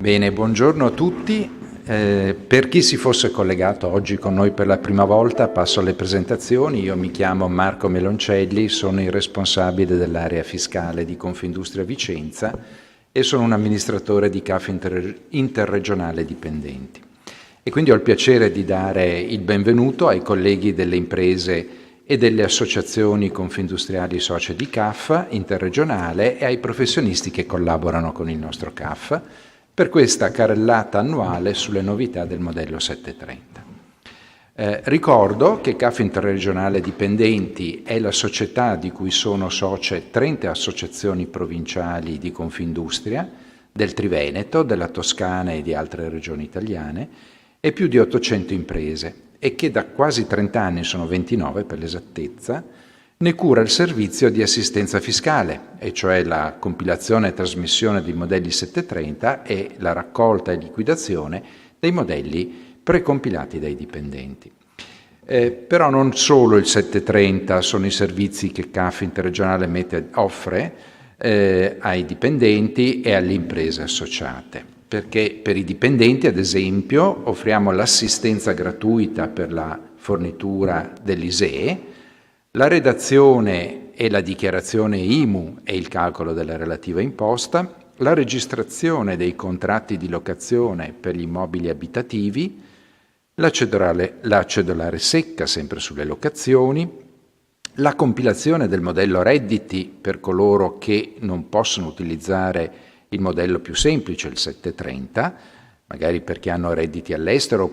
Bene, buongiorno a tutti. Per chi si fosse collegato oggi con noi per la prima volta, passo alle presentazioni. Io mi chiamo Marco Meloncelli, sono il responsabile dell'area fiscale di Confindustria Vicenza e sono un amministratore di CAF Interregionale Dipendenti. E quindi ho il piacere di dare il benvenuto ai colleghi delle imprese e delle associazioni confindustriali socie di CAF Interregionale e ai professionisti che collaborano con il nostro CAF per questa carrellata annuale sulle novità del modello 730. Ricordo che CAF Interregionale Dipendenti è la società di cui sono socie 30 associazioni provinciali di Confindustria del Triveneto, della Toscana e di altre regioni italiane e più di 800 imprese e che da quasi 30 anni, sono 29 per l'esattezza, ne cura il servizio di assistenza fiscale, e cioè la compilazione e trasmissione dei modelli 730 e la raccolta e liquidazione dei modelli precompilati dai dipendenti. Però non solo il 730 sono i servizi che CAF Interregionale offre ai dipendenti e alle imprese associate, perché per i dipendenti, ad esempio, offriamo l'assistenza gratuita per la fornitura dell'ISEE, la redazione e la dichiarazione IMU e il calcolo della relativa imposta, la registrazione dei contratti di locazione per gli immobili abitativi, la cedolare secca sempre sulle locazioni, la compilazione del modello redditi per coloro che non possono utilizzare il modello più semplice, il 730, magari perché hanno redditi all'estero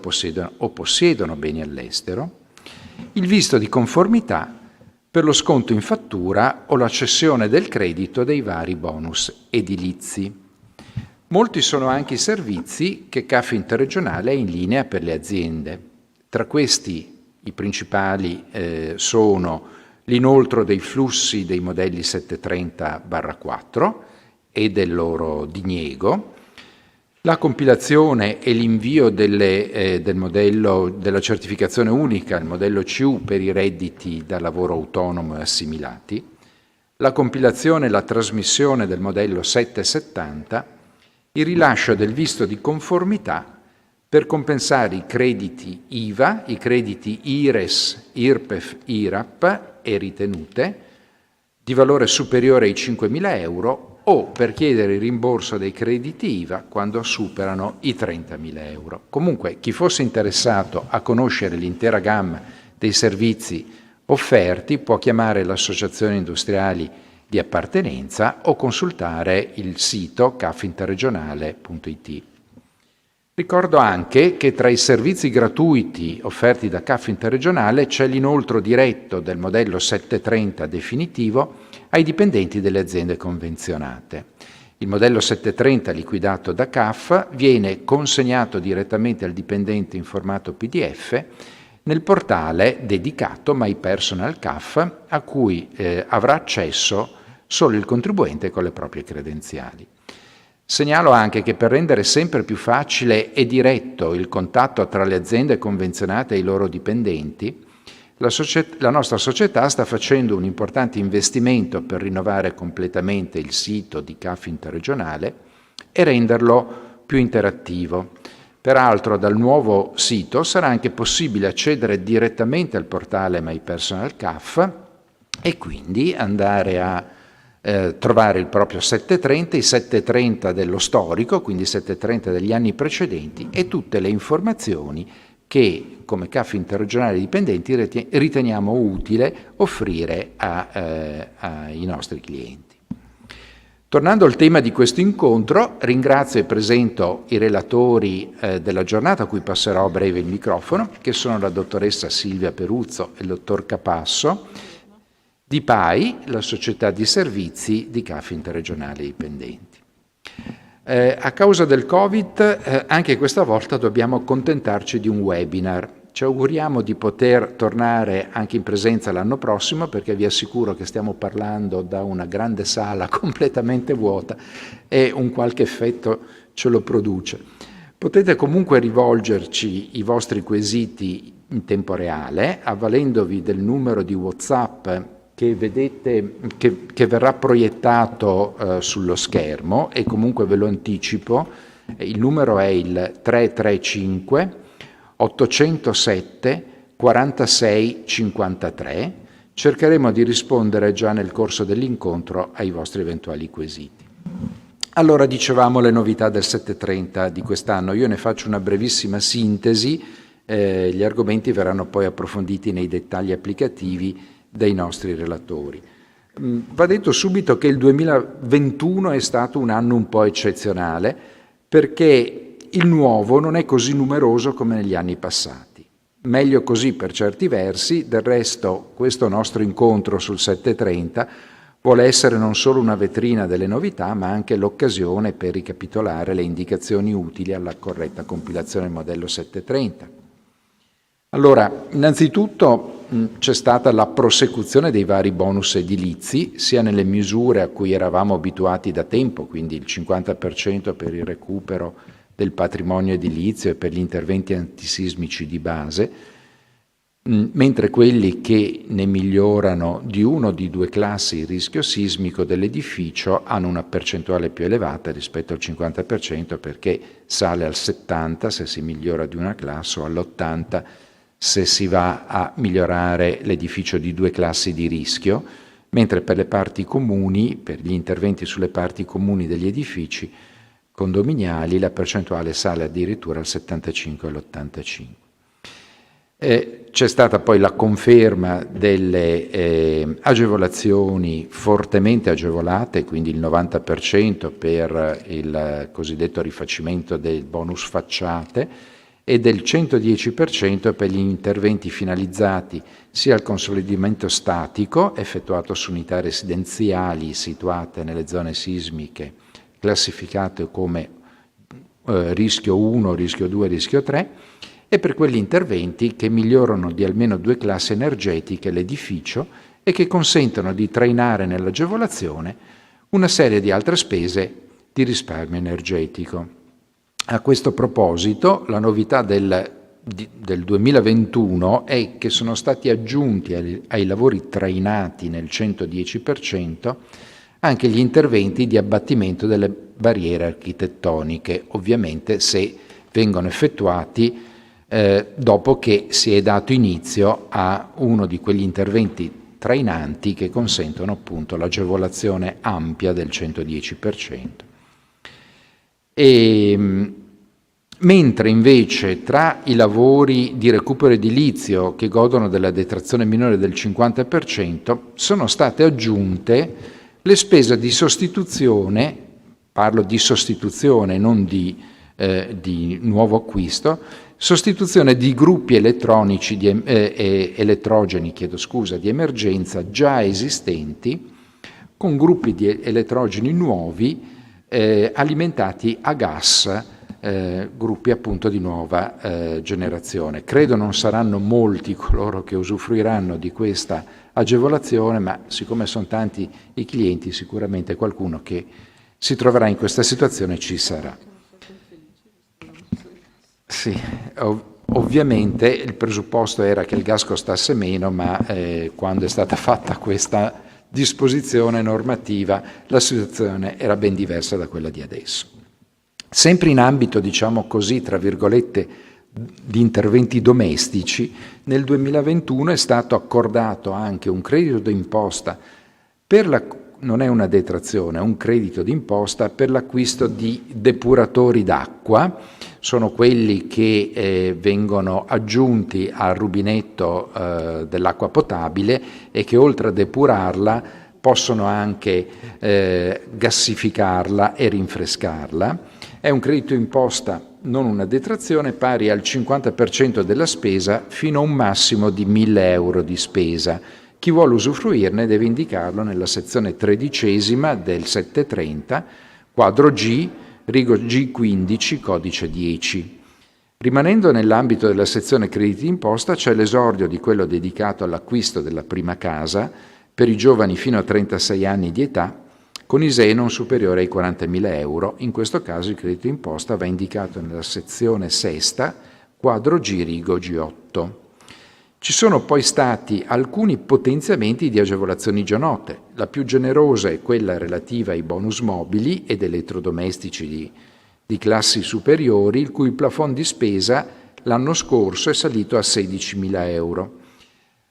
o possiedono beni all'estero, il visto di conformità per lo sconto in fattura o la cessione del credito dei vari bonus edilizi. Molti sono anche i servizi che CAF Interregionale è in linea per le aziende. Tra questi i principali sono l'inoltro dei flussi dei modelli 730/4 e del loro diniego, la compilazione e l'invio del modello della certificazione unica, il modello CU per i redditi da lavoro autonomo e assimilati, la compilazione e la trasmissione del modello 770, il rilascio del visto di conformità per compensare i crediti IVA, i crediti IRES, IRPEF, IRAP e ritenute di valore superiore ai 5.000 euro o per chiedere il rimborso dei crediti IVA quando superano i 30.000 euro. Comunque, chi fosse interessato a conoscere l'intera gamma dei servizi offerti può chiamare l'associazione industriali di appartenenza o consultare il sito cafinterregionale.it. Ricordo anche che tra i servizi gratuiti offerti da CAF Interregionale c'è l'inoltro diretto del modello 730 definitivo ai dipendenti delle aziende convenzionate. Il modello 730 liquidato da CAF viene consegnato direttamente al dipendente in formato PDF nel portale dedicato My Personal CAF a cui avrà accesso solo il contribuente con le proprie credenziali. Segnalo anche che per rendere sempre più facile e diretto il contatto tra le aziende convenzionate e i loro dipendenti, la nostra società sta facendo un importante investimento per rinnovare completamente il sito di CAF Interregionale e renderlo più interattivo. Peraltro dal nuovo sito sarà anche possibile accedere direttamente al portale My Personal CAF e quindi andare a trovare il proprio 730, i 730 dello storico, quindi 730 degli anni precedenti e tutte le informazioni che come CAF Interregionale Dipendenti riteniamo utile offrire ai nostri clienti. Tornando al tema di questo incontro, ringrazio e presento i relatori della giornata a cui passerò a breve il microfono, che sono la dottoressa Silvia Peruzzo e il dottor Capasso, di PAI, la società di servizi di CAF Interregionale Dipendenti. A causa del Covid, anche questa volta dobbiamo accontentarci di un webinar. Ci auguriamo di poter tornare anche in presenza l'anno prossimo, perché vi assicuro che stiamo parlando da una grande sala completamente vuota e un qualche effetto ce lo produce. Potete comunque rivolgerci i vostri quesiti in tempo reale, avvalendovi del numero di WhatsApp che vedete, che verrà proiettato sullo schermo, e comunque ve lo anticipo, Il numero è il 335 807 46 53. Cercheremo di rispondere già nel corso dell'incontro ai vostri eventuali quesiti. Allora, dicevamo le novità del 730 di quest'anno. Io ne faccio una brevissima sintesi, gli argomenti verranno poi approfonditi nei dettagli applicativi dai nostri relatori. Va detto subito che il 2021 è stato un anno un po' eccezionale perché il nuovo non è così numeroso come negli anni passati. Meglio così per certi versi, del resto questo nostro incontro sul 730 vuole essere non solo una vetrina delle novità, ma anche l'occasione per ricapitolare le indicazioni utili alla corretta compilazione del modello 730. Allora, innanzitutto c'è stata la prosecuzione dei vari bonus edilizi, sia nelle misure a cui eravamo abituati da tempo, quindi il 50% per il recupero del patrimonio edilizio e per gli interventi antisismici di base, mentre quelli che ne migliorano di uno o di due classi il rischio sismico dell'edificio hanno una percentuale più elevata rispetto al 50% perché sale al 70% se si migliora di una classe o all'80% se si va a migliorare l'edificio di due classi di rischio, mentre per le parti comuni, per gli interventi sulle parti comuni degli edifici condominiali, la percentuale sale addirittura al 75 e all'85%. C'è stata poi la conferma delle agevolazioni fortemente agevolate, quindi il 90% per il cosiddetto rifacimento del bonus facciate e del 110% per gli interventi finalizzati sia al consolidamento statico effettuato su unità residenziali situate nelle zone sismiche classificate come rischio 1, rischio 2, rischio 3, e per quegli interventi che migliorano di almeno due classi energetiche l'edificio e che consentono di trainare nell'agevolazione una serie di altre spese di risparmio energetico. A questo proposito, la novità del 2021 è che sono stati aggiunti ai lavori trainati nel 110% anche gli interventi di abbattimento delle barriere architettoniche, ovviamente se vengono effettuati dopo che si è dato inizio a uno di quegli interventi trainanti che consentono appunto l'agevolazione ampia del 110%. Mentre invece tra i lavori di recupero edilizio che godono della detrazione minore del 50% sono state aggiunte le spese di sostituzione, parlo di sostituzione non di nuovo acquisto, sostituzione di gruppi elettronici elettrogeni di emergenza già esistenti con gruppi di elettrogeni nuovi alimentati a gas, gruppi appunto di nuova generazione. Credo non saranno molti coloro che usufruiranno di questa agevolazione, ma siccome sono tanti i clienti, sicuramente qualcuno che si troverà in questa situazione ci sarà. Sì, ovviamente il presupposto era che il gas costasse meno, ma quando è stata fatta questa disposizione normativa la situazione era ben diversa da quella di adesso. Sempre in ambito, diciamo così, tra virgolette, di interventi domestici, nel 2021 è stato accordato anche un credito d'imposta non è una detrazione, è un credito d'imposta per l'acquisto di depuratori d'acqua. Sono quelli che vengono aggiunti al rubinetto dell'acqua potabile e che oltre a depurarla possono anche gassificarla e rinfrescarla. È un credito d'imposta, non una detrazione, pari al 50% della spesa fino a un massimo di 1.000 euro di spesa. Chi vuole usufruirne deve indicarlo nella sezione 13ª del 730, quadro G, rigo G15, codice 10. Rimanendo nell'ambito della sezione crediti d'imposta c'è l'esordio di quello dedicato all'acquisto della prima casa per i giovani fino a 36 anni di età con ISEE non superiore ai 40.000 euro. In questo caso il credito d'imposta va indicato nella sezione sesta, quadro G, rigo G8. Ci sono poi stati alcuni potenziamenti di agevolazioni già note. La più generosa è quella relativa ai bonus mobili ed elettrodomestici di classi superiori, il cui plafond di spesa l'anno scorso è salito a 16.000 euro.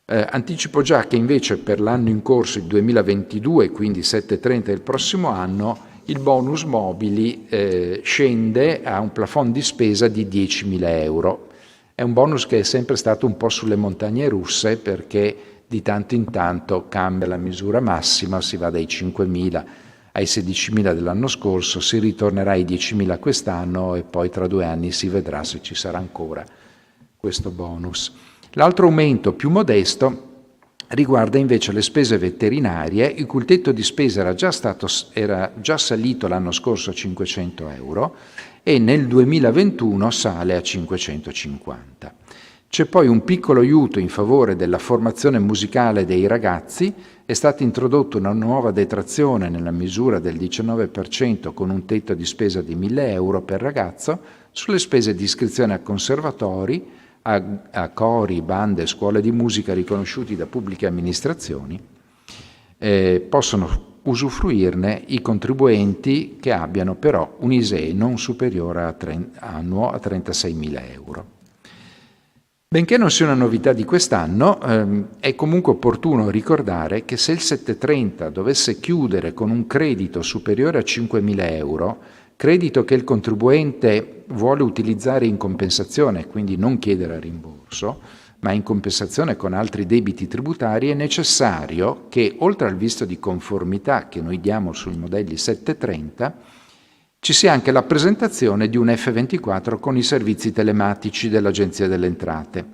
Anticipo già che invece per l'anno in corso, il 2022, quindi 7.30 del prossimo anno, il bonus mobili scende a un plafond di spesa di 10.000 euro. È un bonus che è sempre stato un po' sulle montagne russe, perché di tanto in tanto cambia la misura massima, si va dai 5.000 ai 16.000 dell'anno scorso, si ritornerà ai 10.000 quest'anno e poi tra 2 anni si vedrà se ci sarà ancora questo bonus. L'altro aumento più modesto riguarda invece le spese veterinarie, il cui tetto di spesa era già salito l'anno scorso a 500 euro e nel 2021 sale a 550. C'è poi un piccolo aiuto in favore della formazione musicale dei ragazzi, è stata introdotta una nuova detrazione nella misura del 19% con un tetto di spesa di 1.000 euro per ragazzo sulle spese di iscrizione a conservatori, a cori, bande, scuole di musica riconosciuti da pubbliche amministrazioni. Possono usufruirne i contribuenti che abbiano però un ISEE non superiore annuo a 36.000 euro. Benché non sia una novità di quest'anno, è comunque opportuno ricordare che se il 730 dovesse chiudere con un credito superiore a 5.000 euro, credito che il contribuente vuole utilizzare in compensazione, quindi non chiedere a rimborso, ma in compensazione con altri debiti tributari, è necessario che, oltre al visto di conformità che noi diamo sui modelli 730, ci sia anche la presentazione di un F24 con i servizi telematici dell'Agenzia delle Entrate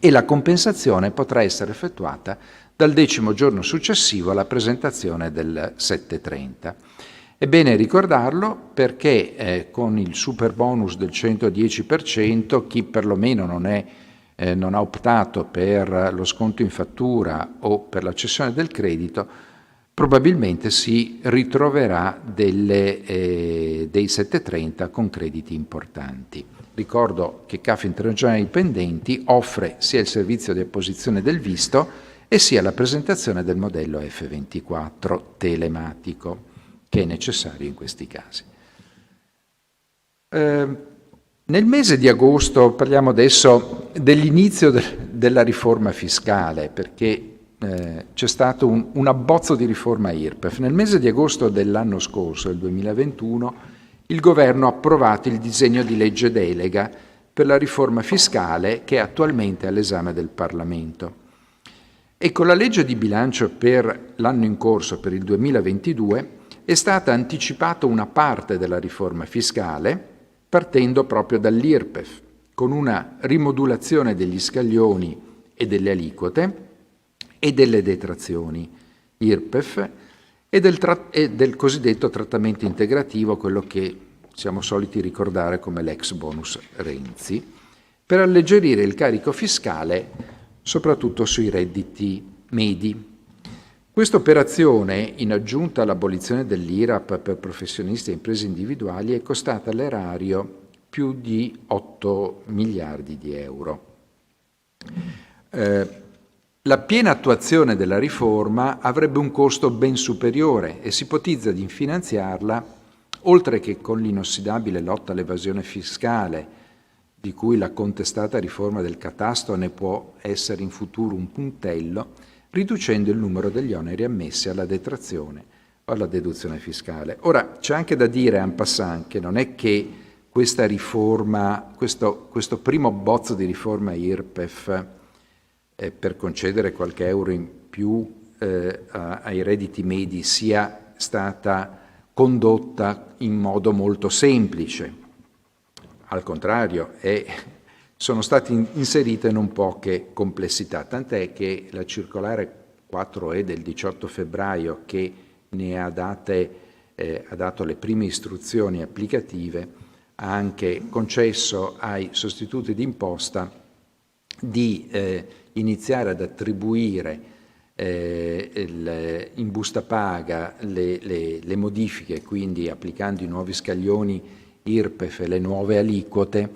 e la compensazione potrà essere effettuata dal 10° giorno successivo alla presentazione del 730. È bene ricordarlo perché con il super bonus del 110%, chi perlomeno non ha optato per lo sconto in fattura o per la cessione del credito probabilmente si ritroverà dei 730 con crediti importanti. Ricordo che CAF Interregionale Dipendenti offre sia il servizio di apposizione del visto e sia la presentazione del modello F24 telematico, che è necessario in questi casi. Nel mese di agosto, parliamo adesso dell'inizio della riforma fiscale, perché c'è stato un abbozzo di riforma IRPEF. Nel mese di agosto dell'anno scorso, del 2021, il Governo ha approvato il disegno di legge delega per la riforma fiscale che è attualmente all'esame del Parlamento. E con la legge di bilancio per l'anno in corso, per il 2022, è stata anticipata una parte della riforma fiscale partendo proprio dall'IRPEF, con una rimodulazione degli scaglioni e delle aliquote e delle detrazioni IRPEF e del cosiddetto trattamento integrativo, quello che siamo soliti ricordare come l'ex bonus Renzi, per alleggerire il carico fiscale soprattutto sui redditi medi. Questa operazione, in aggiunta all'abolizione dell'IRAP per professionisti e imprese individuali, è costata all'erario più di 8 miliardi di euro. La piena attuazione della riforma avrebbe un costo ben superiore e si ipotizza di finanziarla, oltre che con l'inossidabile lotta all'evasione fiscale, di cui la contestata riforma del catasto ne può essere in futuro un puntello, riducendo il numero degli oneri ammessi alla detrazione o alla deduzione fiscale. Ora, c'è anche da dire en passant che non è che questa riforma, questo primo bozzo di riforma IRPEF, per concedere qualche euro in più ai redditi medi, sia stata condotta in modo molto semplice. Al contrario, sono state inserite non poche complessità, tant'è che la circolare 4E del 18 febbraio, che ne ha dato le prime istruzioni applicative, ha anche concesso ai sostituti d'imposta di iniziare ad attribuire in busta paga le modifiche, quindi applicando i nuovi scaglioni IRPEF e le nuove aliquote,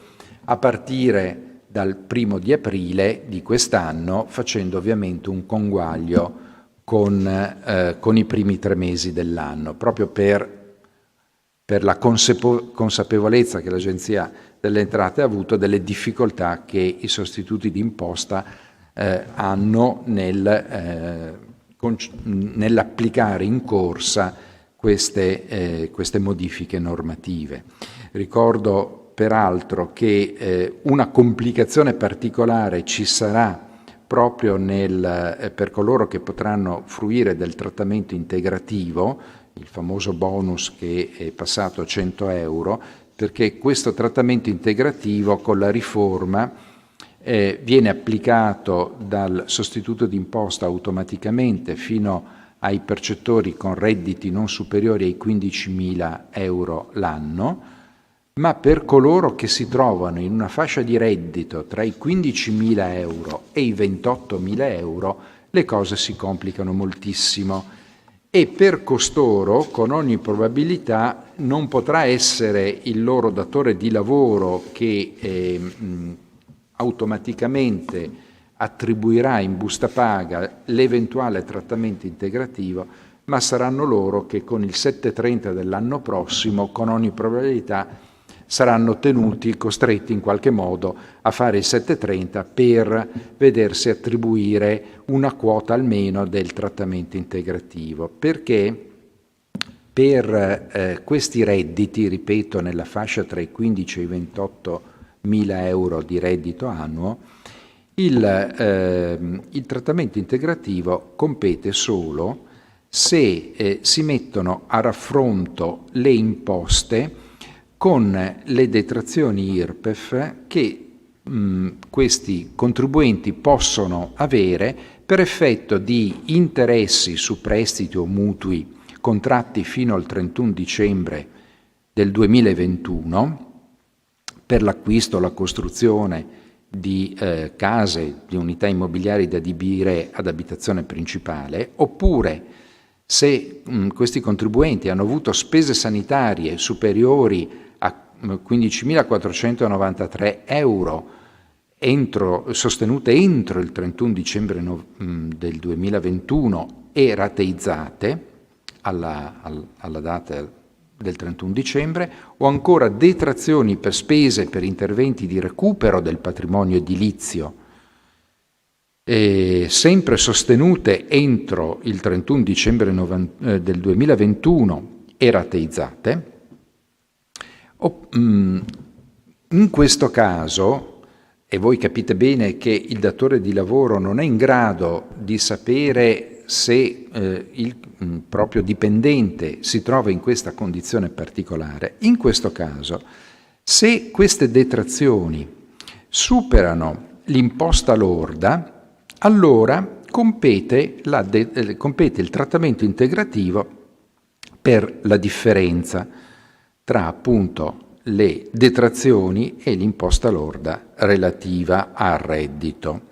a partire dal 1° di aprile di quest'anno, facendo ovviamente un conguaglio con i primi 3 mesi dell'anno, proprio per per la consapevolezza che l'Agenzia delle Entrate ha avuto delle difficoltà che i sostituti d'imposta hanno nell'applicare in corsa queste modifiche normative. Ricordo peraltro che una complicazione particolare ci sarà proprio per coloro che potranno fruire del trattamento integrativo, il famoso bonus che è passato a 100 euro, perché questo trattamento integrativo con la riforma viene applicato dal sostituto d'imposta automaticamente fino ai percettori con redditi non superiori ai 15.000 euro l'anno, ma per coloro che si trovano in una fascia di reddito tra i 15.000 euro e i 28.000 euro, le cose si complicano moltissimo e per costoro, con ogni probabilità, non potrà essere il loro datore di lavoro che automaticamente attribuirà in busta paga l'eventuale trattamento integrativo, ma saranno loro che con il 730 dell'anno prossimo, con ogni probabilità, saranno costretti in qualche modo a fare il 730 per vedersi attribuire una quota almeno del trattamento integrativo, perché per questi redditi, ripeto, nella fascia tra i 15 e i 28.000 euro di reddito annuo, il trattamento integrativo compete solo se si mettono a raffronto le imposte con le detrazioni IRPEF che questi contribuenti possono avere per effetto di interessi su prestiti o mutui contratti fino al 31 dicembre del 2021 per l'acquisto o la costruzione di case, di unità immobiliari da adibire ad abitazione principale, oppure se questi contribuenti hanno avuto spese sanitarie superiori a 15.493 euro sostenute entro il 31 dicembre del 2021 e rateizzate alla data del 31 dicembre, o ancora detrazioni per spese per interventi di recupero del patrimonio edilizio, sempre sostenute entro il 31 dicembre del 2021 e rateizzate. In questo caso, e voi capite bene che il datore di lavoro non è in grado di sapere se il proprio dipendente si trova in questa condizione particolare, in questo caso, se queste detrazioni superano l'imposta lorda, allora compete il trattamento integrativo per la differenza tra appunto le detrazioni e l'imposta lorda relativa al reddito.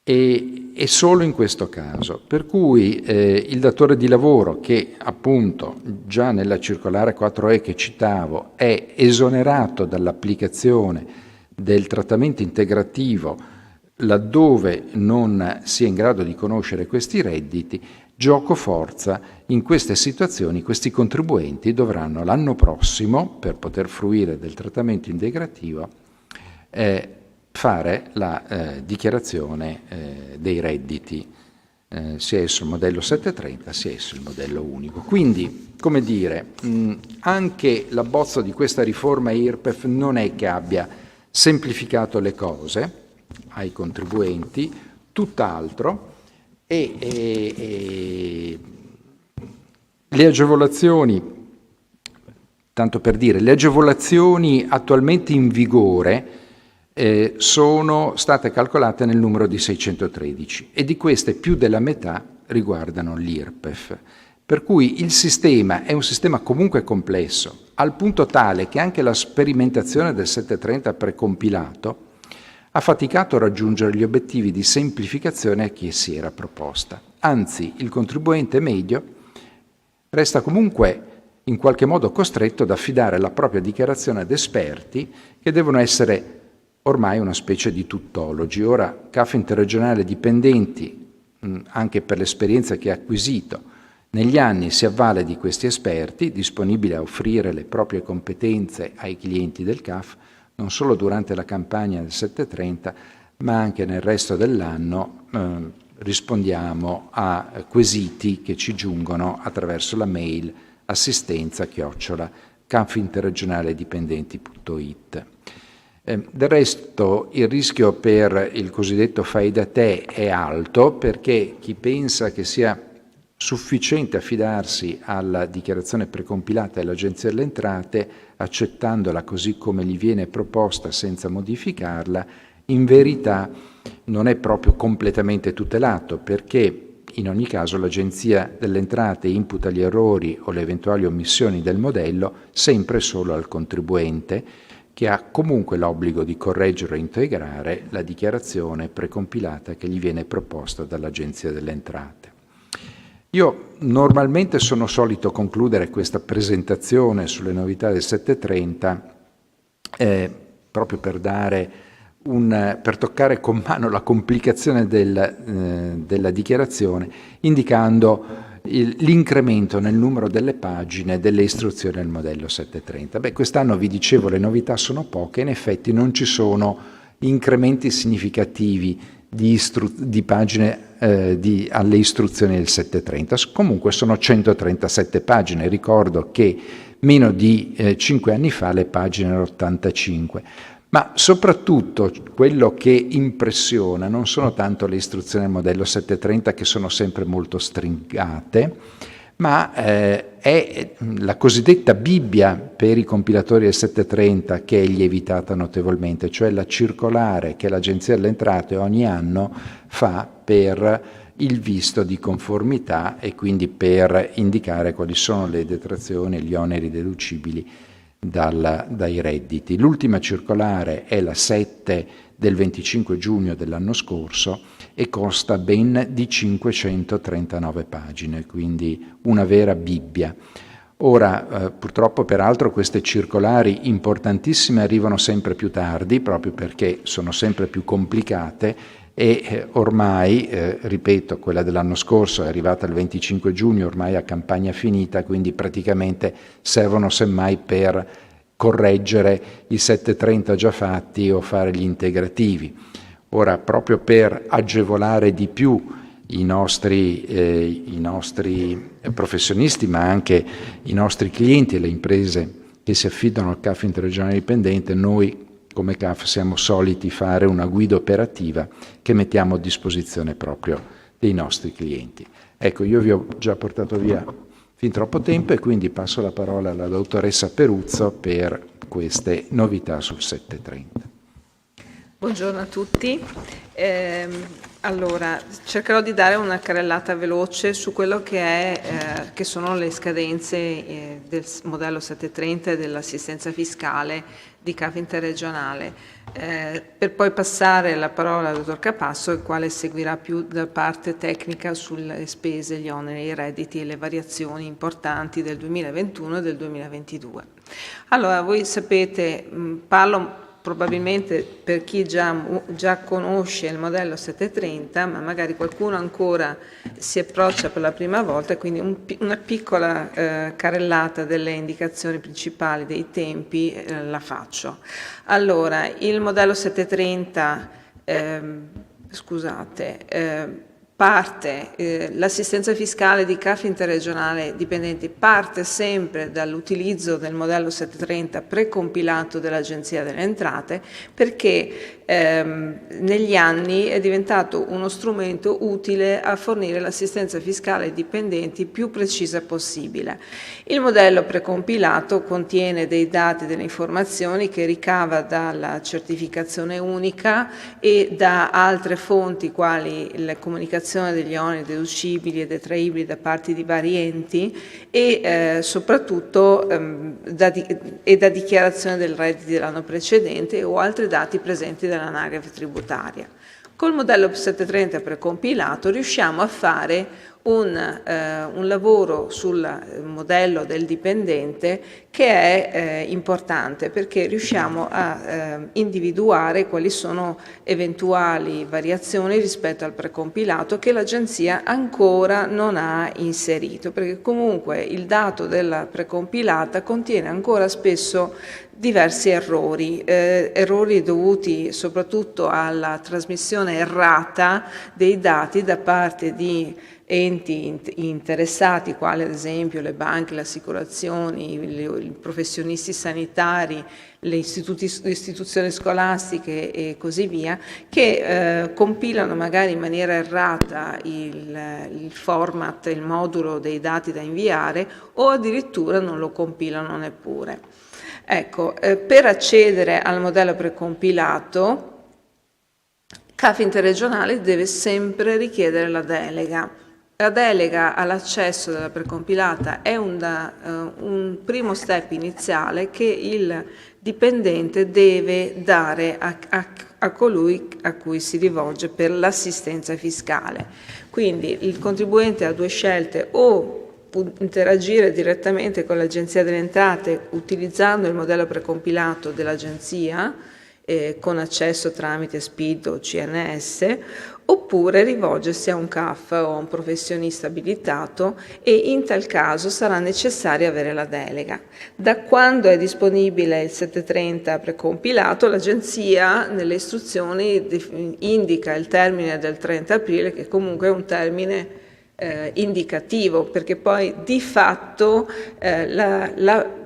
E solo in questo caso, per cui il datore di lavoro che appunto già nella circolare 4E che citavo è esonerato dall'applicazione del trattamento integrativo laddove non sia in grado di conoscere questi redditi, gioco forza, in queste situazioni questi contribuenti dovranno l'anno prossimo, per poter fruire del trattamento integrativo, fare la dichiarazione dei redditi, sia esso il modello 730, sia esso il modello unico. Quindi, come dire, anche l'abbozzo di questa riforma IRPEF non è che abbia semplificato le cose ai contribuenti, tutt'altro, e le agevolazioni, tanto per dire, le agevolazioni attualmente in vigore sono state calcolate nel numero di 613 e di queste più della metà riguardano l'IRPEF. Per cui il sistema è un sistema comunque complesso, al punto tale che anche la sperimentazione del 730 precompilato ha faticato a raggiungere gli obiettivi di semplificazione a chi si era proposta. Anzi, il contribuente medio resta comunque in qualche modo costretto ad affidare la propria dichiarazione ad esperti che devono essere ormai una specie di tuttologi. Ora, CAF interregionale dipendenti, anche per l'esperienza che ha acquisito Negli anni si avvale di questi esperti, disponibili a offrire le proprie competenze ai clienti del CAF, non solo durante la campagna del 730, ma anche nel resto dell'anno rispondiamo a quesiti che ci giungono attraverso la mail assistenza@cafinterregionaledipendenti.it. Del resto il rischio per il cosiddetto fai da te è alto, perché chi pensa che sia sufficiente affidarsi alla dichiarazione precompilata dell'Agenzia delle Entrate, accettandola così come gli viene proposta senza modificarla, in verità non è proprio completamente tutelato, perché in ogni caso l'Agenzia delle Entrate imputa gli errori o le eventuali omissioni del modello sempre solo al contribuente, che ha comunque l'obbligo di correggere o integrare la dichiarazione precompilata che gli viene proposta dall'Agenzia delle Entrate. Io normalmente sono solito concludere questa presentazione sulle novità del 730 proprio per toccare con mano la complicazione della dichiarazione, indicando l'incremento nel numero delle pagine delle istruzioni del modello 730. Quest'anno vi dicevo le novità sono poche, in effetti non ci sono incrementi significativi di pagine alle istruzioni del 730, comunque sono 137 pagine, ricordo che meno di 5 anni fa le pagine erano 85. Ma soprattutto quello che impressiona non sono tanto le istruzioni del modello 730, che sono sempre molto stringate, ma è la cosiddetta Bibbia per i compilatori del 730 che è lievitata notevolmente, cioè la circolare che l'Agenzia delle Entrate ogni anno fa per il visto di conformità e quindi per indicare quali sono le detrazioni e gli oneri deducibili dai redditi. L'ultima circolare è la 7 del 25 giugno dell'anno scorso e consta ben di 539 pagine, quindi una vera Bibbia. Ora, purtroppo peraltro queste circolari importantissime arrivano sempre più tardi, proprio perché sono sempre più complicate e ormai, ripeto, quella dell'anno scorso è arrivata il 25 giugno, ormai a campagna finita, quindi praticamente servono semmai per correggere i 730 già fatti o fare gli integrativi. Ora, proprio per agevolare di più i nostri professionisti, ma anche i nostri clienti e le imprese che si affidano al CAF interregionale dipendente, noi come CAF siamo soliti fare una guida operativa che mettiamo a disposizione proprio dei nostri clienti. Ecco, io vi ho già portato via fin troppo tempo e quindi passo la parola alla dottoressa Peruzzo per queste novità sul 730. Buongiorno a tutti. Allora, cercherò di dare una carrellata veloce su quello che sono le scadenze del modello 730 e dell'assistenza fiscale di CAF interregionale, per poi passare la parola al dottor Capasso, il quale seguirà più da parte tecnica sulle spese, gli oneri, i redditi e le variazioni importanti del 2021 e del 2022. Allora, voi sapete, parlo probabilmente per chi già conosce il modello 730, ma magari qualcuno ancora si approccia per la prima volta, quindi una piccola carrellata delle indicazioni principali dei tempi la faccio. Allora, il modello 730, l'assistenza fiscale di CAF interregionale dipendenti parte sempre dall'utilizzo del modello 730 precompilato dell'Agenzia delle Entrate, perché negli anni è diventato uno strumento utile a fornire l'assistenza fiscale ai dipendenti più precisa possibile. Il modello precompilato contiene dei dati, delle informazioni che ricava dalla certificazione unica e da altre fonti quali le comunicazioni degli oneri deducibili e detraibili da parte di vari enti e soprattutto da dichiarazione del reddito dell'anno precedente o altri dati presenti dall'anagrafe tributaria. Col modello 730 precompilato riusciamo a fare un lavoro sul modello del dipendente che è importante, perché riusciamo a individuare quali sono eventuali variazioni rispetto al precompilato che l'agenzia ancora non ha inserito, perché comunque il dato della precompilata contiene ancora spesso diversi errori dovuti soprattutto alla trasmissione errata dei dati da parte di enti interessati, quali ad esempio le banche, le assicurazioni, i professionisti sanitari, le istituzioni scolastiche e così via, che compilano magari in maniera errata il format, il modulo dei dati da inviare, o addirittura non lo compilano neppure. Ecco, per accedere al modello precompilato, CAF interregionale deve sempre richiedere la delega. La delega all'accesso della precompilata è un primo step iniziale che il dipendente deve dare a colui a cui si rivolge per l'assistenza fiscale. Quindi il contribuente ha due scelte: o interagire direttamente con l'Agenzia delle Entrate utilizzando il modello precompilato dell'Agenzia con accesso tramite SPID o CNS, oppure rivolgersi a un CAF o a un professionista abilitato, e in tal caso sarà necessario avere la delega. Da quando è disponibile il 730 precompilato, l'Agenzia nelle istruzioni indica il termine del 30 aprile, che comunque è un termine indicativo, perché poi di fatto il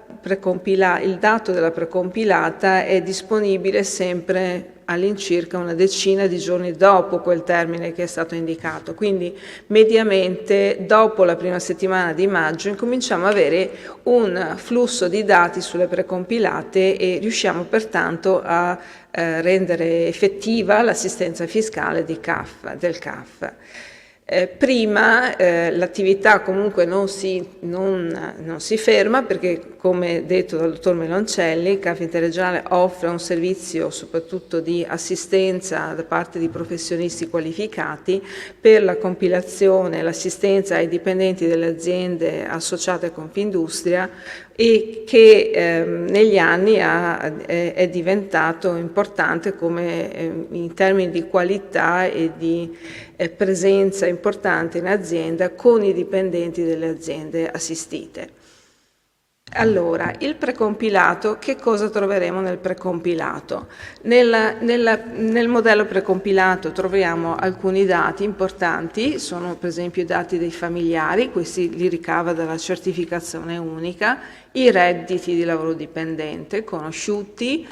dato della precompilata è disponibile sempre all'incirca una decina di giorni dopo quel termine che è stato indicato. Quindi mediamente dopo la prima settimana di maggio incominciamo ad avere un flusso di dati sulle precompilate e riusciamo pertanto a rendere effettiva l'assistenza fiscale del CAF. Prima l'attività comunque non si ferma, perché, come detto dal dottor Meloncelli, il CAF interregionale offre un servizio soprattutto di assistenza da parte di professionisti qualificati per la compilazione e l'assistenza ai dipendenti delle aziende associate a Confindustria, e che negli anni è diventato importante come in termini di qualità e di presenza importante in azienda con i dipendenti delle aziende assistite. Allora, il precompilato, che cosa troveremo nel precompilato? Nel modello precompilato troviamo alcuni dati importanti, sono per esempio i dati dei familiari, questi li ricava dalla certificazione unica, i redditi di lavoro dipendente conosciuti.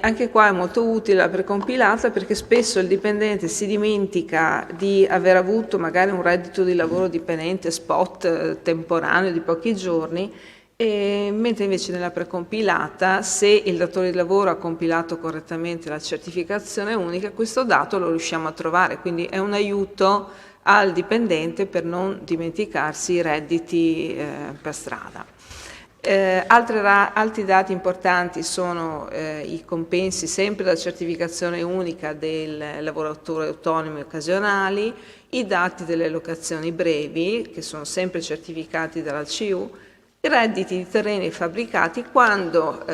Anche qua è molto utile la precompilata, perché spesso il dipendente si dimentica di aver avuto magari un reddito di lavoro dipendente spot temporaneo di pochi giorni, mentre invece nella precompilata, se il datore di lavoro ha compilato correttamente la certificazione unica, questo dato lo riusciamo a trovare, quindi è un aiuto al dipendente per non dimenticarsi i redditi per strada. Altri dati importanti sono i compensi, sempre dalla certificazione unica dei lavoratori autonomi occasionali, i dati delle locazioni brevi, che sono sempre certificati dalla CU, i redditi di terreni e fabbricati quando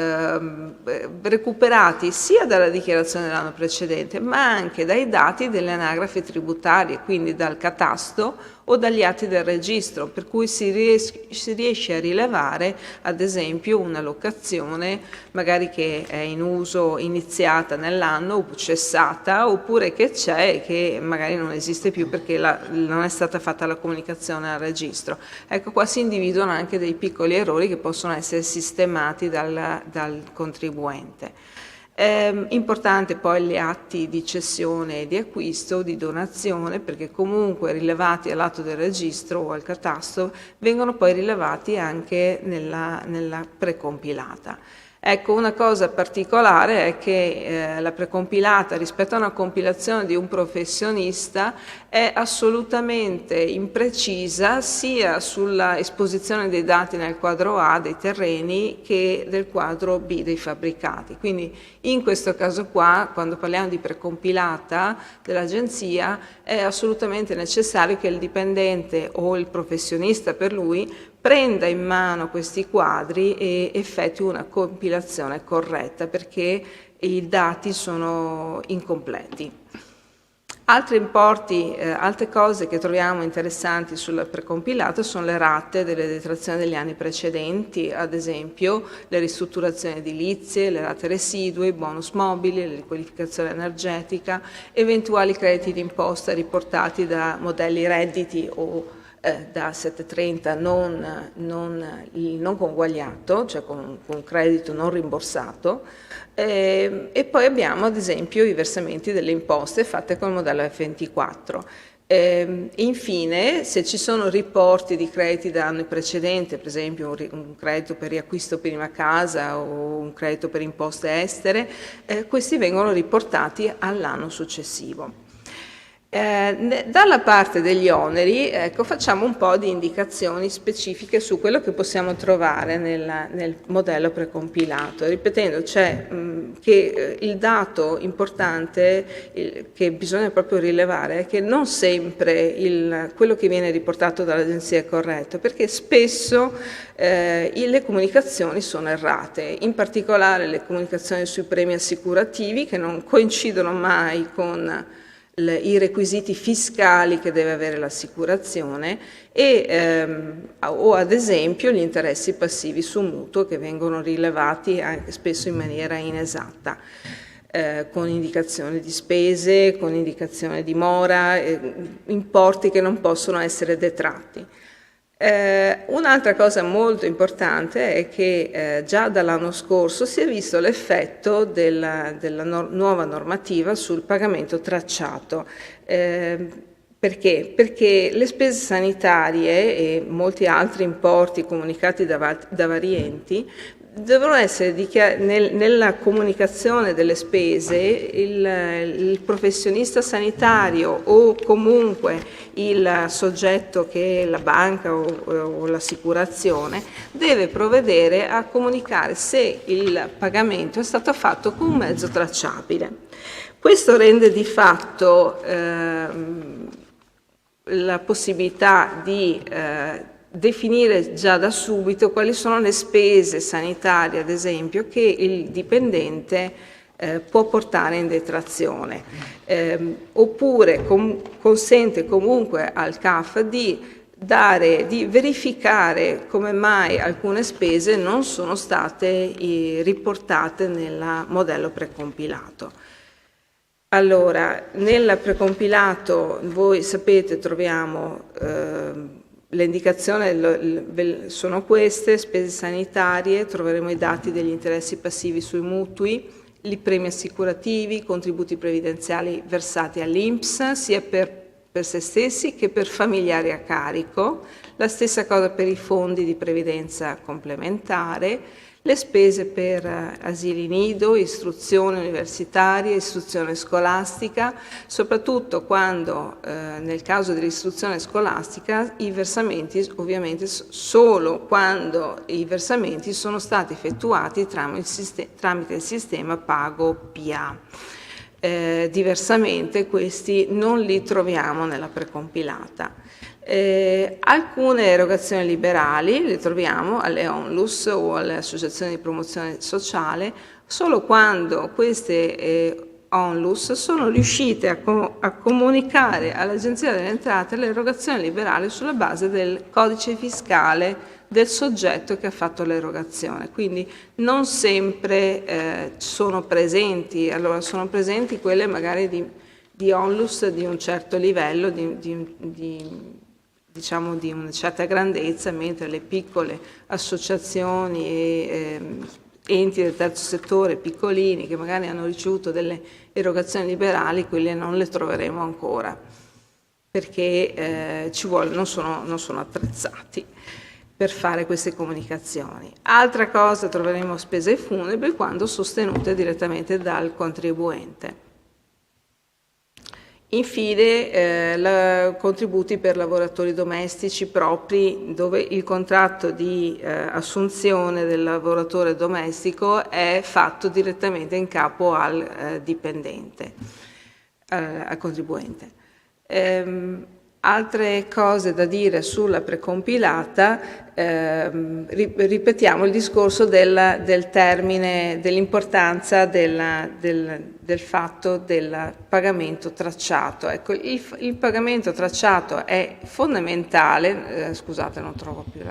recuperati sia dalla dichiarazione dell'anno precedente, ma anche dai dati delle anagrafi tributarie, quindi dal catasto o dagli atti del registro, per cui si riesce a rilevare ad esempio una locazione magari che è in uso iniziata nell'anno o cessata, oppure che c'è e che magari non esiste più perché non è stata fatta la comunicazione al registro. Ecco, qua si individuano anche dei piccoli errori che possono essere sistemati dal contribuente. Importante poi gli atti di cessione e di acquisto, di donazione, perché comunque rilevati all'atto del registro o al catasto vengono poi rilevati anche nella precompilata. Ecco, una cosa particolare è che la precompilata rispetto a una compilazione di un professionista è assolutamente imprecisa sia sulla esposizione dei dati nel quadro A dei terreni che del quadro B dei fabbricati. Quindi in questo caso qua, quando parliamo di precompilata dell'agenzia, è assolutamente necessario che il dipendente o il professionista per lui prenda in mano questi quadri e effettui una compilazione corretta perché i dati sono incompleti. Altri importi, altre cose che troviamo interessanti sul precompilato sono le rate delle detrazioni degli anni precedenti, ad esempio le ristrutturazioni edilizie, le rate residue, i bonus mobili, la riqualificazione energetica, eventuali crediti d'imposta riportati da modelli redditi o da 730 non conguagliato, cioè con un credito non rimborsato, e poi abbiamo ad esempio i versamenti delle imposte fatte col modello F24. Infine, se ci sono riporti di crediti dall'anno precedente, per esempio un credito per riacquisto prima casa o un credito per imposte estere, questi vengono riportati all'anno successivo. Dalla parte degli oneri, ecco, facciamo un po' di indicazioni specifiche su quello che possiamo trovare nel modello precompilato. Ripetendo, c'è che il dato importante che bisogna proprio rilevare è che non sempre quello che viene riportato dall'agenzia è corretto, perché spesso le comunicazioni sono errate, in particolare le comunicazioni sui premi assicurativi che non coincidono mai con i requisiti fiscali che deve avere l'assicurazione o ad esempio gli interessi passivi su mutuo che vengono rilevati anche spesso in maniera inesatta, con indicazione di spese, con indicazione di mora, importi che non possono essere detratti. Un'altra cosa molto importante è che già dall'anno scorso si è visto l'effetto della nuova normativa sul pagamento tracciato. Perché? Perché le spese sanitarie e molti altri importi comunicati da vari enti devono essere nella comunicazione delle spese il professionista sanitario o comunque il soggetto che è la banca o l'assicurazione deve provvedere a comunicare se il pagamento è stato fatto con un mezzo tracciabile. Questo rende di fatto la possibilità di definire già da subito quali sono le spese sanitarie, ad esempio, che il dipendente può portare in detrazione, oppure consente comunque al CAF di verificare come mai alcune spese non sono state riportate nel modello precompilato. Allora, nel precompilato, voi sapete, troviamo le indicazioni sono queste: spese sanitarie, troveremo i dati degli interessi passivi sui mutui, i premi assicurativi, contributi previdenziali versati all'INPS sia per se stessi che per familiari a carico, la stessa cosa per i fondi di previdenza complementare, le spese per asili nido, istruzione universitaria, istruzione scolastica, soprattutto quando nel caso dell'istruzione scolastica i versamenti, ovviamente solo quando i versamenti sono stati effettuati tramite il sistema Pago PA. Diversamente questi non li troviamo nella precompilata. Alcune erogazioni liberali le troviamo alle ONLUS o alle associazioni di promozione sociale solo quando queste ONLUS sono riuscite a comunicare all'Agenzia delle Entrate l'erogazione liberale sulla base del codice fiscale del soggetto che ha fatto l'erogazione. Quindi non sempre sono presenti, allora sono presenti quelle magari di ONLUS di un certo livello, diciamo di una certa grandezza, mentre le piccole associazioni e enti del terzo settore piccolini che magari hanno ricevuto delle erogazioni liberali, quelle non le troveremo ancora perché non sono attrezzati. per fare queste comunicazioni. Altra cosa, troveremo spese funebri quando sostenute direttamente dal contribuente. Infine, contributi per lavoratori domestici propri, dove il contratto di assunzione del lavoratore domestico è fatto direttamente in capo al dipendente, al contribuente. Altre cose da dire sulla precompilata, ripetiamo il discorso del termine, dell'importanza del fatto del pagamento tracciato. Ecco, il pagamento tracciato è fondamentale, scusate non trovo più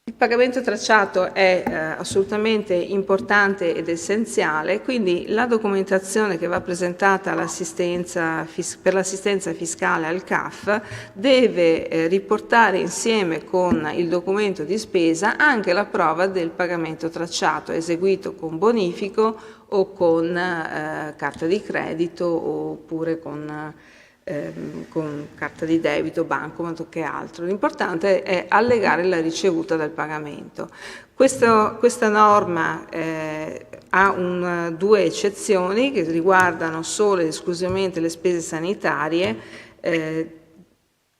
Il pagamento tracciato è assolutamente importante ed essenziale, quindi la documentazione che va presentata per l'assistenza fiscale al CAF deve riportare insieme con il documento di spesa anche la prova del pagamento tracciato eseguito con bonifico o con carta di credito oppure con carta di debito, bancomat che altro. L'importante è allegare la ricevuta del pagamento. Questa norma ha due eccezioni che riguardano solo ed esclusivamente le spese sanitarie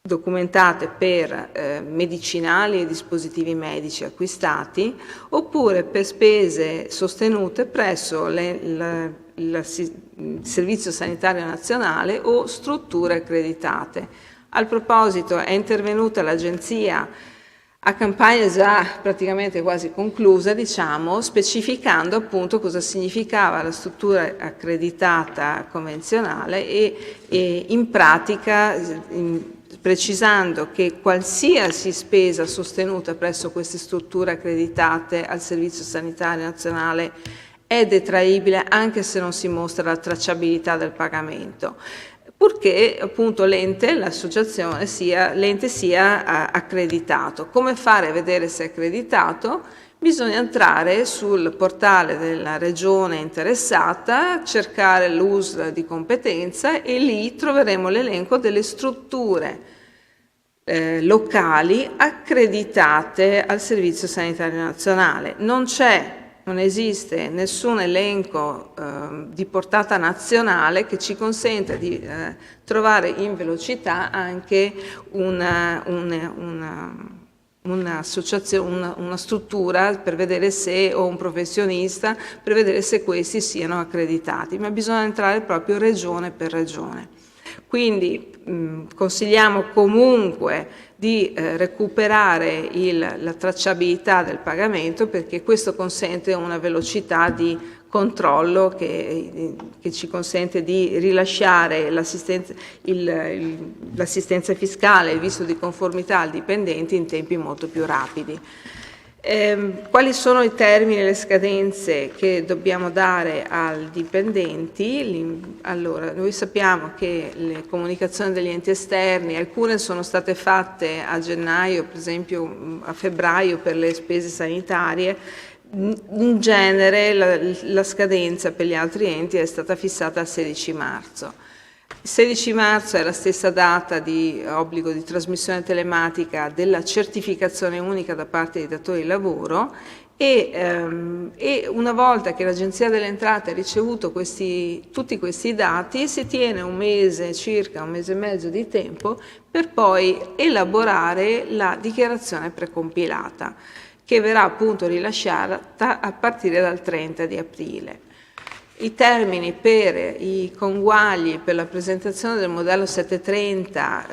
documentate per medicinali e dispositivi medici acquistati oppure per spese sostenute presso il Servizio Sanitario Nazionale o strutture accreditate. Al proposito è intervenuta l'Agenzia a campagna già praticamente quasi conclusa, diciamo, specificando appunto cosa significava la struttura accreditata convenzionale e in pratica precisando che qualsiasi spesa sostenuta presso queste strutture accreditate al Servizio Sanitario Nazionale è detraibile anche se non si mostra la tracciabilità del pagamento, purché appunto l'associazione sia accreditato. Come fare a vedere se è accreditato? Bisogna entrare sul portale della regione interessata, cercare l'USL di competenza e lì troveremo l'elenco delle strutture locali accreditate al Servizio Sanitario Nazionale. Non esiste nessun elenco di portata nazionale che ci consenta di trovare in velocità anche una struttura per vedere se, o un professionista, per vedere se questi siano accreditati, ma bisogna entrare proprio regione per regione. Quindi consigliamo comunque di recuperare la tracciabilità del pagamento perché questo consente una velocità di controllo che ci consente di rilasciare l'assistenza fiscale e il visto di conformità al dipendente in tempi molto più rapidi. Quali sono i termini e le scadenze che dobbiamo dare ai dipendenti? Allora, noi sappiamo che le comunicazioni degli enti esterni, alcune sono state fatte a gennaio, per esempio a febbraio per le spese sanitarie. In genere la scadenza per gli altri enti è stata fissata al 16 marzo. Il 16 marzo è la stessa data di obbligo di trasmissione telematica della certificazione unica da parte dei datori di lavoro e una volta che l'Agenzia delle Entrate ha ricevuto tutti questi dati si tiene circa un mese e mezzo di tempo per poi elaborare la dichiarazione precompilata che verrà appunto rilasciata a partire dal 30 di aprile. I termini per i conguagli per la presentazione del modello 730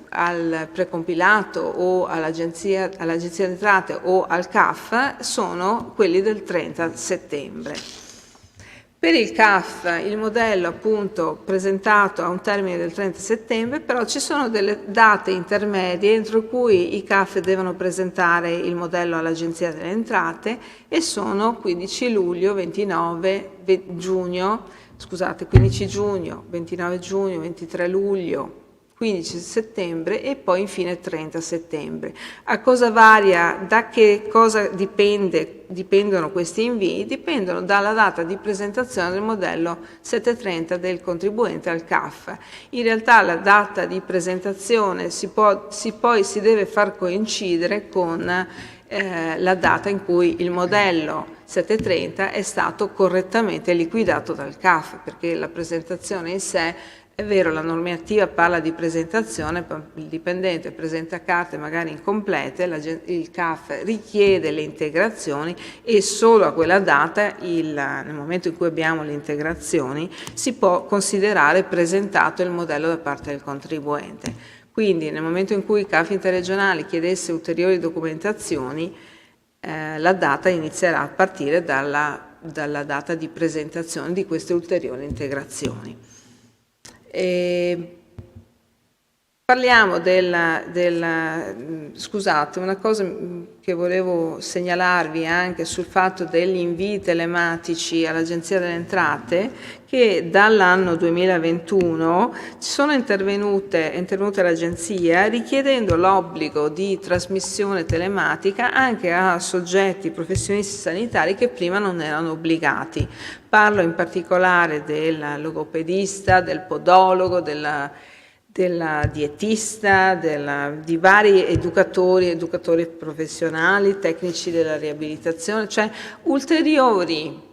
al precompilato o all'Agenzia delle Entrate o al CAF sono quelli del 30 settembre. Per il CAF il modello appunto presentato ha un termine del 30 settembre, però ci sono delle date intermedie entro cui i CAF devono presentare il modello all'Agenzia delle Entrate e sono 15 giugno, 29 giugno, 23 luglio, 15 settembre e poi infine 30 settembre. A cosa varia, da che cosa dipendono questi invii? Dipendono dalla data di presentazione del modello 730 del contribuente al CAF. In realtà la data di presentazione si deve far coincidere con la data in cui il modello 730 è stato correttamente liquidato dal CAF, perché la presentazione in sé, è vero, la normativa parla di presentazione, il dipendente presenta carte magari incomplete, il CAF richiede le integrazioni e solo a quella data, nel momento in cui abbiamo le integrazioni, si può considerare presentato il modello da parte del contribuente. Quindi nel momento in cui il CAF interregionale chiedesse ulteriori documentazioni, la data inizierà a partire dalla data di presentazione di queste ulteriori integrazioni. Parliamo scusate, una cosa che volevo segnalarvi anche sul fatto degli invii telematici all'Agenzia delle Entrate, che dall'anno 2021 è intervenuta l'Agenzia richiedendo l'obbligo di trasmissione telematica anche a soggetti professionisti sanitari che prima non erano obbligati. Parlo in particolare del logopedista, del podologo, della dietista, di vari educatori professionali, tecnici della riabilitazione, cioè ulteriori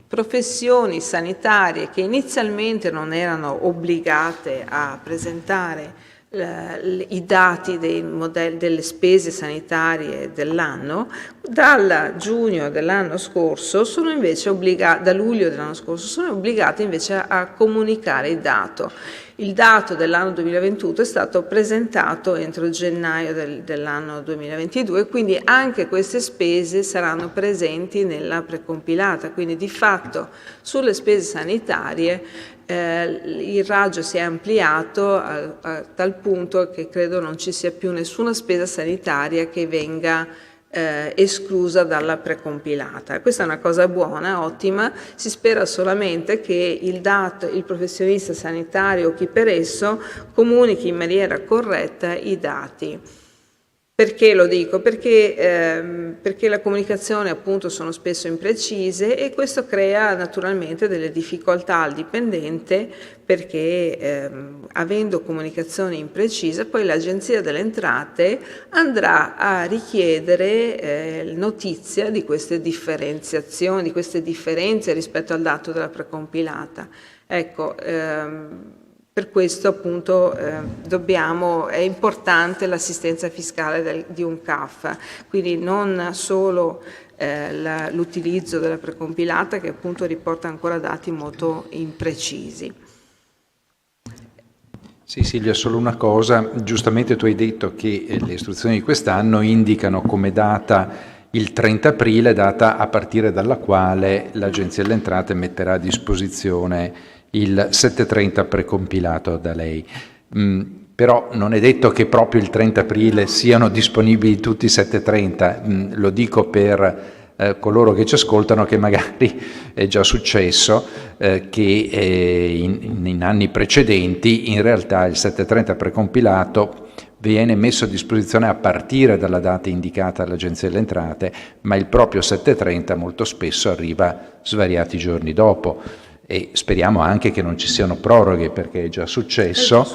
professioni sanitarie che inizialmente non erano obbligate a presentare i dati delle spese sanitarie dell'anno, dal giugno dell'anno scorso sono invece da luglio dell'anno scorso sono obbligati invece a comunicare il dato. Il dato dell'anno 2021 è stato presentato entro gennaio dell'anno 2022, quindi anche queste spese saranno presenti nella precompilata, quindi di fatto sulle spese sanitarie il raggio si è ampliato a tal punto che credo non ci sia più nessuna spesa sanitaria che venga esclusa dalla precompilata. Questa è una cosa buona, ottima, si spera solamente che il professionista sanitario o chi per esso comunichi in maniera corretta i dati. Perché lo dico? Perché la comunicazione appunto sono spesso imprecise e questo crea naturalmente delle difficoltà al dipendente perché avendo comunicazione imprecisa poi l'Agenzia delle Entrate andrà a richiedere notizia di queste differenziazioni, di queste differenze rispetto al dato della precompilata. Ecco, per questo appunto è importante l'assistenza fiscale di un CAF, quindi non solo l'utilizzo della precompilata che appunto riporta ancora dati molto imprecisi. Sì, Silvia, solo una cosa, giustamente tu hai detto che le istruzioni di quest'anno indicano come data il 30 aprile, data a partire dalla quale l'Agenzia delle Entrate metterà a disposizione il 730 precompilato da lei. Però non è detto che proprio il 30 aprile siano disponibili tutti i 730, lo dico per coloro che ci ascoltano che magari è già successo che in anni precedenti in realtà il 730 precompilato viene messo a disposizione a partire dalla data indicata all'Agenzia delle Entrate, ma il proprio 730 molto spesso arriva svariati giorni dopo. E speriamo anche che non ci siano proroghe, perché è già successo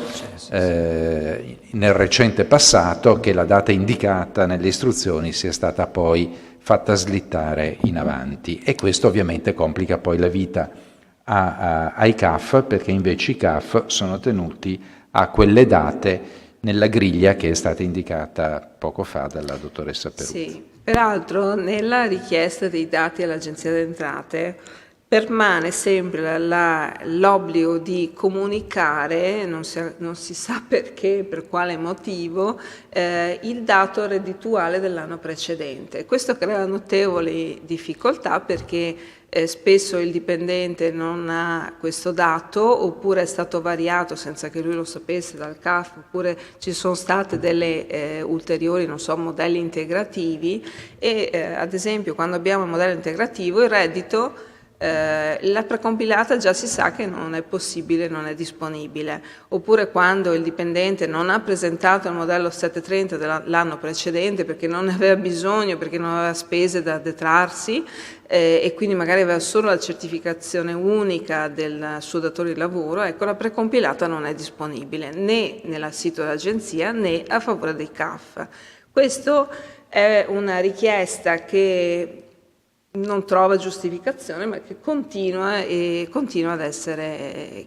nel recente passato che la data indicata nelle istruzioni sia stata poi fatta slittare in avanti, e questo ovviamente complica poi la vita ai CAF, perché invece i CAF sono tenuti a quelle date nella griglia che è stata indicata poco fa dalla dottoressa Peruzzo. Sì, peraltro nella richiesta dei dati all'Agenzia delle Entrate permane sempre l'obbligo di comunicare, non si sa perché, per quale motivo, il dato reddituale dell'anno precedente. Questo crea notevoli difficoltà perché spesso il dipendente non ha questo dato, oppure è stato variato senza che lui lo sapesse dal CAF, oppure ci sono state delle ulteriori, modelli integrativi e ad esempio quando abbiamo il modello integrativo il reddito la precompilata già si sa che non è possibile, non è disponibile. Oppure quando il dipendente non ha presentato il modello 730 dell'anno precedente perché non ne aveva bisogno, perché non aveva spese da detrarsi, e quindi magari aveva solo la certificazione unica del suo datore di lavoro, ecco, la precompilata non è disponibile né nel sito dell'agenzia né a favore dei CAF. Questo è una richiesta che non trova giustificazione, ma che continua ad essere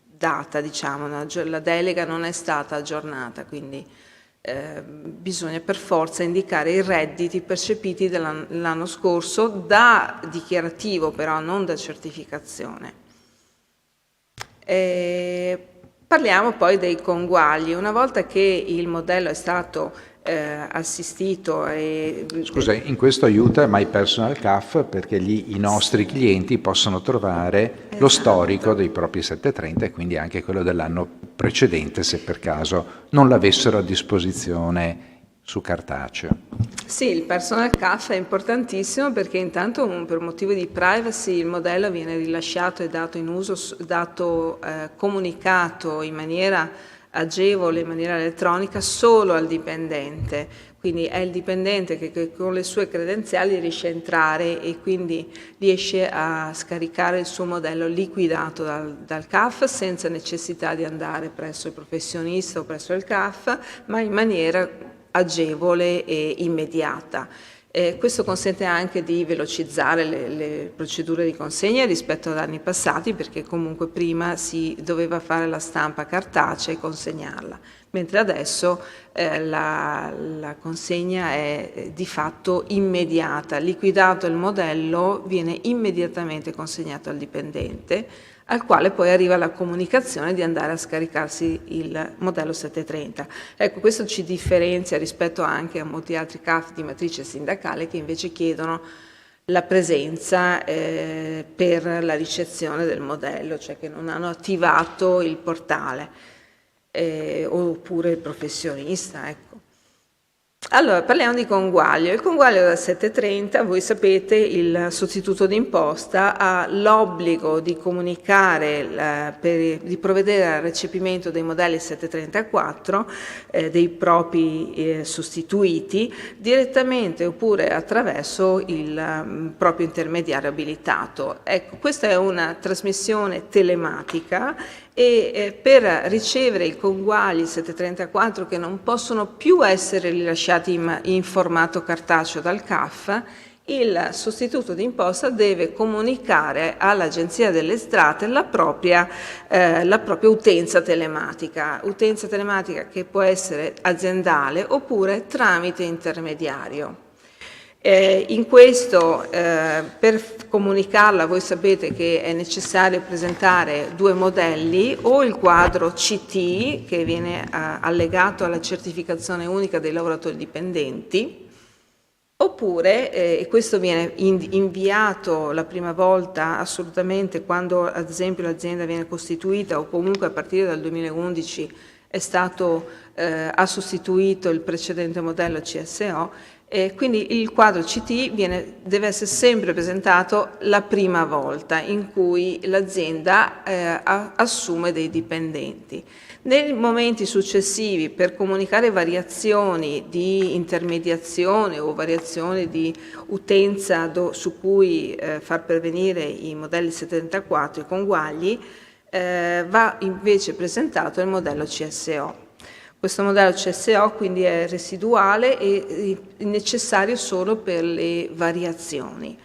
data, diciamo, la delega non è stata aggiornata, quindi bisogna per forza indicare i redditi percepiti dell'anno scorso da dichiarativo, però non da certificazione. Parliamo poi dei conguagli. Una volta che il modello è stato assistito e... Scusa, in questo aiuta My Personal CAF perché lì i nostri clienti possono trovare lo storico dei propri 730 e quindi anche quello dell'anno precedente se per caso non l'avessero a disposizione su cartaceo. Sì, il Personal CAF è importantissimo perché intanto per motivi di privacy il modello viene rilasciato e dato in uso, comunicato in maniera agevole, in maniera elettronica, solo al dipendente. Quindi è il dipendente che con le sue credenziali riesce a entrare e quindi riesce a scaricare il suo modello liquidato dal CAF senza necessità di andare presso il professionista o presso il CAF, ma in maniera agevole e immediata. Questo consente anche di velocizzare le procedure di consegna rispetto ad anni passati, perché comunque prima si doveva fare la stampa cartacea e consegnarla, mentre adesso la consegna è di fatto immediata. Liquidato il modello, viene immediatamente consegnato al dipendente, al quale poi arriva la comunicazione di andare a scaricarsi il modello 730. Ecco, questo ci differenzia rispetto anche a molti altri CAF di matrice sindacale che invece chiedono la presenza per la ricezione del modello, cioè che non hanno attivato il portale, oppure il professionista, ecco. Allora, parliamo di conguaglio. Il conguaglio da 730, voi sapete, il sostituto d'imposta ha l'obbligo di comunicare, di provvedere al recepimento dei modelli 734 dei propri sostituiti direttamente oppure attraverso il proprio intermediario abilitato. Ecco, questa è una trasmissione telematica e per ricevere i conguagli 734 che non possono più essere rilasciati in formato cartaceo dal CAF, il sostituto d'imposta deve comunicare all'Agenzia delle Entrate la propria utenza telematica che può essere aziendale oppure tramite intermediario. In questo, per comunicarla, voi sapete che è necessario presentare due modelli, o il quadro CT, che viene allegato alla certificazione unica dei lavoratori dipendenti, oppure, e questo viene inviato la prima volta assolutamente quando ad esempio l'azienda viene costituita o comunque a partire dal 2011 ha sostituito il precedente modello CSO, quindi il quadro CT deve essere sempre presentato la prima volta in cui l'azienda assume dei dipendenti. Nei momenti successivi, per comunicare variazioni di intermediazione o variazioni di utenza su cui far pervenire i modelli 74, i conguagli, va invece presentato il modello CSO. Questo modello CSO quindi è residuale e necessario solo per le variazioni.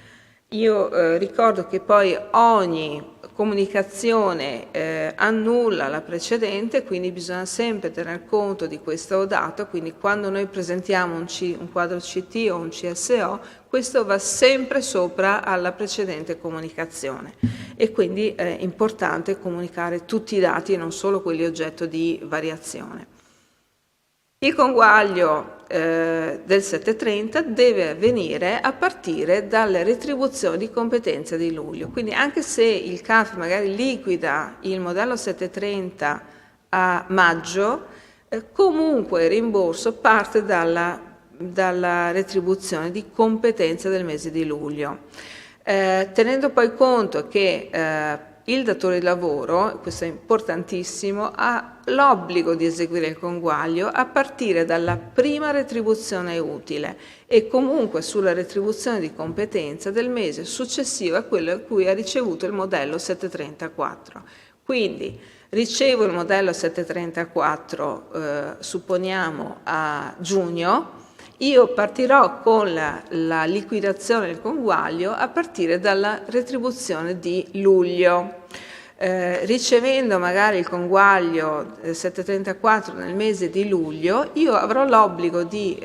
Io ricordo che poi ogni comunicazione annulla la precedente, quindi bisogna sempre tener conto di questo dato, quindi quando noi presentiamo un quadro CT o un CSO, questo va sempre sopra alla precedente comunicazione e quindi è importante comunicare tutti i dati e non solo quelli oggetto di variazione. Il conguaglio del 730 deve avvenire a partire dalle retribuzioni di competenza di luglio, quindi anche se il CAF magari liquida il modello 730 a maggio, comunque il rimborso parte dalla retribuzione di competenza del mese di luglio. tenendo poi conto che il datore di lavoro, questo è importantissimo, ha l'obbligo di eseguire il conguaglio a partire dalla prima retribuzione utile e comunque sulla retribuzione di competenza del mese successivo a quello in cui ha ricevuto il modello 734. Quindi ricevo il modello 734, supponiamo a giugno, io partirò con la liquidazione del conguaglio a partire dalla retribuzione di luglio. Ricevendo magari il conguaglio 734 nel mese di luglio, io avrò l'obbligo di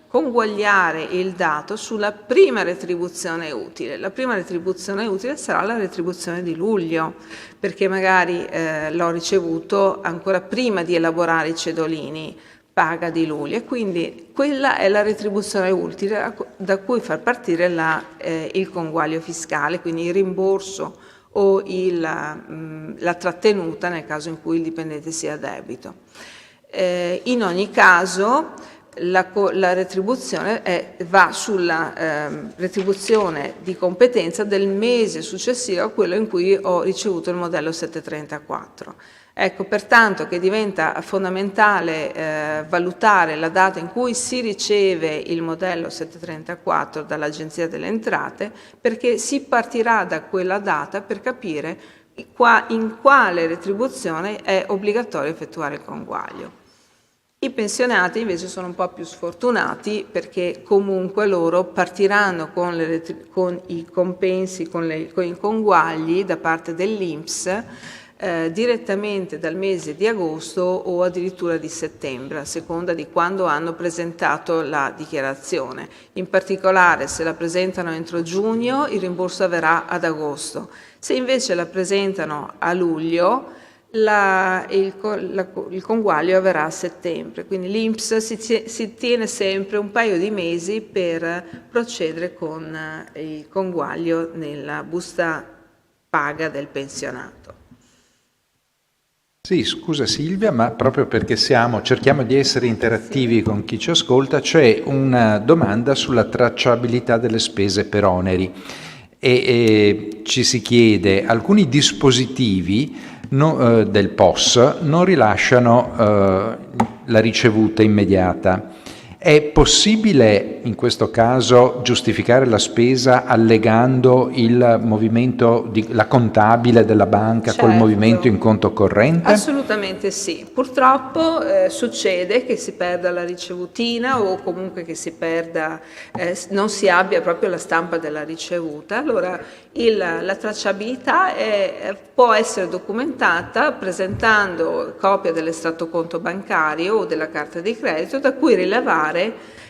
conguagliare il dato sulla prima retribuzione utile. La prima retribuzione utile sarà la retribuzione di luglio, perché magari l'ho ricevuto ancora prima di elaborare i cedolini paga di luglio, e quindi quella è la retribuzione utile da cui far partire il conguaglio fiscale, quindi il rimborso o la trattenuta nel caso in cui il dipendente sia a debito. In ogni caso la retribuzione va sulla retribuzione di competenza del mese successivo a quello in cui ho ricevuto il modello 734. Ecco, pertanto che diventa fondamentale valutare la data in cui si riceve il modello 734 dall'Agenzia delle Entrate, perché si partirà da quella data per capire in quale retribuzione è obbligatorio effettuare il conguaglio. I pensionati invece sono un po' più sfortunati perché comunque loro partiranno con i compensi, con i conguagli da parte dell'INPS direttamente dal mese di agosto o addirittura di settembre, a seconda di quando hanno presentato la dichiarazione. In particolare, se la presentano entro giugno, il rimborso avverrà ad agosto. Se invece la presentano a luglio, il conguaglio avverrà a settembre. Quindi l'INPS si tiene sempre un paio di mesi per procedere con il conguaglio nella busta paga del pensionato. Sì, scusa Silvia, ma proprio perché cerchiamo di essere interattivi con chi ci ascolta, c'è una domanda sulla tracciabilità delle spese per oneri e ci si chiede: alcuni dispositivi del POS non rilasciano la ricevuta immediata. È possibile in questo caso giustificare la spesa allegando il movimento la contabile della banca col movimento in conto corrente? Assolutamente sì. Purtroppo succede che si perda la ricevutina o comunque che si perda, non si abbia proprio la stampa della ricevuta. Allora la tracciabilità può essere documentata presentando copia dell'estratto conto bancario o della carta di credito da cui rilevare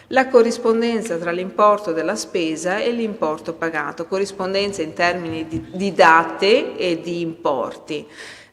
la corrispondenza tra l'importo della spesa e l'importo pagato, corrispondenza in termini di date e di importi.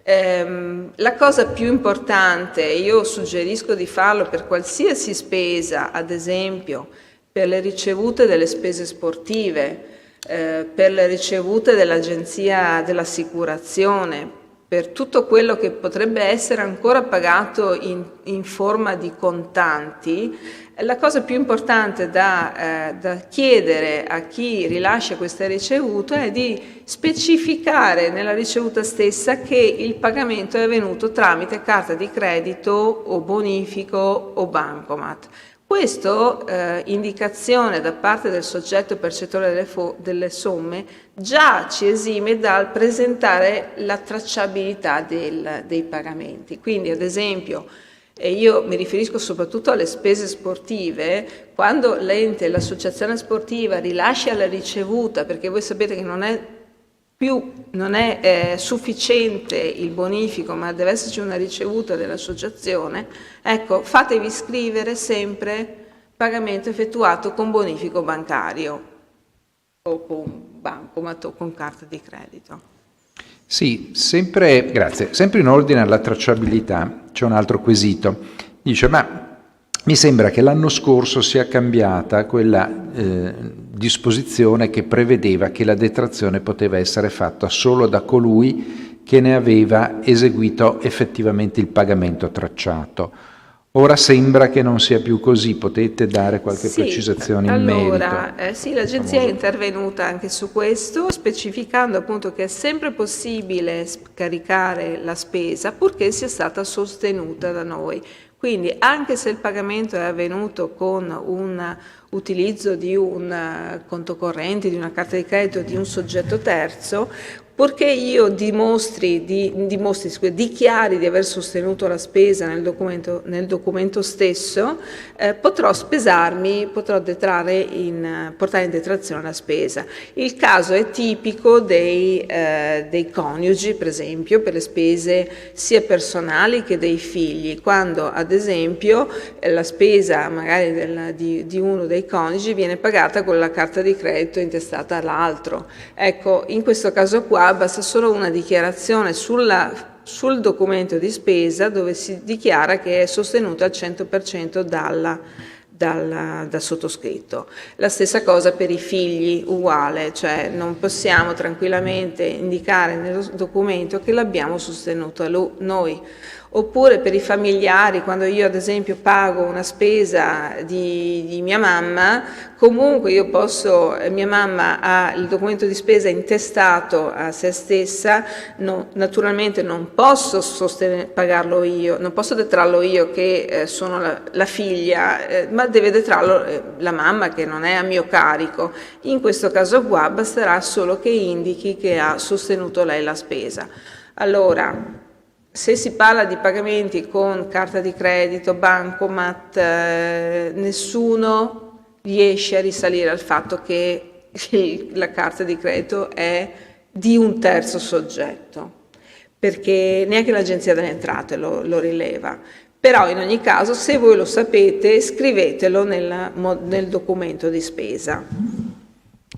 La cosa più importante, io suggerisco di farlo per qualsiasi spesa, ad esempio per le ricevute delle spese sportive, per le ricevute dell'agenzia dell'assicurazione, per tutto quello che potrebbe essere ancora pagato in forma di contanti. La cosa più importante da chiedere a chi rilascia questa ricevuta è di specificare nella ricevuta stessa che il pagamento è avvenuto tramite carta di credito o bonifico o bancomat. Questo, indicazione da parte del soggetto percettore delle somme, già ci esime dal presentare la tracciabilità dei pagamenti. Quindi, ad esempio, io mi riferisco soprattutto alle spese sportive, quando l'ente, l'associazione sportiva rilascia la ricevuta, perché voi sapete che non è sufficiente il bonifico, ma deve esserci una ricevuta dell'associazione, ecco, fatevi scrivere sempre pagamento effettuato con bonifico bancario o con bancomat o con carta di credito. Sì, grazie. Sempre in ordine alla tracciabilità c'è un altro quesito. Dice, ma mi sembra che l'anno scorso sia cambiata quella disposizione che prevedeva che la detrazione poteva essere fatta solo da colui che ne aveva eseguito effettivamente il pagamento tracciato. Ora sembra che non sia più così, potete dare qualche precisazione in merito? Sì, l'Agenzia è intervenuta anche su questo, specificando appunto che è sempre possibile scaricare la spesa purché sia stata sostenuta da noi. Quindi anche se il pagamento è avvenuto con un utilizzo di un conto corrente, di una carta di credito di un soggetto terzo, purché io dichiari di aver sostenuto la spesa nel documento stesso, potrò portare in detrazione la spesa. Il caso è tipico dei coniugi, per esempio, per le spese sia personali che dei figli, quando ad esempio la spesa magari di uno dei coniugi viene pagata con la carta di credito intestata all'altro. Ecco, in questo caso qua basta solo una dichiarazione sul documento di spesa dove si dichiara che è sostenuta al 100% dal sottoscritto. La stessa cosa per i figli, uguale, cioè non possiamo tranquillamente indicare nel documento che l'abbiamo sostenuto noi. Oppure per i familiari, quando io ad esempio pago una spesa di mia mamma, comunque mia mamma ha il documento di spesa intestato a se stessa, naturalmente non posso pagarlo io, non posso detrarlo io che sono la figlia, ma deve detrarlo la mamma che non è a mio carico. In questo caso qua basterà solo che indichi che ha sostenuto lei la spesa. Allora, se si parla di pagamenti con carta di credito, bancomat, nessuno riesce a risalire al fatto che la carta di credito è di un terzo soggetto, perché neanche l'Agenzia delle Entrate lo rileva. Però in ogni caso, se voi lo sapete, scrivetelo nel documento di spesa.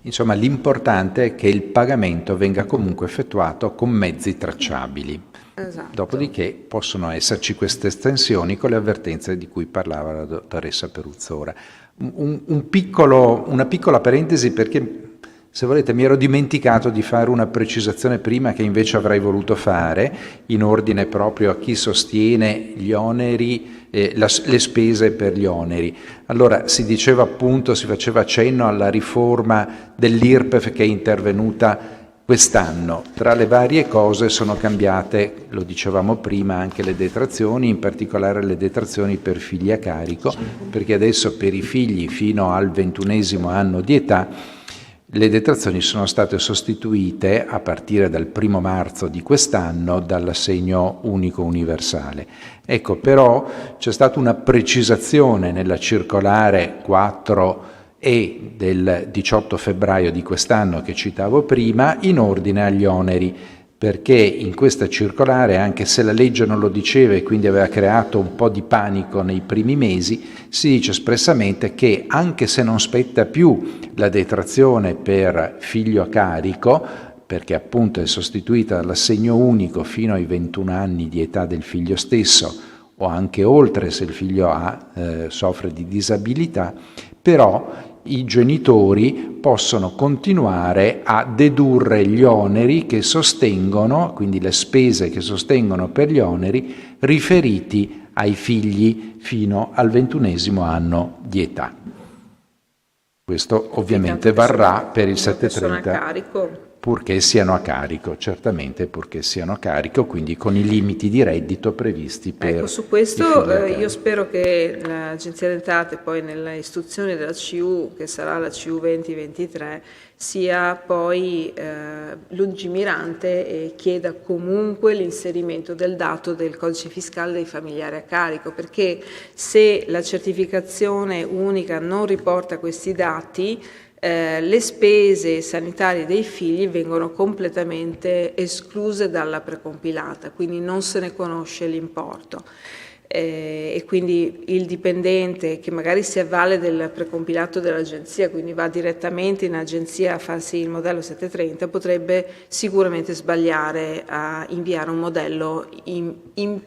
Insomma, l'importante è che il pagamento venga comunque effettuato con mezzi tracciabili. Esatto. Dopodiché possono esserci queste estensioni con le avvertenze di cui parlava la dottoressa Peruzzora. Una piccola parentesi, perché se volete mi ero dimenticato di fare una precisazione prima che invece avrei voluto fare in ordine proprio a chi sostiene gli oneri, le spese per gli oneri. Allora si diceva appunto, si faceva accenno alla riforma dell'IRPEF che è intervenuta quest'anno. Tra le varie cose sono cambiate, lo dicevamo prima, anche le detrazioni, in particolare le detrazioni per figli a carico, perché adesso per i figli fino al 21° anno di età le detrazioni sono state sostituite a partire dal 1° marzo di quest'anno dall'assegno unico universale. Ecco, però c'è stata una precisazione nella circolare 4 e del 18 febbraio di quest'anno che citavo prima in ordine agli oneri, perché in questa circolare, anche se la legge non lo diceva e quindi aveva creato un po' di panico nei primi mesi, si dice espressamente che anche se non spetta più la detrazione per figlio a carico, perché appunto è sostituita dall'assegno unico fino ai 21 anni di età del figlio stesso o anche oltre se il figlio soffre di disabilità, però i genitori possono continuare a dedurre gli oneri che sostengono, quindi le spese che sostengono per gli oneri riferiti ai figli fino al 21° anno di età. Questo ovviamente varrà per il 730 purché siano a carico, certamente purché siano a carico, quindi con i limiti di reddito previsti per Ecco, su questo io spero che l'Agenzia delle Entrate poi nelle istruzioni della CU, che sarà la CU 2023, sia poi lungimirante e chieda comunque l'inserimento del dato del codice fiscale dei familiari a carico, perché se la certificazione unica non riporta questi dati, le spese sanitarie dei figli vengono completamente escluse dalla precompilata, quindi non se ne conosce l'importo. E quindi il dipendente che magari si avvale del precompilato dell'agenzia, quindi va direttamente in agenzia a farsi il modello 730, potrebbe sicuramente sbagliare a inviare un modello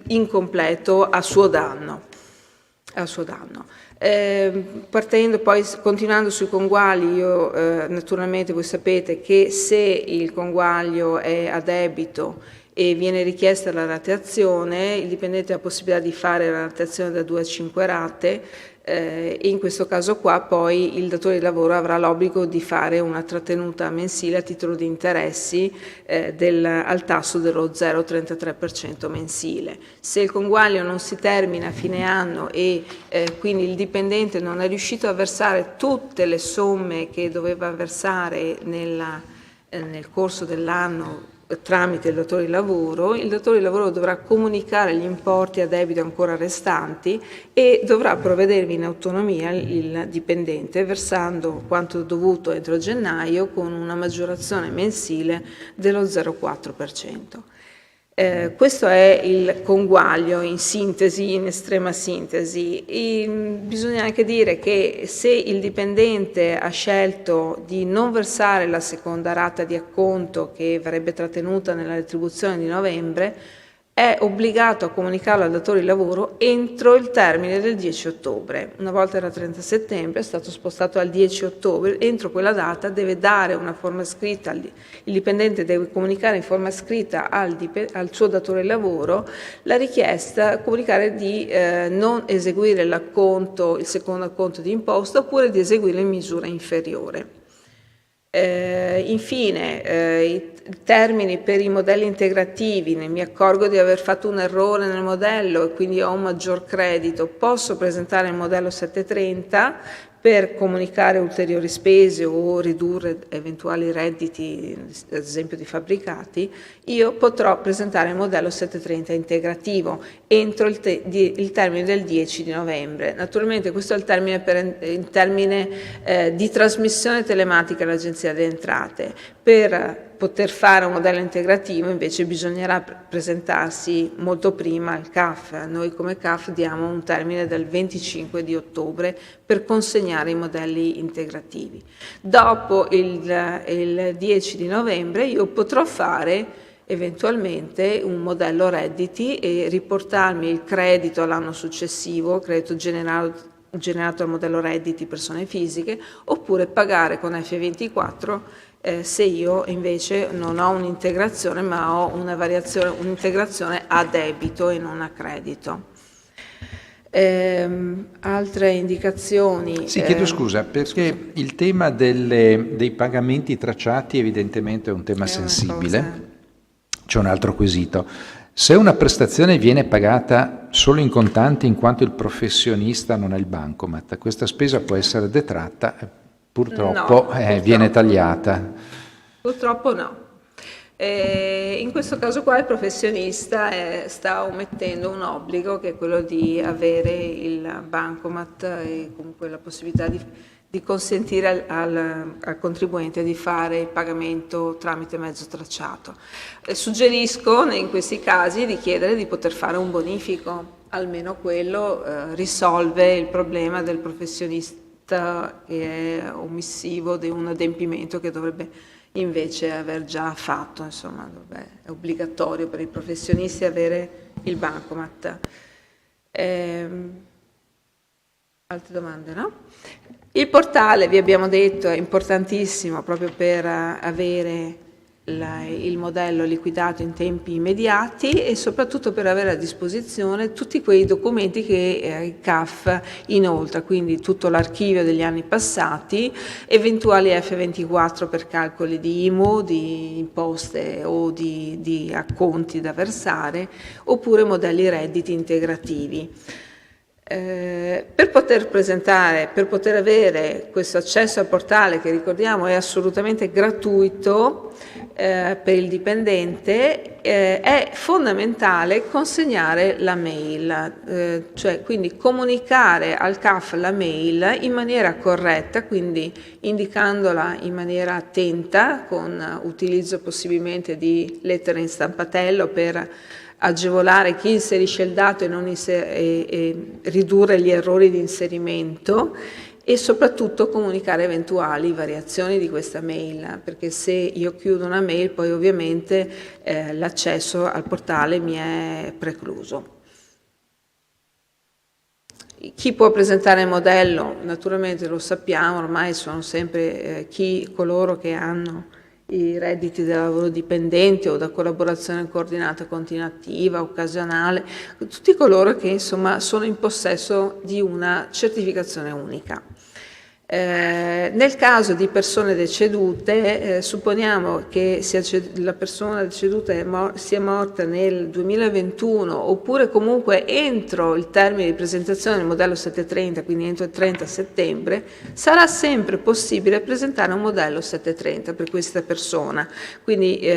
incompleto a suo danno. Continuando sui conguagli, naturalmente voi sapete che se il conguaglio è a debito e viene richiesta la rateazione, il dipendente ha la possibilità di fare la rateazione da 2 a 5 rate, e in questo caso qua poi il datore di lavoro avrà l'obbligo di fare una trattenuta mensile a titolo di interessi al tasso dello 0,33% mensile. Se il conguaglio non si termina a fine anno e quindi il dipendente non è riuscito a versare tutte le somme che doveva versare nel corso dell'anno tramite il datore di lavoro dovrà comunicare gli importi a debito ancora restanti e dovrà provvedervi in autonomia il dipendente versando quanto dovuto entro gennaio con una maggiorazione mensile dello 0,4%. Questo è il conguaglio in sintesi, in estrema sintesi. Bisogna anche dire che se il dipendente ha scelto di non versare la seconda rata di acconto che verrebbe trattenuta nella retribuzione di novembre, è obbligato a comunicarlo al datore di lavoro entro il termine del 10 ottobre. Una volta era 30 settembre, è stato spostato al 10 ottobre, entro quella data deve dare una forma scritta, il dipendente deve comunicare in forma scritta al suo datore di lavoro la richiesta, comunicare di non eseguire il secondo acconto di imposta oppure di eseguire in misura inferiore. Infine, i termini per i modelli integrativi, mi accorgo di aver fatto un errore nel modello e quindi ho un maggior credito, posso presentare il modello 730 per comunicare ulteriori spese o ridurre eventuali redditi, ad esempio di fabbricati. Io potrò presentare il modello 730 integrativo entro il termine del 10 di novembre. Naturalmente questo è il termine di trasmissione telematica all'Agenzia delle Entrate. Per poter fare un modello integrativo invece bisognerà presentarsi molto prima al CAF. Noi come CAF diamo un termine del 25 di ottobre per consegnare i modelli integrativi. Dopo il 10 di novembre io potrò fare eventualmente un modello redditi e riportarmi il credito all'anno successivo, credito generato dal modello redditi persone fisiche, oppure pagare con F24 se io invece non ho un'integrazione ma ho un'integrazione a debito e non a credito. Altre indicazioni? Sì, chiedo scusa, perché il tema dei pagamenti tracciati evidentemente è un tema sensibile. C'è un altro quesito. Se una prestazione viene pagata solo in contanti in quanto il professionista non è il bancomat, questa spesa può essere detratta, purtroppo viene tagliata. Purtroppo no. In questo caso qua il professionista sta omettendo un obbligo che è quello di avere il bancomat e comunque la possibilità di consentire al contribuente di fare il pagamento tramite mezzo tracciato. Suggerisco in questi casi di chiedere di poter fare un bonifico, almeno quello risolve il problema del professionista che è omissivo di un adempimento che dovrebbe invece aver già fatto. Insomma, è obbligatorio per i professionisti avere il bancomat. Altre domande, no? Il portale, vi abbiamo detto, è importantissimo proprio per avere il modello liquidato in tempi immediati e soprattutto per avere a disposizione tutti quei documenti che il CAF inoltra, quindi tutto l'archivio degli anni passati, eventuali F24 per calcoli di IMU, di imposte o di acconti da versare, oppure modelli redditi integrativi. Per poter avere questo accesso al portale, che ricordiamo è assolutamente gratuito per il dipendente, è fondamentale consegnare la mail, cioè quindi comunicare al CAF la mail in maniera corretta, quindi indicandola in maniera attenta con utilizzo possibilmente di lettere in stampatello per agevolare chi inserisce il dato e ridurre gli errori di inserimento e soprattutto comunicare eventuali variazioni di questa mail, perché se io chiudo una mail poi ovviamente l'accesso al portale mi è precluso. Chi può presentare il modello? Naturalmente lo sappiamo, ormai sono sempre coloro che hanno i redditi da lavoro dipendente o da collaborazione coordinata continuativa, occasionale, tutti coloro che insomma sono in possesso di una certificazione unica. Nel caso di persone decedute, supponiamo che la persona deceduta sia morta nel 2021 oppure comunque entro il termine di presentazione del modello 730, quindi entro il 30 settembre, sarà sempre possibile presentare un modello 730 per questa persona, quindi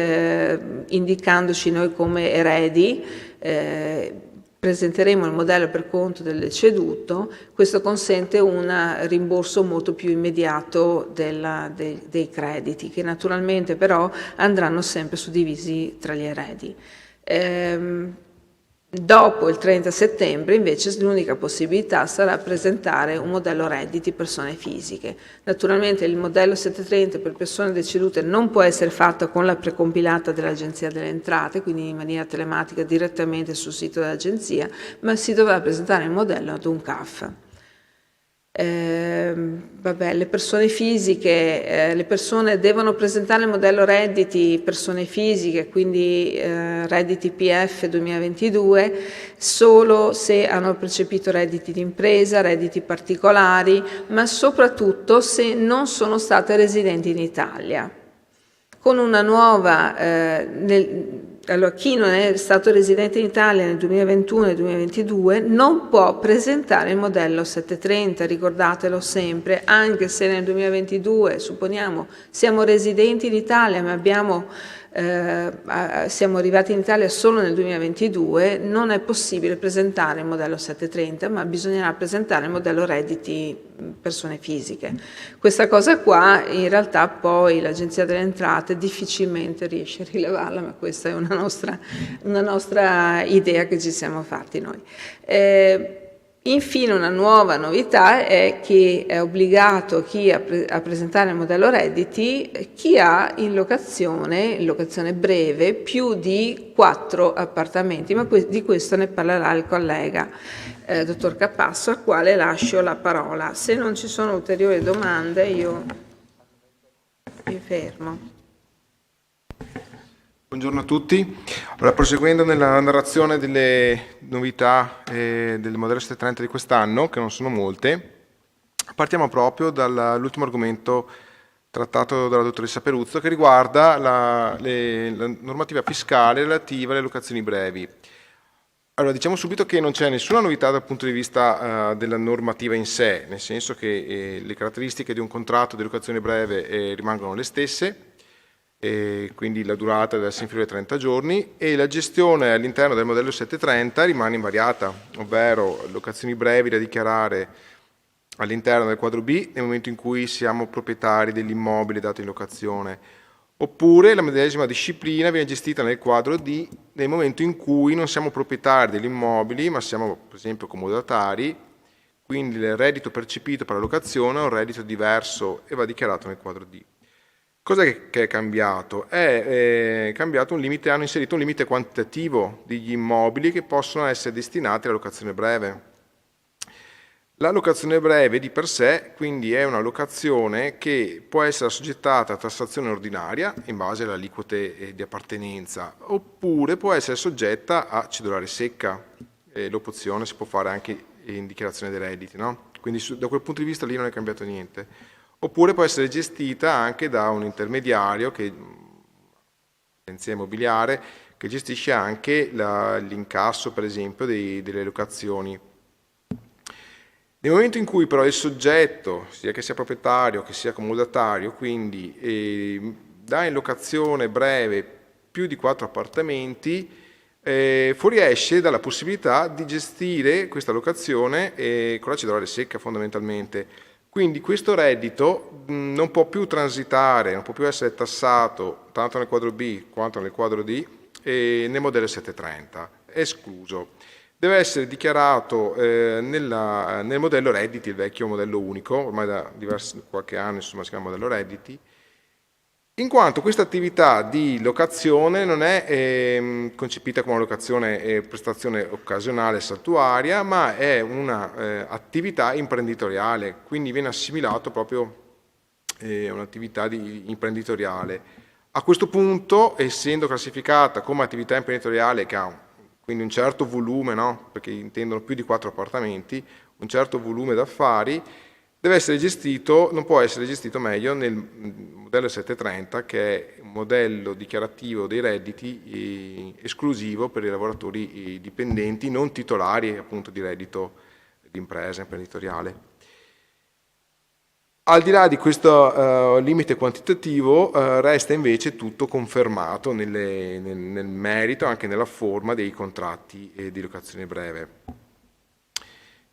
indicandoci noi come eredi, presenteremo il modello per conto del deceduto. Questo consente un rimborso molto più immediato dei crediti, che naturalmente però andranno sempre suddivisi tra gli eredi. Dopo il 30 settembre invece l'unica possibilità sarà presentare un modello redditi persone fisiche. Naturalmente il modello 730 per persone decedute non può essere fatto con la precompilata dell'Agenzia delle Entrate, quindi in maniera telematica direttamente sul sito dell'Agenzia, ma si dovrà presentare il modello ad un CAF. Le persone fisiche, le persone devono presentare il modello redditi persone fisiche, quindi redditi PF 2022, solo se hanno percepito redditi d'impresa, redditi particolari, ma soprattutto se non sono state residenti in Italia. Con una nuova, allora, chi non è stato residente in Italia nel 2021 e 2022 non può presentare il modello 730, ricordatelo sempre, anche se nel 2022, supponiamo, siamo residenti in Italia ma siamo arrivati in Italia solo nel 2022, non è possibile presentare il modello 730, ma bisognerà presentare il modello redditi persone fisiche. Questa cosa qua in realtà poi l'Agenzia delle Entrate difficilmente riesce a rilevarla, ma questa è una nostra idea che ci siamo fatti noi. Infine una nuova novità è che è obbligato a presentare il modello redditi chi ha in locazione breve, più di 4 appartamenti, ma di questo ne parlerà il collega dottor Capasso, al quale lascio la parola. Se non ci sono ulteriori domande io mi fermo. Buongiorno a tutti. Allora, proseguendo nella narrazione delle novità del modello 730 di quest'anno, che non sono molte, partiamo proprio dall'ultimo argomento trattato dalla dottoressa Peruzzo, che riguarda la normativa fiscale relativa alle locazioni brevi. Allora, diciamo subito che non c'è nessuna novità dal punto di vista della normativa in sé, nel senso che le caratteristiche di un contratto di locazione breve rimangono le stesse, quindi la durata deve essere inferiore ai 30 giorni e la gestione all'interno del modello 730 rimane invariata, ovvero locazioni brevi da dichiarare all'interno del quadro B nel momento in cui siamo proprietari dell'immobile dato in locazione, oppure la medesima disciplina viene gestita nel quadro D nel momento in cui non siamo proprietari degli immobili ma siamo per esempio comodatari, quindi il reddito percepito per la locazione è un reddito diverso e va dichiarato nel quadro D. Cos'è che è cambiato? È cambiato hanno inserito un limite quantitativo degli immobili che possono essere destinati alla locazione breve. La locazione breve di per sé quindi è una locazione che può essere assoggettata a tassazione ordinaria in base alle aliquote di appartenenza oppure può essere soggetta a cedolare secca. L'opzione si può fare anche in dichiarazione dei redditi, no? Quindi da quel punto di vista lì non è cambiato niente. Oppure può essere gestita anche da un intermediario, un'agenzia immobiliare, che gestisce anche l'incasso, per esempio, delle locazioni. Nel momento in cui però il soggetto, sia che sia proprietario che sia comodatario, quindi dà in locazione breve più di 4 appartamenti, fuoriesce dalla possibilità di gestire questa locazione con la cedolare secca fondamentalmente. Quindi questo reddito non può più transitare, non può più essere tassato tanto nel quadro B quanto nel quadro D nel modello 730, è escluso. Deve essere dichiarato nel modello redditi, il vecchio modello unico, ormai da qualche anno insomma, si chiama modello redditi, in quanto questa attività di locazione non è concepita come una locazione prestazione occasionale saltuaria, ma è un'attività imprenditoriale, quindi viene assimilato proprio a un'attività imprenditoriale. A questo punto, essendo classificata come attività imprenditoriale che ha quindi un certo volume, no? Perché intendono più di 4 appartamenti, un certo volume d'affari, deve essere gestito, non può essere gestito meglio nel modello 730, che è un modello dichiarativo dei redditi esclusivo per i lavoratori dipendenti non titolari appunto di reddito di impresa imprenditoriale. Al di là di questo limite quantitativo resta invece tutto confermato nel merito, anche nella forma dei contratti di locazione breve.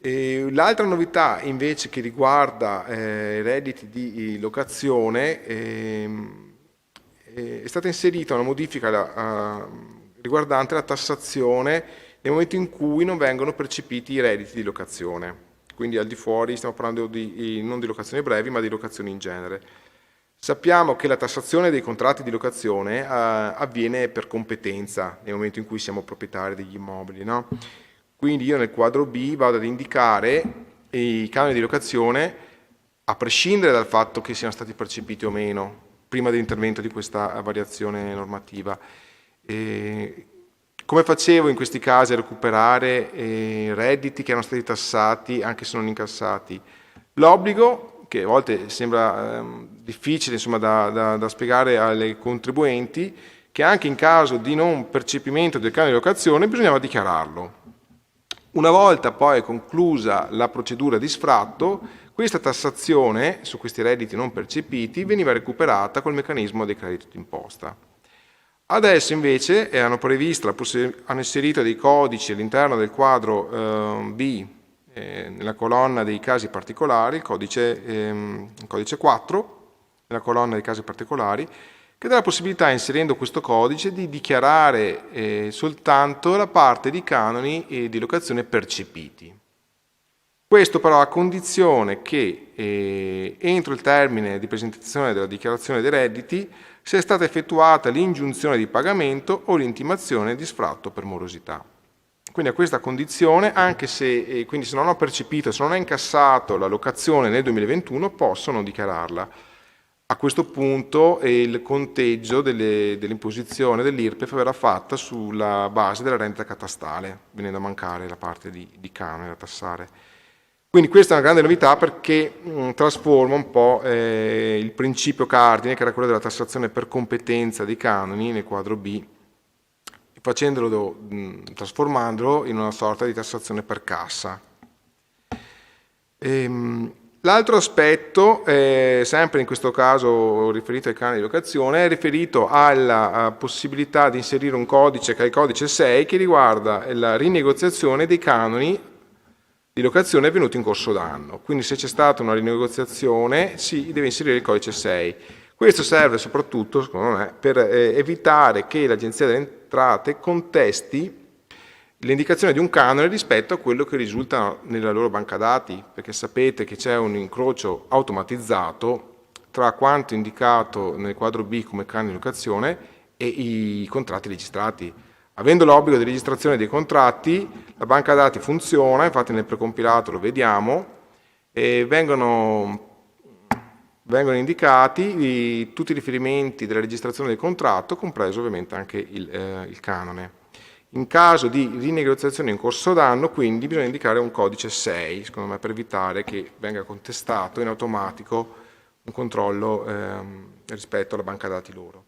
L'altra novità invece che riguarda i redditi di locazione è stata inserita una modifica riguardante la tassazione nel momento in cui non vengono percepiti i redditi di locazione. Quindi al di fuori stiamo parlando non di locazioni brevi ma di locazioni in genere. Sappiamo che la tassazione dei contratti di locazione avviene per competenza nel momento in cui siamo proprietari degli immobili, no? Quindi io nel quadro B vado ad indicare i canoni di locazione a prescindere dal fatto che siano stati percepiti o meno prima dell'intervento di questa variazione normativa. Come facevo in questi casi a recuperare redditi che erano stati tassati anche se non incassati? L'obbligo, che a volte sembra difficile insomma, da spiegare ai contribuenti, che anche in caso di non percepimento del canone di locazione bisognava dichiararlo. Una volta poi conclusa la procedura di sfratto, questa tassazione su questi redditi non percepiti veniva recuperata col meccanismo del credito d'imposta. Adesso invece hanno inserito dei codici all'interno del quadro B, nella colonna dei casi particolari, il codice 4, nella colonna dei casi particolari, che dà la possibilità, inserendo questo codice, di dichiarare soltanto la parte di canoni di locazione percepiti. Questo però a condizione che entro il termine di presentazione della dichiarazione dei redditi sia stata effettuata l'ingiunzione di pagamento o l'intimazione di sfratto per morosità. Quindi a questa condizione, anche se, quindi se non ho percepito, se non ho incassato la locazione nel 2021, posso non dichiararla. A questo punto il conteggio dell'imposizione dell'IRPEF verrà fatta sulla base della rendita catastale, venendo a mancare la parte di canone da tassare. Quindi questa è una grande novità perché trasforma un po' il principio cardine, che era quello della tassazione per competenza dei canoni nel quadro B, trasformandolo in una sorta di tassazione per cassa. L'altro aspetto, sempre in questo caso riferito ai canoni di locazione, è riferito alla possibilità di inserire un codice, che è il codice 6, che riguarda la rinegoziazione dei canoni di locazione avvenuti in corso d'anno. Quindi se c'è stata una rinegoziazione si deve inserire il codice 6. Questo serve soprattutto, secondo me, per evitare che l'Agenzia delle Entrate contesti l'indicazione di un canone rispetto a quello che risulta nella loro banca dati, perché sapete che c'è un incrocio automatizzato tra quanto indicato nel quadro B come canone di locazione e i contratti registrati. Avendo l'obbligo di registrazione dei contratti, la banca dati funziona, infatti nel precompilato lo vediamo, e vengono indicati tutti i riferimenti della registrazione del contratto, compreso ovviamente anche il canone. In caso di rinegoziazione in corso d'anno, quindi, bisogna indicare un codice 6, secondo me, per evitare che venga contestato in automatico un controllo rispetto alla banca dati loro.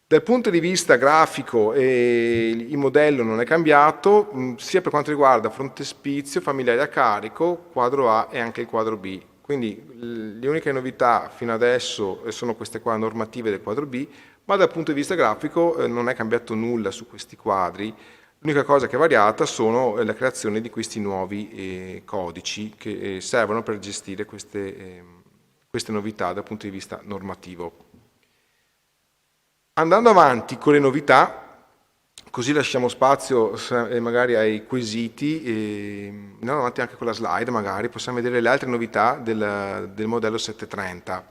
Dal punto di vista grafico il modello non è cambiato, sia per quanto riguarda frontespizio, familiari a carico, quadro A e anche il quadro B. Quindi le uniche novità fino adesso sono queste qua normative del quadro B, ma dal punto di vista grafico non è cambiato nulla su questi quadri. L'unica cosa che è variata sono la creazione di questi nuovi codici che servono per gestire queste novità dal punto di vista normativo. Andando avanti con le novità, così lasciamo spazio magari ai quesiti, andando avanti anche con la slide magari, possiamo vedere le altre novità del modello 730.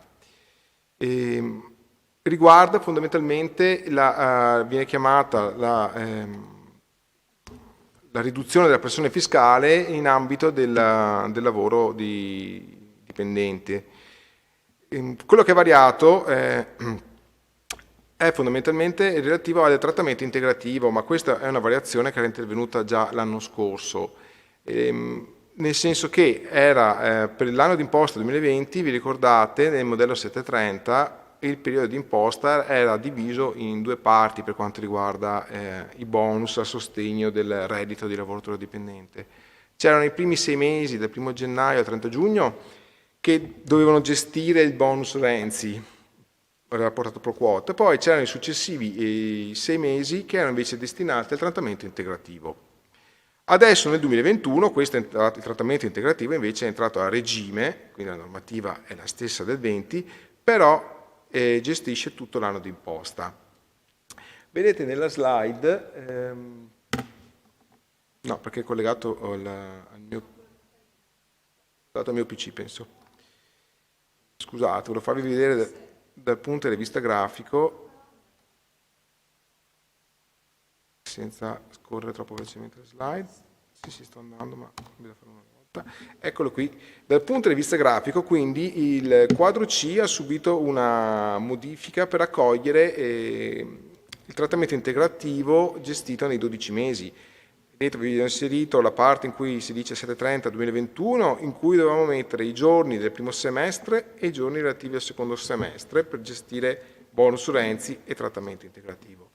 Riguarda fondamentalmente, viene chiamata la riduzione della pressione fiscale in ambito del lavoro dipendente. Quello che è variato è fondamentalmente relativo al trattamento integrativo, ma questa è una variazione che era intervenuta già l'anno scorso, nel senso che era per l'anno d'imposta 2020, vi ricordate, nel modello 730 il periodo d'imposta era diviso in due parti per quanto riguarda i bonus a sostegno del reddito di lavoratore dipendente. C'erano i primi 6 mesi, dal 1 gennaio al 30 giugno, che dovevano gestire il bonus Renzi, rapportato pro quota, poi c'erano i successivi 6 mesi che erano invece destinati al trattamento integrativo. Adesso nel 2021 il trattamento integrativo invece è entrato a regime, quindi la normativa è la stessa del 20, però gestisce tutto l'anno d'imposta. Vedete nella slide, no perché è collegato al mio PC penso, scusate, volevo farvi vedere dal punto di vista grafico, senza scorrere troppo velocemente le slide, sì, sto andando, ma bisogna fare una volta. Eccolo qui, dal punto di vista grafico, quindi il quadro C ha subito una modifica per accogliere il trattamento integrativo gestito nei 12 mesi. Vedete, vi ho inserito la parte in cui si dice 730-2021, in cui dovevamo mettere i giorni del primo semestre e i giorni relativi al secondo semestre per gestire bonus Renzi e trattamento integrativo.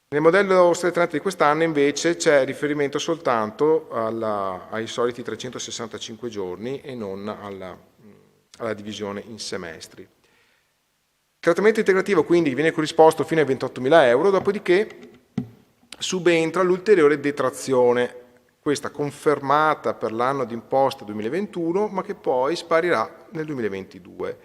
Nel modello 730 di quest'anno invece c'è riferimento soltanto ai soliti 365 giorni e non alla divisione in semestri. Il trattamento integrativo quindi viene corrisposto fino ai 28.000 euro, dopodiché subentra l'ulteriore detrazione, questa confermata per l'anno d'imposta 2021, ma che poi sparirà nel 2022.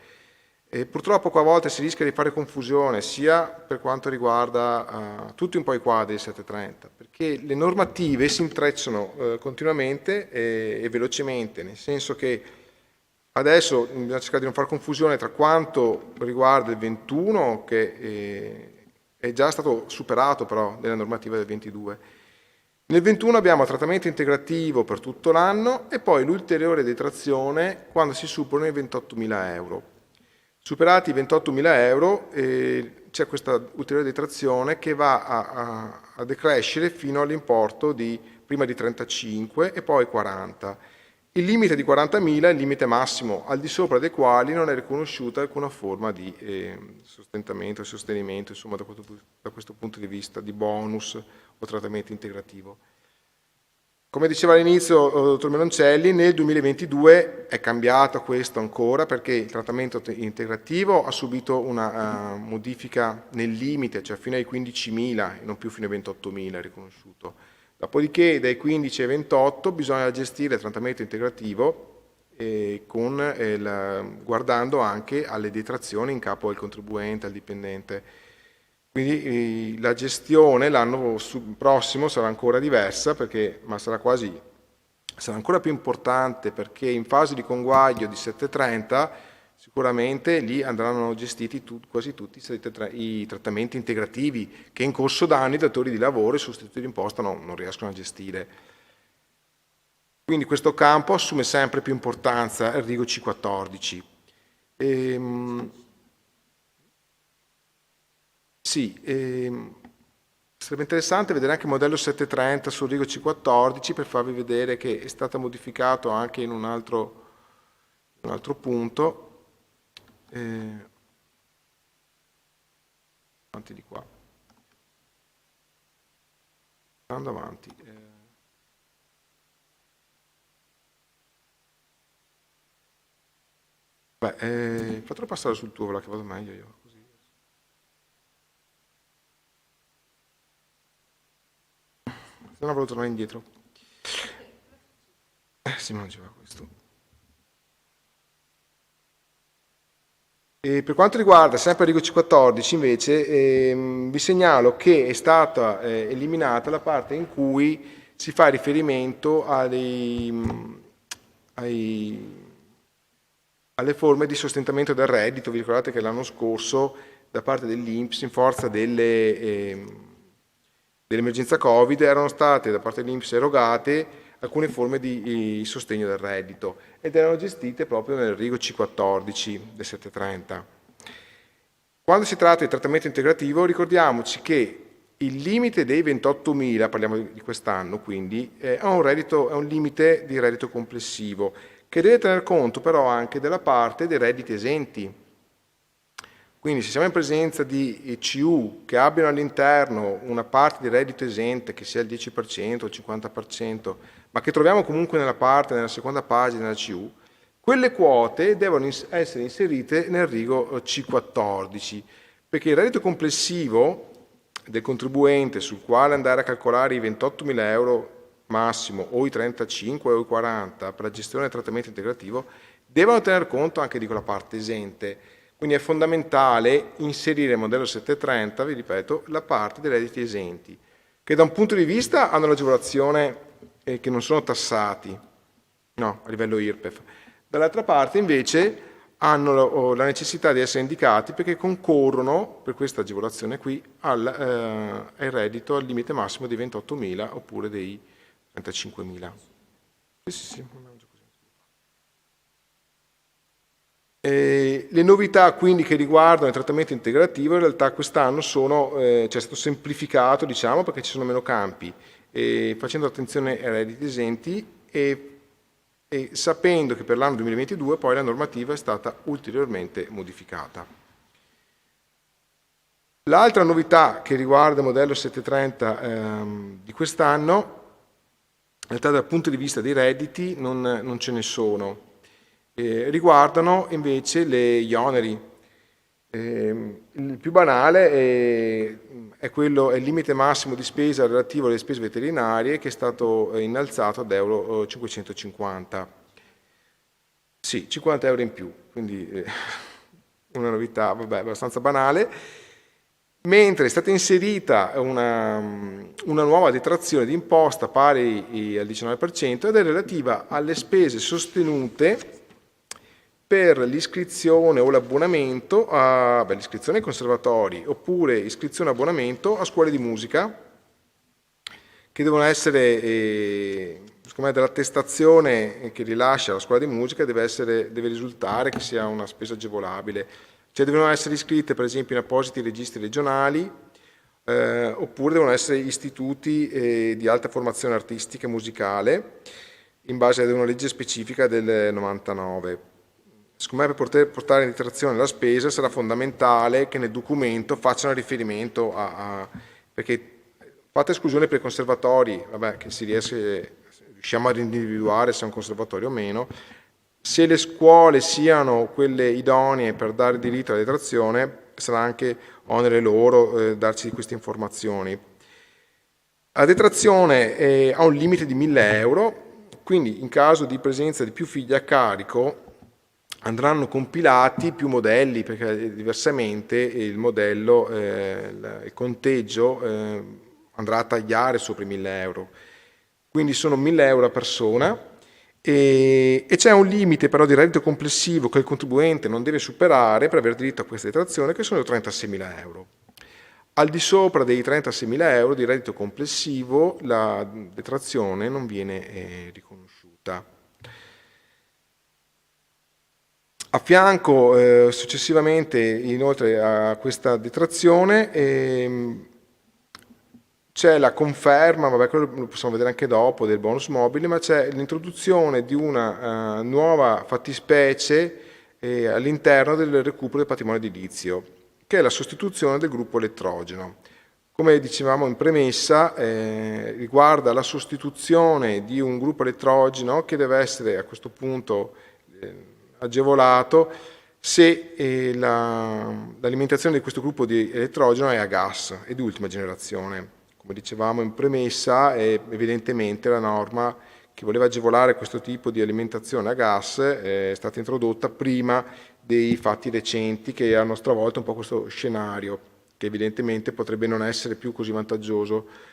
Purtroppo qua a volte si rischia di fare confusione sia per quanto riguarda tutti un po' i quadri del 730, perché le normative si intrecciano continuamente e velocemente, nel senso che adesso bisogna cercare di non fare confusione tra quanto riguarda il 21, che è già stato superato però nella normativa del 22. Nel 21 abbiamo trattamento integrativo per tutto l'anno e poi l'ulteriore detrazione quando si superano i 28.000 euro. Superati i 28.000 euro c'è questa ulteriore detrazione che va a decrescere fino all'importo di prima di 35 e poi 40. Il limite di 40.000 è il limite massimo, al di sopra dei quali non è riconosciuta alcuna forma di sostentamento e sostenimento, insomma, da questo punto di vista, di bonus o trattamento integrativo. Come diceva all'inizio il dottor Meloncelli, nel 2022 è cambiato questo ancora perché il trattamento integrativo ha subito una modifica nel limite, cioè fino ai 15.000 e non più fino ai 28.000 è riconosciuto. Dopodiché dai 15 ai 28 bisogna gestire il trattamento integrativo guardando anche alle detrazioni in capo al contribuente, al dipendente. Quindi la gestione l'anno prossimo sarà ancora diversa, ma sarà ancora più importante perché in fase di conguaglio di 730 sicuramente lì andranno gestiti quasi tutti i trattamenti integrativi che in corso d'anno i datori di lavoro e i sostituti d'imposta non riescono a gestire. Quindi questo campo assume sempre più importanza, il RIGO C14. Sì, sarebbe interessante vedere anche il modello 730 sul RIGO C14 per farvi vedere che è stato modificato anche in un altro punto. Avanti di qua. Andando avanti. Fatelo passare sul tuo, che vado meglio io. Se no volevo tornare indietro. Si mangiava questo. E per quanto riguarda sempre il RIGO C14 invece vi segnalo che è stata eliminata la parte in cui si fa riferimento alle forme di sostentamento del reddito. Vi ricordate che l'anno scorso da parte dell'INPS in forza dell'emergenza Covid erano state da parte dell'INPS erogate alcune forme di sostegno del reddito ed erano gestite proprio nel RIGO C14 del 730. Quando si tratta di trattamento integrativo, ricordiamoci che il limite dei 28.000, parliamo di quest'anno, quindi è un limite di reddito complessivo che deve tener conto però anche della parte dei redditi esenti. Quindi se siamo in presenza di CU che abbiano all'interno una parte di reddito esente, che sia il 10% o il 50%, ma che troviamo comunque nella seconda pagina della CU, quelle quote devono essere inserite nel rigo C14, perché il reddito complessivo del contribuente sul quale andare a calcolare i 28.000 euro massimo o i 35 o i 40 per la gestione del trattamento integrativo devono tener conto anche di quella parte esente. Quindi è fondamentale inserire nel modello 730, vi ripeto, la parte dei redditi esenti, che da un punto di vista hanno l'agevolazione che non sono tassati, no, a livello IRPEF. Dall'altra parte invece hanno la necessità di essere indicati perché concorrono per questa agevolazione qui al reddito al limite massimo di 28.000 oppure dei 35.000. Sì. Le novità quindi che riguardano il trattamento integrativo in realtà quest'anno è stato semplificato, diciamo, perché ci sono meno campi, facendo attenzione ai redditi esenti e sapendo che per l'anno 2022 poi la normativa è stata ulteriormente modificata. L'altra novità che riguarda il modello 730 di quest'anno, in realtà dal punto di vista dei redditi non ce ne sono, riguardano invece gli oneri. Il più banale è il limite massimo di spesa relativo alle spese veterinarie che è stato innalzato ad euro 550. Sì, 50 euro in più, quindi una novità abbastanza banale, mentre è stata inserita una nuova detrazione di imposta pari al 19% ed è relativa alle spese sostenute per l'iscrizione o l'abbonamento l'iscrizione ai conservatori oppure iscrizione e abbonamento a scuole di musica che devono essere, secondo me, dall'attestazione che rilascia la scuola di musica deve risultare che sia una spesa agevolabile, cioè devono essere iscritte per esempio in appositi registri regionali oppure devono essere istituti di alta formazione artistica e musicale in base ad una legge specifica del 99. Secondo me per poter portare in detrazione la spesa sarà fondamentale che nel documento facciano riferimento perché fatta esclusione per i conservatori, che riusciamo ad individuare se è un conservatorio o meno, se le scuole siano quelle idonee per dare diritto alla detrazione, sarà anche onere loro darci queste informazioni. La detrazione ha un limite di 1.000 euro, quindi in caso di presenza di più figli a carico andranno compilati più modelli perché diversamente il modello, il conteggio andrà a tagliare sopra i 1.000 euro. Quindi sono 1.000 euro a persona e c'è un limite però di reddito complessivo che il contribuente non deve superare per avere diritto a questa detrazione che sono 36.000 euro. Al di sopra dei 36.000 euro di reddito complessivo la detrazione non viene riconosciuta. A fianco, successivamente, inoltre a questa detrazione, c'è la conferma, quello lo possiamo vedere anche dopo, del bonus mobile, ma c'è l'introduzione di una nuova fattispecie all'interno del recupero del patrimonio edilizio, che è la sostituzione del gruppo elettrogeno. Come dicevamo in premessa, riguarda la sostituzione di un gruppo elettrogeno che deve essere a questo punto agevolato se l'alimentazione di questo gruppo di elettrogeno è a gas e di ultima generazione. Come dicevamo in premessa, evidentemente la norma che voleva agevolare questo tipo di alimentazione a gas è stata introdotta prima dei fatti recenti che hanno stravolto un po' questo scenario, che evidentemente potrebbe non essere più così vantaggioso.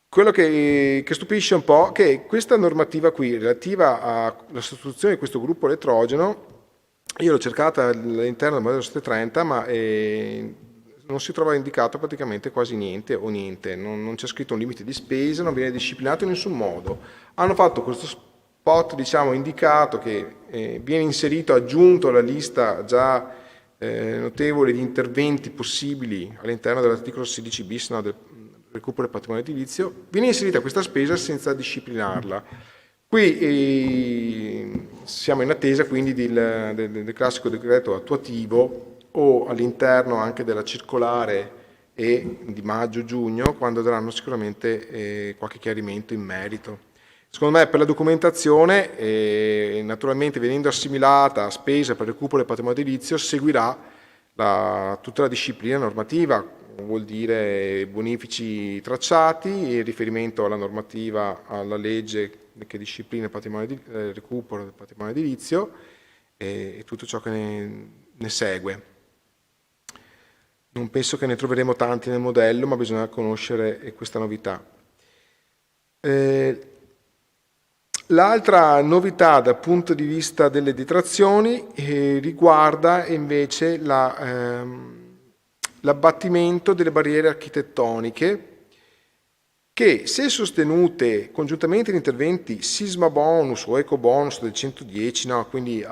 Quello che stupisce un po' è che questa normativa qui, relativa alla sostituzione di questo gruppo elettrogeno, io l'ho cercata all'interno del modello 730, ma non si trova indicato praticamente quasi niente o niente, non c'è scritto un limite di spesa, non viene disciplinato in nessun modo. Hanno fatto questo spot, diciamo, indicato che viene inserito, aggiunto alla lista già notevole di interventi possibili all'interno dell'articolo 16 bis, no, del recupero del patrimonio edilizio, viene inserita questa spesa senza disciplinarla. Qui siamo in attesa quindi del classico decreto attuativo o all'interno anche della circolare di maggio-giugno, quando daranno sicuramente qualche chiarimento in merito. Secondo me per la documentazione, naturalmente venendo assimilata a spesa per recupero del patrimonio edilizio, seguirà tutta la disciplina normativa, vuol dire bonifici tracciati, il riferimento alla normativa, alla legge che disciplina il recupero del patrimonio edilizio e tutto ciò che ne segue. Non penso che ne troveremo tanti nel modello, ma bisogna conoscere questa novità. L'altra novità dal punto di vista delle detrazioni riguarda invece l'abbattimento delle barriere architettoniche che, se sostenute congiuntamente in interventi sisma bonus o eco bonus del 110, no, quindi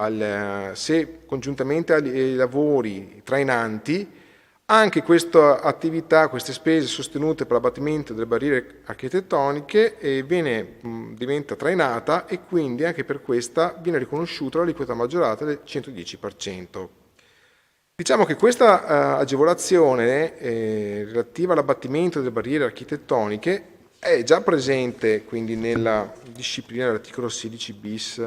se congiuntamente ai lavori trainanti, anche questa attività, queste spese sostenute per l'abbattimento delle barriere architettoniche diventa trainata e quindi anche per questa viene riconosciuta l'aliquota maggiorata del 110%. Diciamo che questa agevolazione relativa all'abbattimento delle barriere architettoniche è già presente quindi nella disciplina dell'articolo 16 bis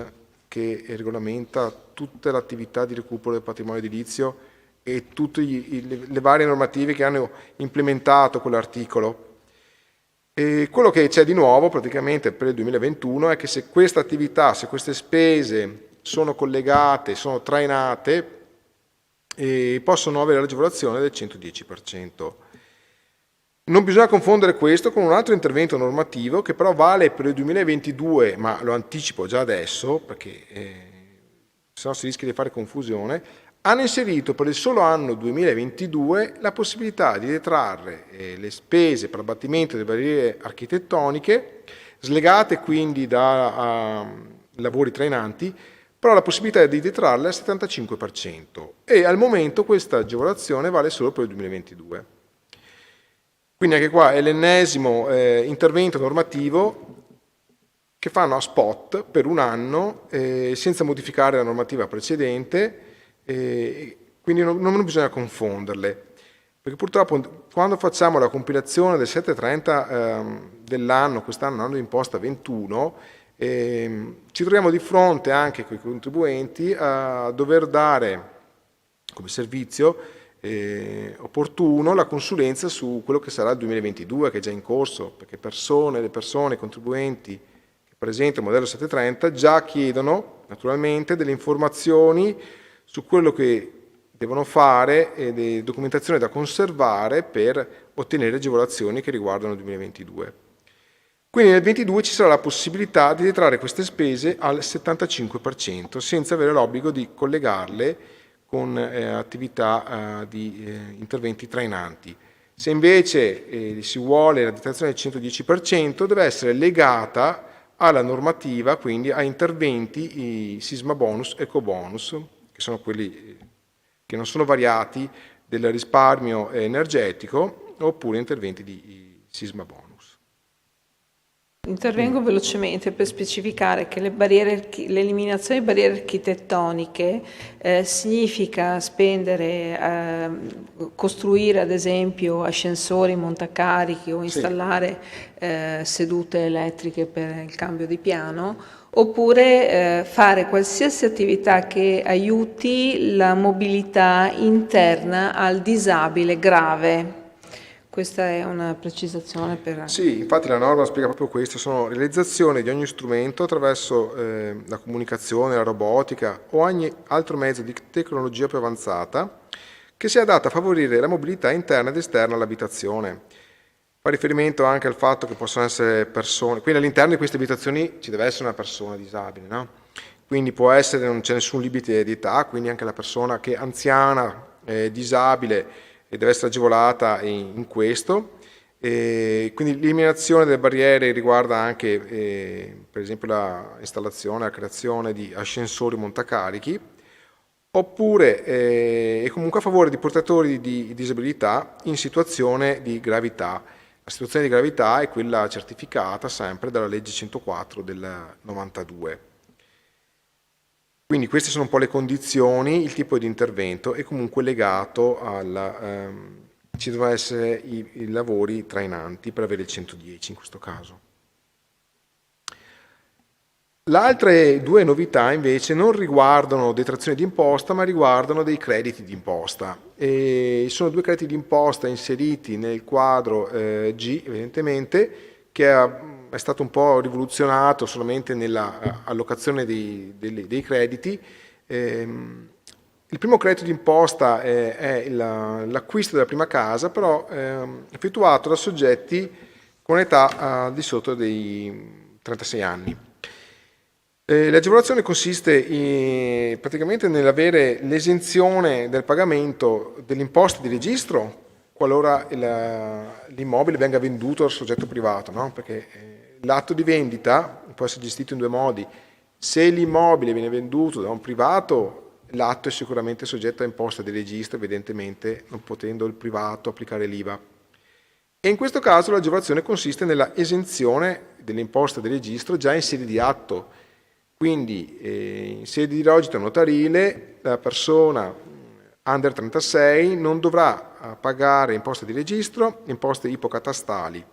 che regolamenta tutte le attività di recupero del patrimonio edilizio e tutte le varie normative che hanno implementato quell'articolo. Quello che c'è di nuovo praticamente per il 2021 è che se questa attività, se queste spese sono collegate, sono trainate, possono avere l'agevolazione del 110%. Non bisogna confondere questo con un altro intervento normativo che però vale per il 2022, ma lo anticipo già adesso perché se no si rischia di fare confusione. Hanno inserito per il solo anno 2022 la possibilità di detrarre le spese per l'abbattimento delle barriere architettoniche, slegate quindi da lavori trainanti, però la possibilità di detrarle al 75% e al momento questa agevolazione vale solo per il 2022. Quindi anche qua è l'ennesimo intervento normativo che fanno a spot per un anno senza modificare la normativa precedente, quindi non bisogna confonderle, perché purtroppo quando facciamo la compilazione del 730 dell'anno, quest'anno anno di imposta 21, ci troviamo di fronte anche con i contribuenti a dover dare come servizio opportuno la consulenza su quello che sarà il 2022, che è già in corso, perché le persone, i contribuenti che presentano il modello 730 già chiedono naturalmente delle informazioni su quello che devono fare e di documentazione da conservare per ottenere agevolazioni che riguardano il 2022. Quindi nel 2022 ci sarà la possibilità di detrarre queste spese al 75% senza avere l'obbligo di collegarle con attività di interventi trainanti. Se invece si vuole la detrazione del 110% deve essere legata alla normativa, quindi a interventi sisma bonus, eco bonus, che sono quelli che non sono variati del risparmio energetico, oppure interventi di sisma bonus. Intervengo velocemente per specificare che l'eliminazione di barriere architettoniche significa costruire ad esempio ascensori, montacarichi o installare sedute elettriche per il cambio di piano, oppure fare qualsiasi attività che aiuti la mobilità interna al disabile grave. Questa è una precisazione per... Sì, infatti la norma spiega proprio questo, sono realizzazione di ogni strumento attraverso la comunicazione, la robotica o ogni altro mezzo di tecnologia più avanzata che sia adatta a favorire la mobilità interna ed esterna all'abitazione. Fa riferimento anche al fatto che possono essere persone, quindi all'interno di queste abitazioni ci deve essere una persona disabile, no? Quindi può essere, non c'è nessun limite di età, quindi anche la persona che è anziana, disabile, e deve essere agevolata in questo. Quindi l'eliminazione delle barriere riguarda anche per esempio la installazione, la creazione di ascensori montacarichi oppure è comunque a favore di portatori di disabilità in situazione di gravità. La situazione di gravità è quella certificata sempre dalla legge 104 del 92. Quindi queste sono un po' le condizioni, il tipo di intervento è comunque legato alla... ci devono essere i lavori trainanti per avere il 110 in questo caso. Le altre due novità invece non riguardano detrazioni di imposta, ma riguardano dei crediti di imposta. E sono due crediti di imposta inseriti nel quadro G, evidentemente, che è stato un po' rivoluzionato solamente nella allocazione dei crediti. Il primo credito di imposta è l'acquisto della prima casa, però effettuato da soggetti con età al di sotto dei 36 anni. L'agevolazione consiste praticamente nell'avere l'esenzione del pagamento dell'imposta di registro qualora l'immobile venga venduto al soggetto privato, no? Perché l'atto di vendita può essere gestito in due modi. Se l'immobile viene venduto da un privato, l'atto è sicuramente soggetto a imposta di registro, evidentemente non potendo il privato applicare l'IVA. E in questo caso l'agevolazione consiste nella esenzione dell'imposta di registro già in sede di atto. Quindi in sede di rogito notarile la persona under 36 non dovrà pagare imposta di registro, imposte ipocatastali.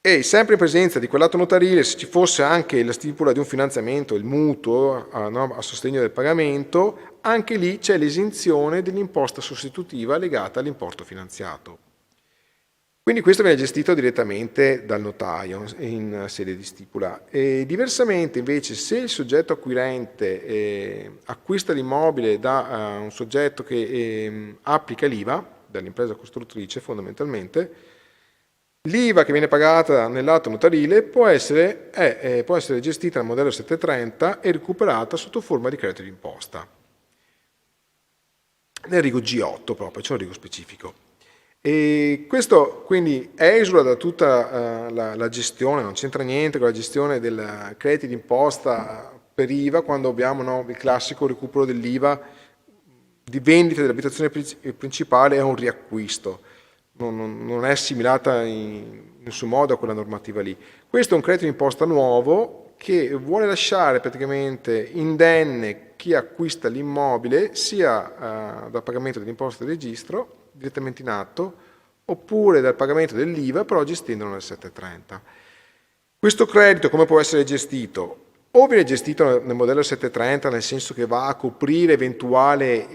E sempre in presenza di quell'atto notarile, se ci fosse anche la stipula di un finanziamento, il mutuo a sostegno del pagamento, anche lì c'è l'esenzione dell'imposta sostitutiva legata all'importo finanziato. Quindi questo viene gestito direttamente dal notaio in sede di stipula. E diversamente invece se il soggetto acquirente acquista l'immobile da un soggetto che applica l'IVA, dall'impresa costruttrice fondamentalmente, l'IVA che viene pagata nell'atto notarile può essere gestita nel modello 730 e recuperata sotto forma di credito d'imposta. Nel rigo G8 proprio, c'è un rigo specifico. E questo quindi esula da tutta la gestione, non c'entra niente con la gestione del crediti d'imposta per IVA quando abbiamo il classico recupero dell'IVA di vendita dell'abitazione principale è un riacquisto, non è assimilata in nessun modo a quella normativa lì. Questo è un credito d'imposta nuovo che vuole lasciare praticamente indenne chi acquista l'immobile sia dal pagamento dell'imposta di registro direttamente in atto, oppure dal pagamento dell'IVA, però gestendolo nel 730. Questo credito come può essere gestito? O viene gestito nel modello 730, nel senso che va a coprire eventuale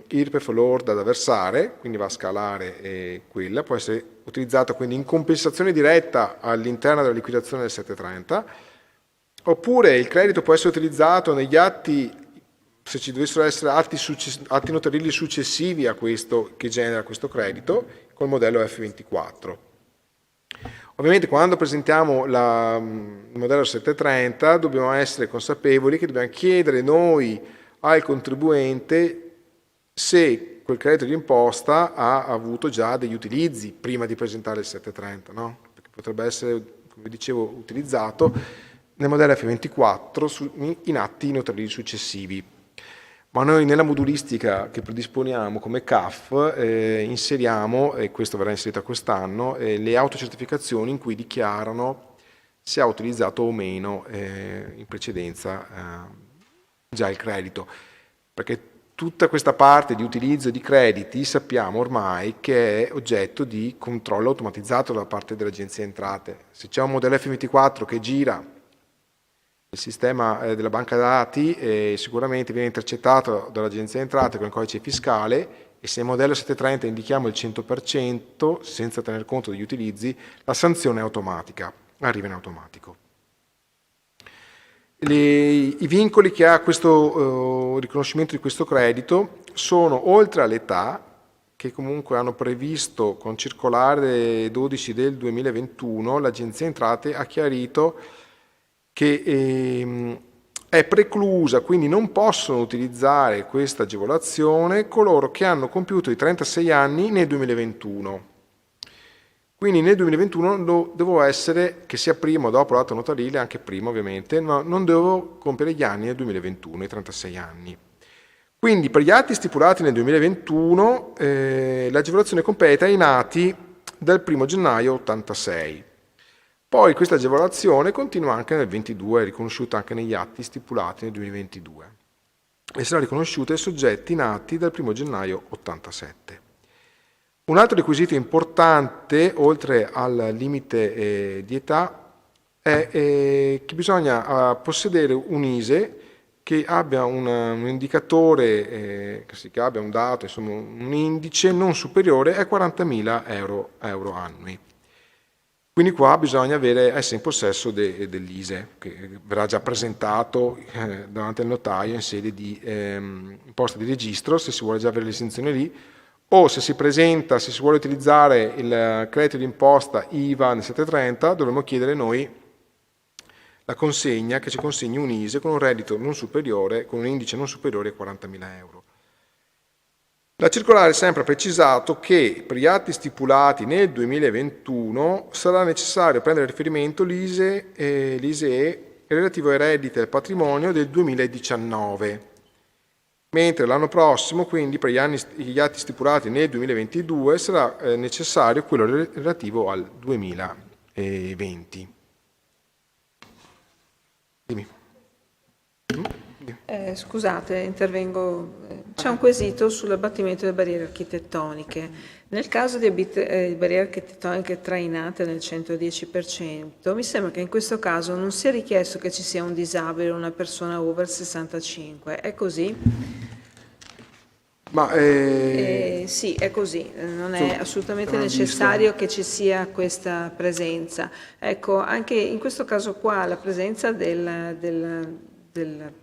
IRPEF lorda da versare, quindi va a scalare quella, può essere utilizzato quindi in compensazione diretta all'interno della liquidazione del 730, oppure il credito può essere utilizzato negli atti, se ci dovessero essere atti notarili successivi a questo che genera questo credito, col modello F24. Ovviamente quando presentiamo il modello 730 dobbiamo essere consapevoli che dobbiamo chiedere noi al contribuente se quel credito d'imposta ha avuto già degli utilizzi prima di presentare il 730, no? Perché potrebbe essere, come dicevo, utilizzato nel modello F24 in atti notarili successivi. Ma noi nella modulistica che predisponiamo come CAF inseriamo, e questo verrà inserito quest'anno, le autocertificazioni in cui dichiarano se ha utilizzato o meno in precedenza già il credito. Perché tutta questa parte di utilizzo di crediti sappiamo ormai che è oggetto di controllo automatizzato da parte dell'Agenzia Entrate. Se c'è un modello F24 che gira il sistema della banca dati sicuramente viene intercettato dall'Agenzia Entrate con il codice fiscale e se nel modello 730 indichiamo il 100% senza tener conto degli utilizzi, la sanzione è automatica, arriva in automatico. I vincoli che ha questo riconoscimento di questo credito sono, oltre all'età, che comunque hanno previsto con circolare 12 del 2021, l'Agenzia Entrate ha chiarito che è preclusa, quindi non possono utilizzare questa agevolazione coloro che hanno compiuto i 36 anni nel 2021. Quindi nel 2021 devo essere, che sia prima o dopo l'atto notarile, anche prima ovviamente, ma non devo compiere gli anni nel 2021, i 36 anni. Quindi per gli atti stipulati nel 2021 l'agevolazione completa ai nati dal 1 gennaio 86. Poi questa agevolazione continua anche nel 2022, è riconosciuta anche negli atti stipulati nel 2022 e sarà riconosciuta ai soggetti nati dal 1 gennaio 87. Un altro requisito importante, oltre al limite di età, è che bisogna possedere un ISEE che abbia un indicatore, che abbia un dato, insomma un indice non superiore a 40.000 euro annui. Quindi qua bisogna essere in possesso dell'ISEE, che verrà già presentato davanti al notaio in sede di imposta di registro, se si vuole già avere l'esenzione lì, o se si presenta, se si vuole utilizzare il credito d'imposta IVA nel 730, dovremo chiedere noi la consegna, che ci consegni un ISEE con un reddito non superiore, con un indice non superiore a 40.000 euro. La circolare ha sempre precisato che per gli atti stipulati nel 2021 sarà necessario prendere a riferimento l'ISEE relativo ai redditi e al patrimonio del 2019, mentre l'anno prossimo, quindi per gli atti stipulati nel 2022, sarà necessario quello relativo al 2020. Dimmi. Scusate, intervengo. C'è un quesito sull'abbattimento delle barriere architettoniche. Nel caso di barriere architettoniche trainate nel 110%, mi sembra che in questo caso non sia richiesto che ci sia un disabile o una persona over 65. È così? Sì, è così, non è assolutamente necessario che ci sia questa presenza. Ecco, anche in questo caso qua la presenza del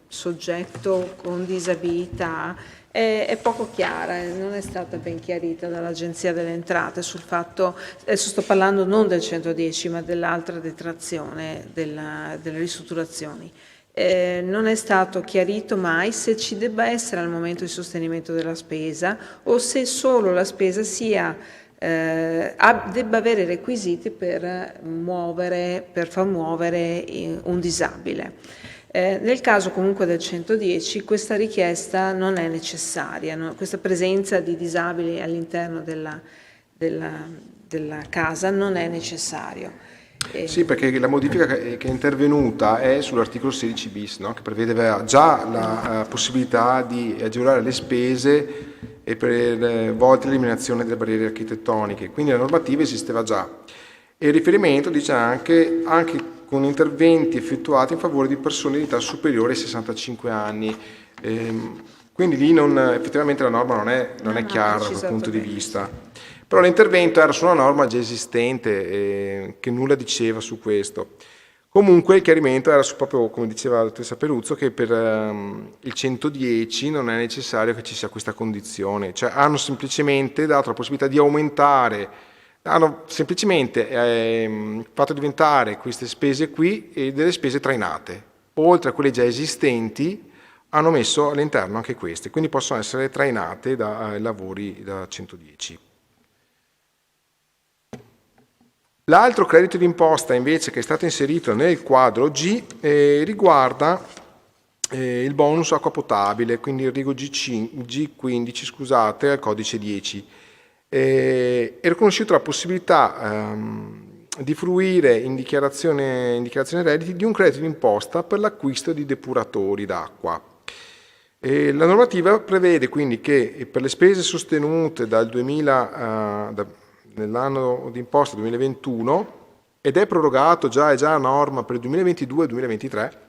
soggetto con disabilità è poco chiara, non è stata ben chiarita dall'Agenzia delle Entrate sul fatto, adesso sto parlando non del 110 ma dell'altra detrazione delle ristrutturazioni. Non è stato chiarito mai se ci debba essere al momento di sostenimento della spesa o se solo la spesa debba avere requisiti per far muovere un disabile. Nel caso comunque del 110 questa richiesta non è necessaria, no? Questa presenza di disabili all'interno della casa non è necessario. Sì, perché la modifica che è intervenuta è sull'articolo 16 bis, no? Che prevedeva già la possibilità di agevolare le spese e volte all'eliminazione delle barriere architettoniche, quindi la normativa esisteva già. E il riferimento dice anche con interventi effettuati in favore di persone di età superiore ai 65 anni. Quindi lì effettivamente la norma non è chiara da quel punto di vista. Però l'intervento era su una norma già esistente che nulla diceva su questo. Comunque il chiarimento era proprio, come diceva la dottoressa Peruzzo, che per il 110 non è necessario che ci sia questa condizione, cioè hanno semplicemente dato la possibilità di aumentare, hanno semplicemente fatto diventare queste spese qui delle spese trainate, oltre a quelle già esistenti hanno messo all'interno anche queste, quindi possono essere trainate da lavori da 110. L'altro credito d'imposta invece che è stato inserito nel quadro G riguarda il bonus acqua potabile, quindi il rigo G15, scusate, al codice 10. È riconosciuta la possibilità di fruire in dichiarazione redditi di un credito d'imposta per l'acquisto di depuratori d'acqua. La normativa prevede quindi che per le spese sostenute nell'anno d'imposta 2021 ed è prorogato è già norma per il 2022 e 2023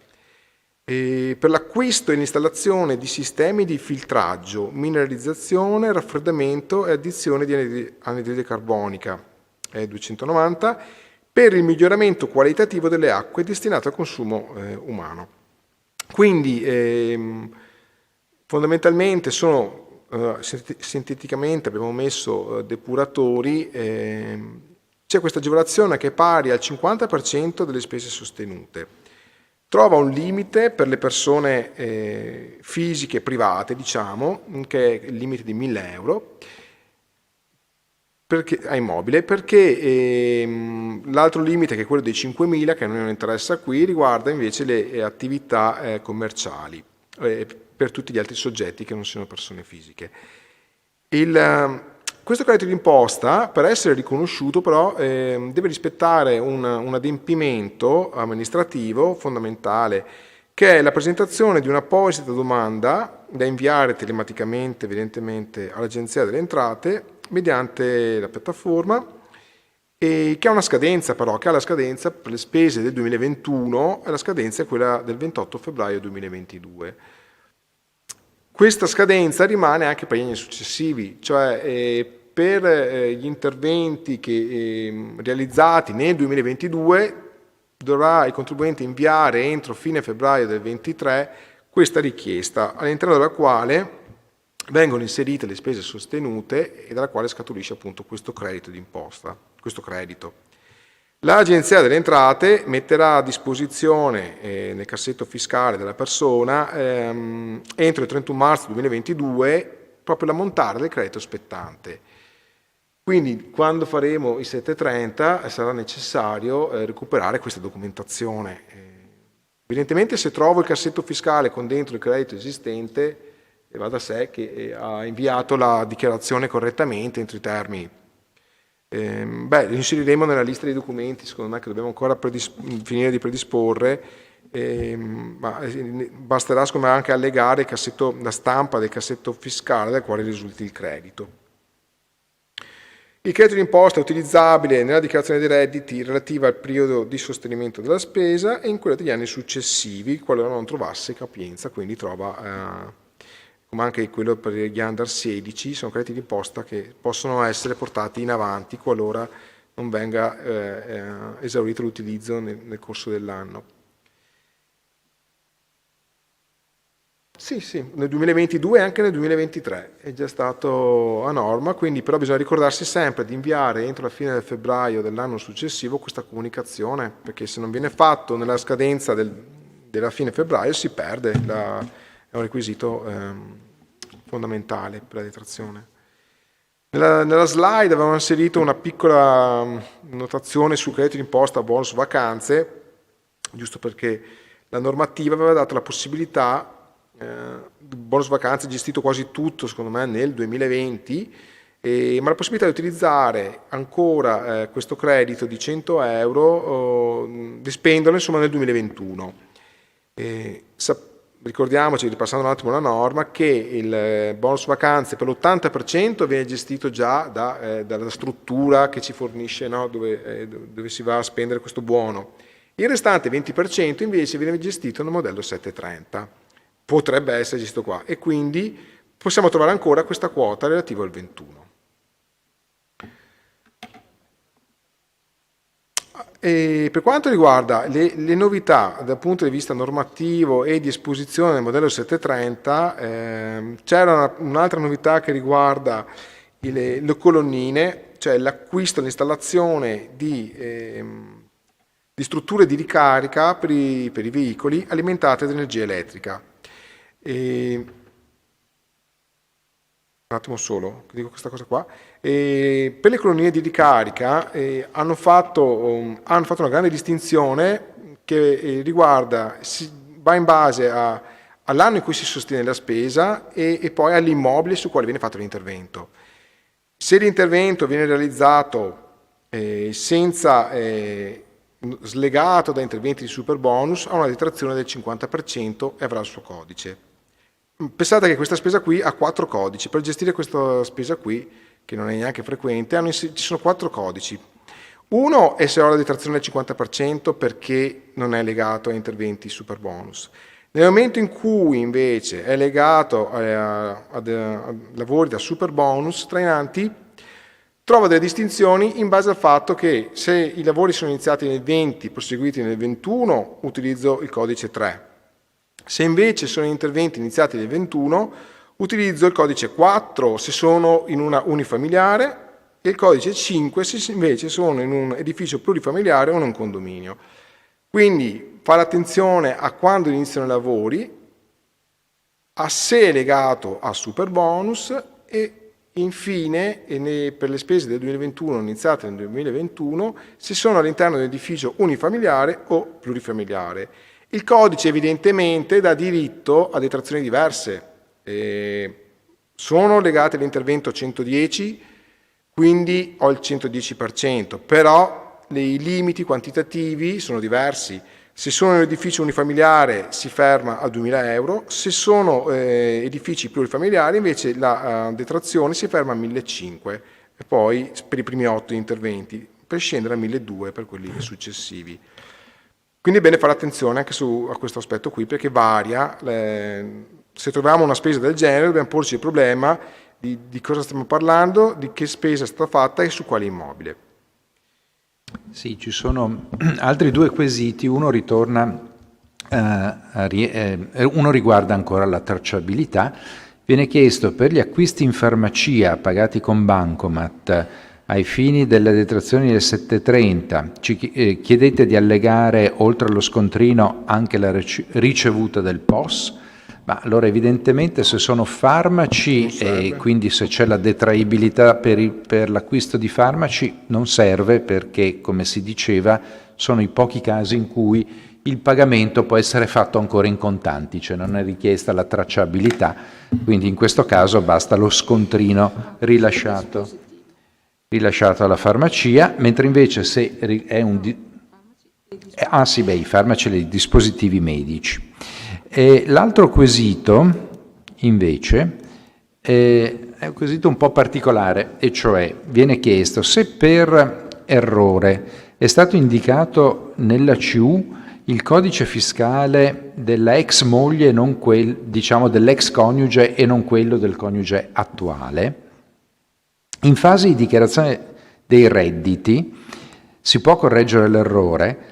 per l'acquisto e l'installazione di sistemi di filtraggio, mineralizzazione, raffreddamento e addizione di anidride carbonica 290 per il miglioramento qualitativo delle acque destinate al consumo umano. Quindi fondamentalmente sono sinteticamente abbiamo messo depuratori, c'è questa agevolazione che è pari al 50% delle spese sostenute. Trova un limite per le persone fisiche private, diciamo, che è il limite di 1.000 euro. a immobile, perché l'altro limite, che è quello dei 5.000, che a noi non interessa qui, riguarda invece le attività commerciali per tutti gli altri soggetti che non siano persone fisiche. Questo credito d'imposta, per essere riconosciuto, però, deve rispettare un adempimento amministrativo fondamentale, che è la presentazione di un'apposita domanda da inviare telematicamente, evidentemente, all'Agenzia delle Entrate mediante la piattaforma, e che ha una scadenza, però, che ha la scadenza per le spese del 2021, e la scadenza è quella del 28 febbraio 2022. Questa scadenza rimane anche per gli anni successivi, cioè per gli interventi realizzati nel 2022 dovrà il contribuente inviare entro fine febbraio del 2023 questa richiesta, all'interno della quale vengono inserite le spese sostenute e dalla quale scaturisce appunto questo credito d'imposta, questo credito. L'Agenzia delle Entrate metterà a disposizione nel cassetto fiscale della persona entro il 31 marzo 2022 proprio l'ammontare del credito spettante. Quindi quando faremo i 730 sarà necessario recuperare questa documentazione. Evidentemente, se trovo il cassetto fiscale con dentro il credito esistente, va da sé che ha inviato la dichiarazione correttamente entro i termini. Lo inseriremo nella lista dei documenti, secondo me, che dobbiamo ancora finire di predisporre, ma basterà, secondo me, anche allegare la stampa del cassetto fiscale dal quale risulti il credito. Il credito d'imposta è utilizzabile nella dichiarazione dei redditi relativa al periodo di sostenimento della spesa e in quella degli anni successivi, qualora non trovasse capienza, quindi trova, come anche quello per gli under 16, sono crediti d'imposta che possono essere portati in avanti qualora non venga esaurito l'utilizzo nel corso dell'anno. Sì, nel 2022 e anche nel 2023 è già stato a norma, quindi però bisogna ricordarsi sempre di inviare entro la fine del febbraio dell'anno successivo questa comunicazione, perché se non viene fatto nella scadenza della fine febbraio si perde, è un requisito fondamentale per la detrazione. Nella slide avevamo inserito una piccola notazione sul credito d'imposta bonus vacanze, giusto perché la normativa aveva dato la possibilità, bonus vacanze gestito quasi tutto secondo me nel 2020, ma la possibilità di utilizzare ancora questo credito di 100 euro, di spenderlo insomma nel 2021. Ricordiamoci, ripassando un attimo la norma, che il bonus vacanze per l'80% viene gestito già dalla struttura che ci fornisce, no, dove si va a spendere questo buono. Il restante 20% invece viene gestito nel modello 730. Potrebbe essere gestito qua e quindi possiamo trovare ancora questa quota relativa al 21. E per quanto riguarda le novità dal punto di vista normativo e di esposizione del modello 730, c'era un'altra novità che riguarda le colonnine, cioè l'acquisto e l'installazione di strutture di ricarica per i veicoli alimentate ad energia elettrica. Un attimo solo, dico questa cosa qua. Per le colonnine di ricarica hanno fatto una grande distinzione che riguarda, va in base all'anno in cui si sostiene la spesa e poi all'immobile su quale viene fatto l'intervento. Se l'intervento viene realizzato senza slegato da interventi di superbonus, ha una detrazione del 50% e avrà il suo codice. Pensate che questa spesa qui ha 4 codici. Per gestire questa spesa qui, che non è neanche frequente, ci sono 4 codici. Uno è se ho la detrazione del 50% perché non è legato a interventi superbonus. Nel momento in cui invece è legato a lavori da superbonus trainanti, trova delle distinzioni in base al fatto che se i lavori sono iniziati nel 20, proseguiti nel 21, utilizzo il codice 3. Se invece sono interventi iniziati nel 21, utilizzo il codice 4 se sono in una unifamiliare e il codice 5 se invece sono in un edificio plurifamiliare o in un condominio. Quindi fare attenzione a quando iniziano i lavori, a se è legato a superbonus e Infine, per le spese del 2021 iniziate nel 2021, se sono all'interno di un edificio unifamiliare o plurifamiliare. Il codice evidentemente dà diritto a detrazioni diverse. Sono legate all'intervento 110, quindi ho il 110%, però i limiti quantitativi sono diversi. Se sono un edificio unifamiliare si ferma a 2.000 euro, se sono edifici plurifamiliari invece la detrazione si ferma a 1.500 e poi per i primi 8 interventi, per scendere a 1.200 per quelli successivi. Quindi è bene fare attenzione anche a questo aspetto qui, perché varia. Se troviamo una spesa del genere dobbiamo porci il problema di cosa stiamo parlando, di che spesa è stata fatta e su quale immobile. Sì, ci sono altri due quesiti, uno riguarda ancora la tracciabilità. Viene chiesto per gli acquisti in farmacia pagati con bancomat ai fini delle detrazioni del 730, chiedete di allegare oltre allo scontrino anche la ricevuta del POS. Ma allora evidentemente se sono farmaci e quindi se c'è la detraibilità per l'acquisto di farmaci non serve, perché come si diceva sono i pochi casi in cui il pagamento può essere fatto ancora in contanti, cioè non è richiesta la tracciabilità, quindi in questo caso basta lo scontrino rilasciato alla farmacia, mentre invece se è i farmaci e i dispositivi medici. L'altro quesito, invece, è un quesito un po' particolare, e cioè viene chiesto se per errore è stato indicato nella CU il codice fiscale della ex moglie e non dell'ex coniuge e non quello del coniuge attuale. In fase di dichiarazione dei redditi si può correggere l'errore.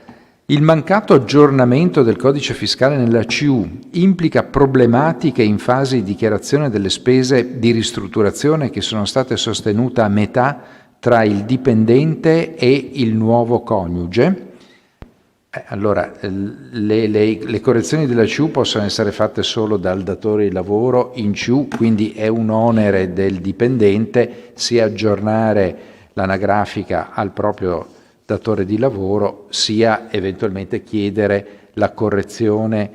Il mancato aggiornamento del codice fiscale nella CU implica problematiche in fase di dichiarazione delle spese di ristrutturazione che sono state sostenute a metà tra il dipendente e il nuovo coniuge. Allora, le correzioni della CU possono essere fatte solo dal datore di lavoro in CU, quindi è un onere del dipendente sia aggiornare l'anagrafica al proprio datore di lavoro, sia eventualmente chiedere la correzione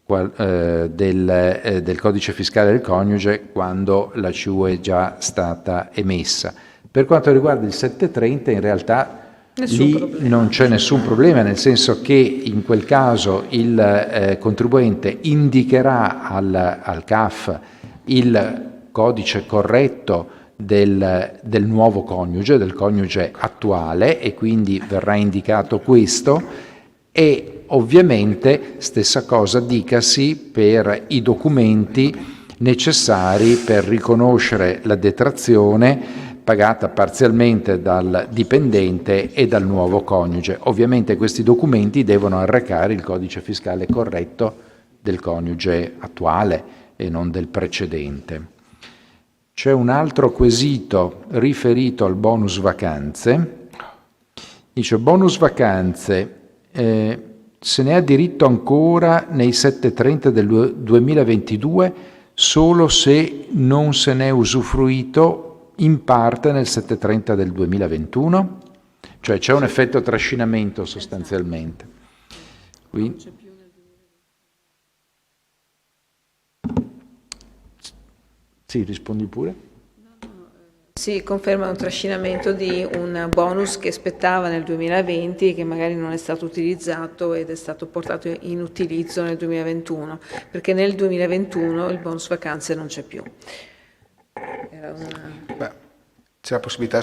del codice fiscale del coniuge quando la CU è già stata emessa. Per quanto riguarda il 730, in realtà non c'è nessun problema, nel senso che in quel caso il contribuente indicherà al CAF il codice corretto del nuovo coniuge, del coniuge attuale, e quindi verrà indicato questo, e ovviamente stessa cosa dicasi per i documenti necessari per riconoscere la detrazione pagata parzialmente dal dipendente e dal nuovo coniuge. Ovviamente questi documenti devono arrecare il codice fiscale corretto del coniuge attuale e non del precedente. C'è un altro quesito riferito al bonus vacanze. Dice: bonus vacanze, se ne ha diritto ancora nei 730 del 2022 solo se non se ne è usufruito in parte nel 730 del 2021? Cioè c'è un effetto trascinamento sostanzialmente. Quindi, sì, rispondi pure. Sì, conferma un trascinamento di un bonus che spettava nel 2020 e che magari non è stato utilizzato ed è stato portato in utilizzo nel 2021, perché nel 2021 il bonus vacanze non c'è più. C'è la possibilità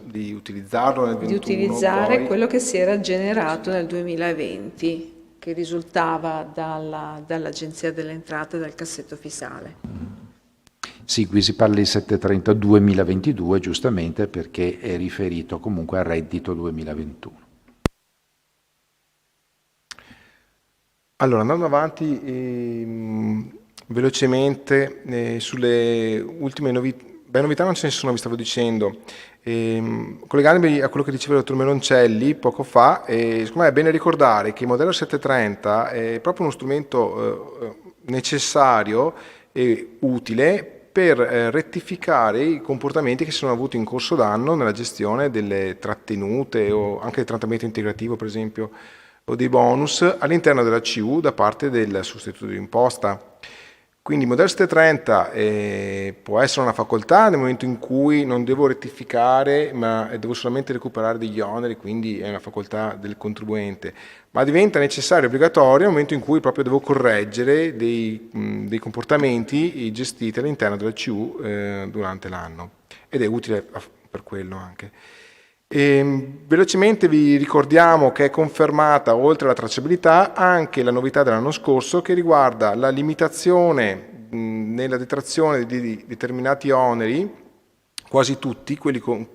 di utilizzarlo nel 2021? Di utilizzare quello che si era generato nel 2020, che risultava dall'Agenzia delle Entrate e dal cassetto fiscale. Sì, qui si parla di 730 2022, giustamente, perché è riferito comunque al reddito 2021. Allora, andando avanti velocemente sulle ultime novità non ce ne sono, vi stavo dicendo. Collegandomi a quello che diceva il dottor Meloncelli poco fa, secondo me è bene ricordare che il modello 730 è proprio uno strumento necessario e utile per rettificare i comportamenti che si sono avuti in corso d'anno nella gestione delle trattenute o anche del trattamento integrativo, per esempio, o dei bonus all'interno della CU da parte del sostituto di imposta. Quindi il modello 730 può essere una facoltà nel momento in cui non devo rettificare ma devo solamente recuperare degli oneri, quindi è una facoltà del contribuente, ma diventa necessario e obbligatorio nel momento in cui proprio devo correggere dei comportamenti gestiti all'interno della CU durante l'anno, ed è utile per quello anche. Velocemente vi ricordiamo che è confermata, oltre alla tracciabilità, anche la novità dell'anno scorso che riguarda la limitazione nella detrazione di determinati oneri, quasi tutti quelli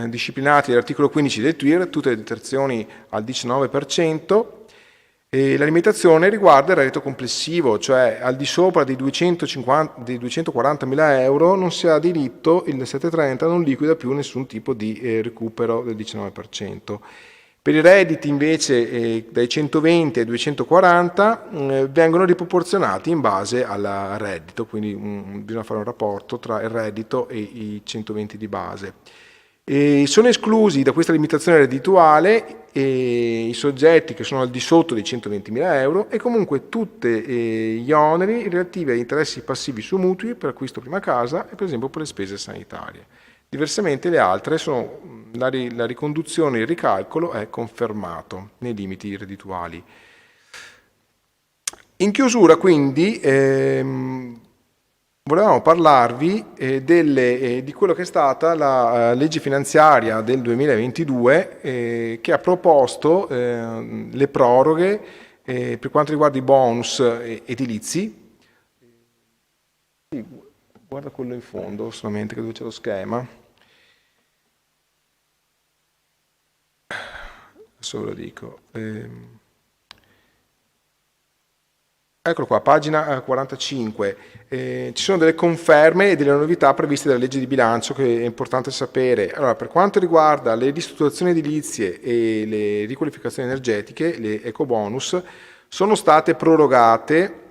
disciplinati dall'articolo 15 del TUIR, tutte le detrazioni al 19%. E la limitazione riguarda il reddito complessivo, cioè al di sopra dei 240.000 euro non si ha diritto, il 730 non liquida più nessun tipo di recupero del 19%. Per i redditi invece dai 120 ai 240 vengono riproporzionati in base al reddito, quindi bisogna fare un rapporto tra il reddito e i 120 di base. Sono esclusi da questa limitazione reddituale i soggetti che sono al di sotto dei 120.000 euro e comunque tutti gli oneri relativi agli interessi passivi su mutui per acquisto prima casa e per esempio per le spese sanitarie. Diversamente le altre sono la riconduzione e il ricalcolo è confermato nei limiti reddituali. In chiusura quindi volevamo parlarvi di quello che è stata la legge finanziaria del 2022 che ha proposto le proroghe per quanto riguarda i bonus edilizi. Guarda quello in fondo solamente, che dove c'è lo schema. Adesso ve lo dico. Eccolo qua, pagina 45. Ci sono delle conferme e delle novità previste dalla legge di bilancio che è importante sapere. Allora, per quanto riguarda le ristrutturazioni edilizie e le riqualificazioni energetiche, le ecobonus, sono state prorogate,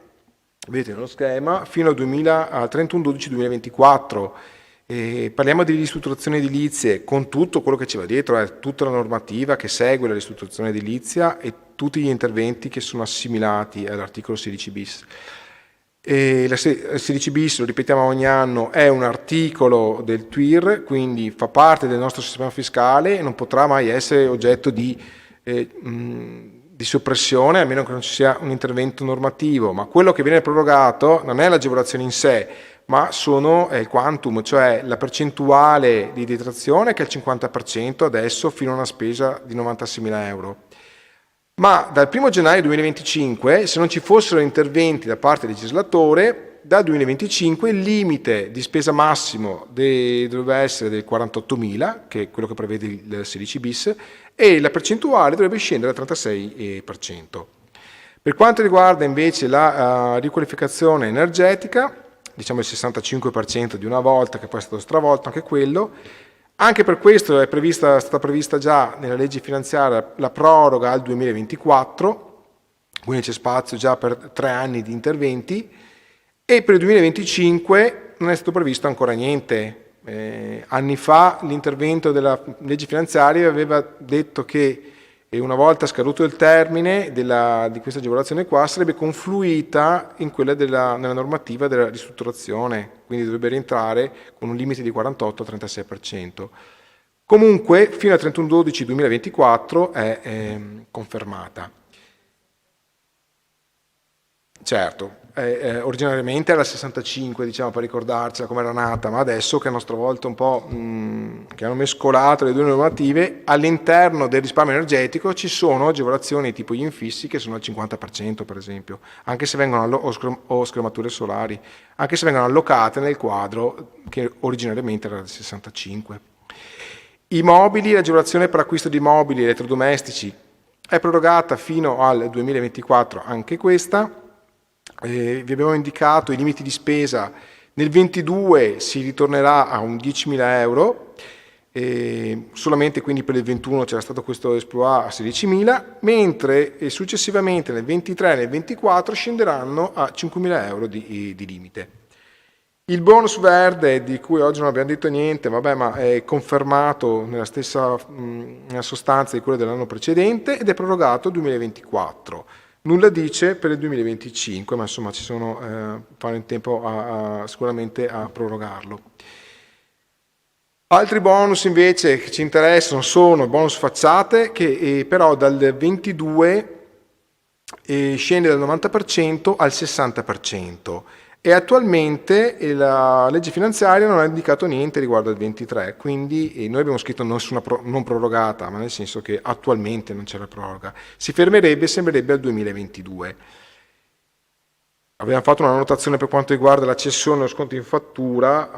vedete nello schema, fino al 31/12/2024. Parliamo di ristrutturazioni edilizie con tutto quello che ci va dietro, tutta la normativa che segue la ristrutturazione edilizia e tutti gli interventi che sono assimilati all'articolo 16 bis. La 16 bis, lo ripetiamo ogni anno, è un articolo del TUIR, quindi fa parte del nostro sistema fiscale e non potrà mai essere oggetto di soppressione, a meno che non ci sia un intervento normativo, ma quello che viene prorogato non è l'agevolazione in sé, ma sono il quantum, cioè la percentuale di detrazione che è il 50% adesso fino a una spesa di 96.000 euro. Ma dal 1 gennaio 2025, se non ci fossero interventi da parte del legislatore, dal 2025 il limite di spesa massimo dovrebbe essere del 48.000, che è quello che prevede il 16 bis, e la percentuale dovrebbe scendere al 36%. Per quanto riguarda invece la riqualificazione energetica, diciamo il 65% di una volta, che poi è stato stravolto anche quello. Anche per questo è stata prevista già nella legge finanziaria la proroga al 2024, quindi c'è spazio già per 3 anni di interventi, e per il 2025 non è stato previsto ancora niente. Anni fa l'intervento della legge finanziaria aveva detto che una volta scaduto il termine di questa agevolazione qua sarebbe confluita in quella nella normativa della ristrutturazione, quindi dovrebbe rientrare con un limite di 48-36%. Comunque fino al 31/12/2024 è confermata. Certo, originariamente era 65, diciamo, per ricordarcela come era nata, ma adesso che hanno stravolto un po', che hanno mescolato le due normative, all'interno del risparmio energetico ci sono agevolazioni tipo gli infissi che sono al 50% per esempio, anche se vengono o schermature solari, anche se vengono allocate nel quadro che originariamente era del 65. I mobili, l'agevolazione per acquisto di mobili elettrodomestici è prorogata fino al 2024 anche questa. Vi abbiamo indicato i limiti di spesa. Nel 22 si ritornerà a un 10.000 euro solamente quindi per il 21 c'era stato questo exploit a 16.000, mentre successivamente nel 23 e nel 24 scenderanno a 5.000 euro di limite. Il bonus verde, di cui oggi non abbiamo detto niente, vabbè, ma è confermato nella stessa nella sostanza di quello dell'anno precedente ed è prorogato 2024. Nulla dice per il 2025, ma insomma ci sono, fanno in tempo sicuramente a prorogarlo. Altri bonus invece che ci interessano sono bonus facciate, che però dal 22 scende dal 90% al 60%. E attualmente la legge finanziaria non ha indicato niente riguardo al 23, quindi noi abbiamo scritto non prorogata, ma nel senso che attualmente non c'è la proroga. Si fermerebbe, sembrerebbe, al 2022. Abbiamo fatto una notazione per quanto riguarda la cessione e lo sconto in fattura.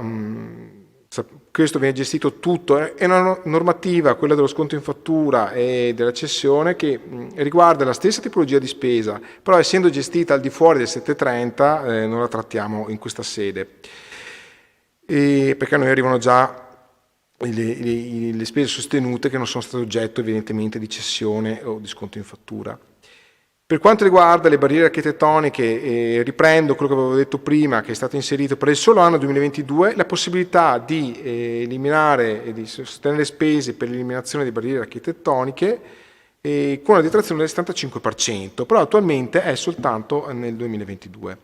Questo viene gestito tutto, è una normativa, quella dello sconto in fattura e della cessione, che riguarda la stessa tipologia di spesa, però essendo gestita al di fuori del 730 non la trattiamo in questa sede, perché a noi arrivano già le spese sostenute che non sono state oggetto evidentemente di cessione o di sconto in fattura. Per quanto riguarda le barriere architettoniche, riprendo quello che avevo detto prima, che è stato inserito per il solo anno 2022, la possibilità di eliminare e di sostenere spese per l'eliminazione di barriere architettoniche con una detrazione del 75%, però attualmente è soltanto nel 2022.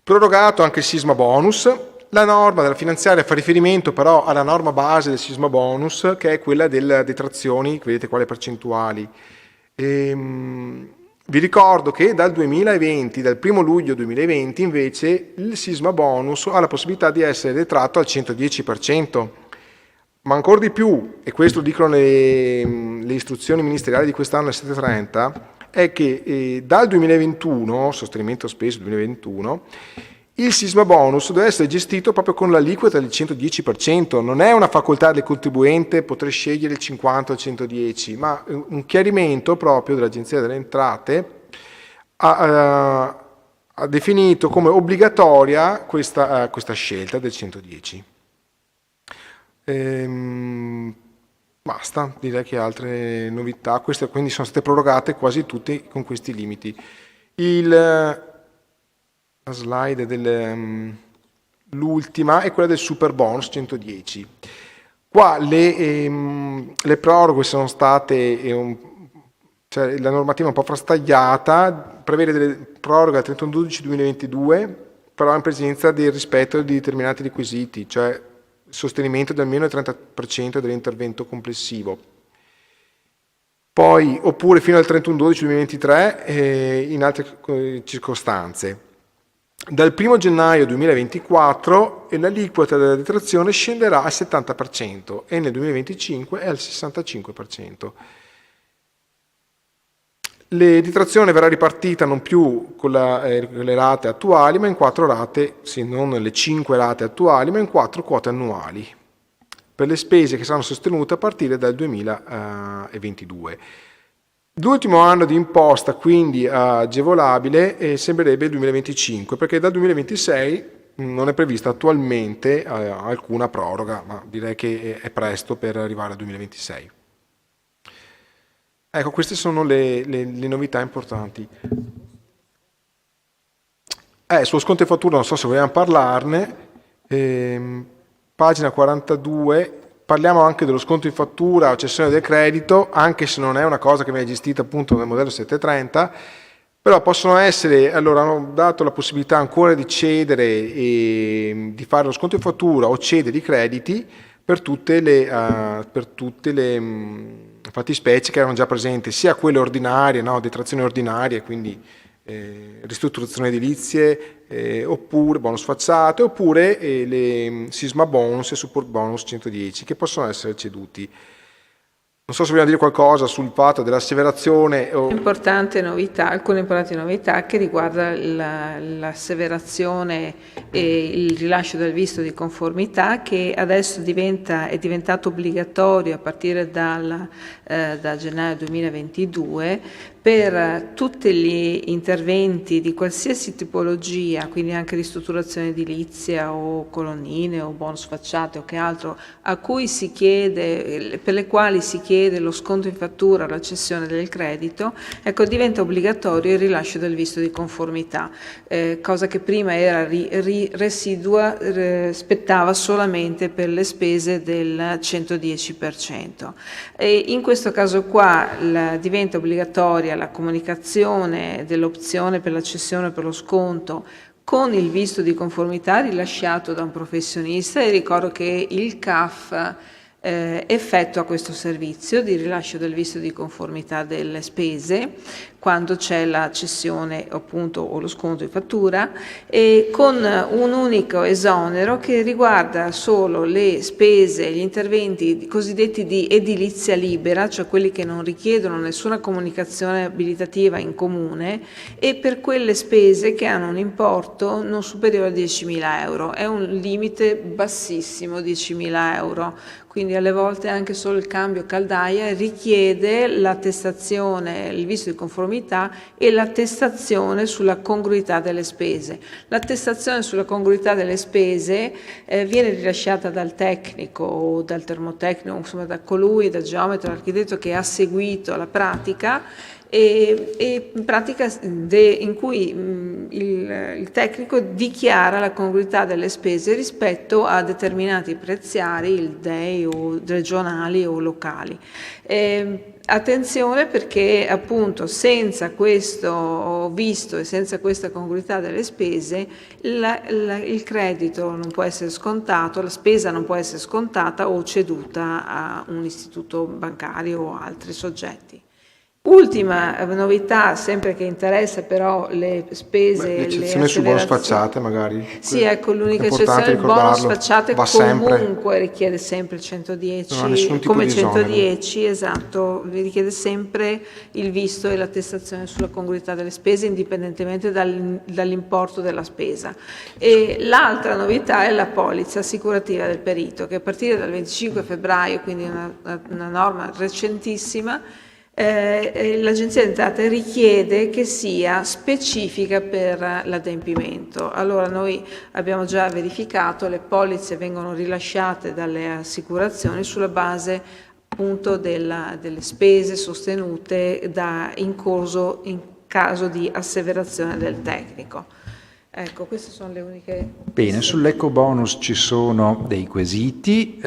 Prorogato anche il sisma bonus. La norma della finanziaria fa riferimento però alla norma base del sisma bonus, che è quella delle detrazioni, vedete qua le percentuali. Vi ricordo che dal 2020, dal 1 luglio 2020, invece il sisma bonus ha la possibilità di essere detratto al 110%, ma ancora di più, e questo dicono le istruzioni ministeriali di quest'anno al 730, è che dal 2021, sostenimento speso 2021, il sisma bonus deve essere gestito proprio con l'aliquota del 110%, non è una facoltà del contribuente poter scegliere il 50 o il 110, ma un chiarimento proprio dell'Agenzia delle Entrate ha definito come obbligatoria questa scelta del 110. Basta, direi che altre novità, queste quindi sono state prorogate quasi tutte con questi limiti. La slide l'ultima è quella del super bonus 110. Qua le proroghe sono state, cioè la normativa è un po' frastagliata, prevede delle proroghe al 31/12/2022, però in presenza del rispetto di determinati requisiti, cioè sostenimento di almeno il 30% dell'intervento complessivo. Poi, oppure fino al 31/12/2023 in altre circostanze. Dal 1 gennaio 2024 l'aliquota della detrazione scenderà al 70% e nel 2025 è al 65%. La detrazione verrà ripartita non più con le rate attuali, ma in 4 rate, sì, non le 5 rate attuali, ma in 4 quote annuali, per le spese che saranno sostenute a partire dal 2022. L'ultimo anno di imposta, quindi agevolabile, sembrerebbe il 2025, perché dal 2026 non è prevista attualmente alcuna proroga, ma direi che è presto per arrivare al 2026. Ecco, queste sono le novità importanti. Sullo sconto in fattura non so se vogliamo parlarne, pagina 42. Parliamo anche dello sconto in fattura o cessione del credito, anche se non è una cosa che viene gestita appunto nel modello 730, però possono essere, allora hanno dato la possibilità ancora di cedere e di fare lo sconto in fattura o cedere i crediti per tutte le fattispecie che erano già presenti, sia quelle ordinarie, no, detrazioni ordinarie, quindi ristrutturazioni edilizie, oppure bonus facciate, oppure le sisma bonus e support bonus 110 che possono essere ceduti. Non so se vogliamo dire qualcosa sul fatto dell'asseverazione. Alcune importanti novità che riguarda l'asseverazione e il rilascio del visto di conformità, che adesso è diventato obbligatorio a partire da gennaio 2022 per tutti gli interventi di qualsiasi tipologia, quindi anche ristrutturazione edilizia o colonnine o bonus facciate o che altro, per le quali si chiede lo sconto in fattura o la cessione del credito, ecco, diventa obbligatorio il rilascio del visto di conformità, cosa che prima era residua, spettava solamente per le spese del 110%. E in questo caso qua diventa obbligatoria la comunicazione dell'opzione per la cessione o per lo sconto con il visto di conformità rilasciato da un professionista, e ricordo che il CAF effettua questo servizio di rilascio del visto di conformità delle spese quando c'è la cessione appunto o lo sconto in fattura, e con un unico esonero che riguarda solo le spese, gli interventi cosiddetti di edilizia libera, cioè quelli che non richiedono nessuna comunicazione abilitativa in comune, e per quelle spese che hanno un importo non superiore a 10.000 euro. È un limite bassissimo, 10.000 euro. Quindi alle volte anche solo il cambio caldaia richiede l'attestazione, il visto di conformità e l'attestazione sulla congruità delle spese. L'attestazione sulla congruità delle spese viene rilasciata dal tecnico o dal termotecnico, insomma da colui, dal geometra, dall'architetto che ha seguito la pratica, e in pratica in cui il tecnico dichiara la congruità delle spese rispetto a determinati preziari, il DEI o regionali o locali. Attenzione, perché appunto senza questo visto e senza questa congruità delle spese il credito non può essere scontato, la spesa non può essere scontata o ceduta a un istituto bancario o altri soggetti. Ultima novità, sempre che interessa però le spese, l'eccezione su bonus facciate magari. Sì, ecco, l'unica eccezione, il bonus facciate comunque richiede sempre il 110, come 110, esatto, richiede sempre il visto e l'attestazione sulla congruità delle spese indipendentemente dall'importo della spesa. E l'altra novità è la polizza assicurativa del perito, che a partire dal 25 febbraio, quindi una norma recentissima, l'Agenzia delle Entrate richiede che sia specifica per l'adempimento. Allora noi abbiamo già verificato, le polizze vengono rilasciate dalle assicurazioni sulla base appunto delle spese sostenute in caso di asseverazione del tecnico. Ecco, queste sono le uniche. Bene, sull'eco bonus ci sono dei quesiti.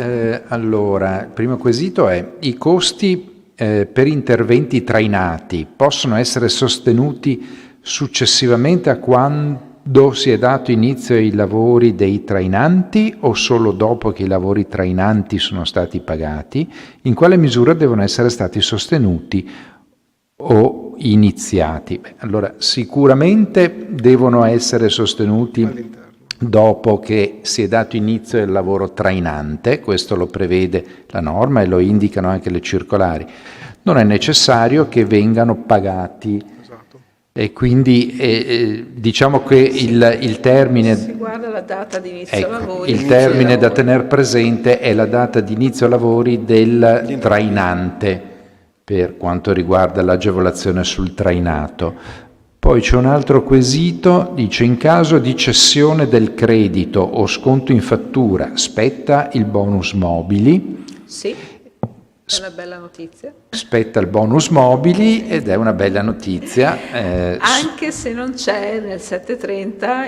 Allora, il primo quesito è: i costi per interventi trainati possono essere sostenuti successivamente a quando si è dato inizio ai lavori dei trainanti o solo dopo che i lavori trainanti sono stati pagati? In quale misura devono essere stati sostenuti o iniziati? Allora, sicuramente devono essere sostenuti dopo che si è dato inizio al lavoro trainante, questo lo prevede la norma e lo indicano anche le circolari. Non è necessario che vengano pagati. Esatto. E quindi diciamo che il termine. Si guarda la data di inizio lavori. Il termine da tener presente è la data di inizio lavori del trainante, per quanto riguarda l'agevolazione sul trainato. Poi c'è un altro quesito, dice: in caso di cessione del credito o sconto in fattura, spetta il bonus mobili? Sì, è una bella notizia. Spetta il bonus mobili ed è una bella notizia. Anche se non c'è nel 730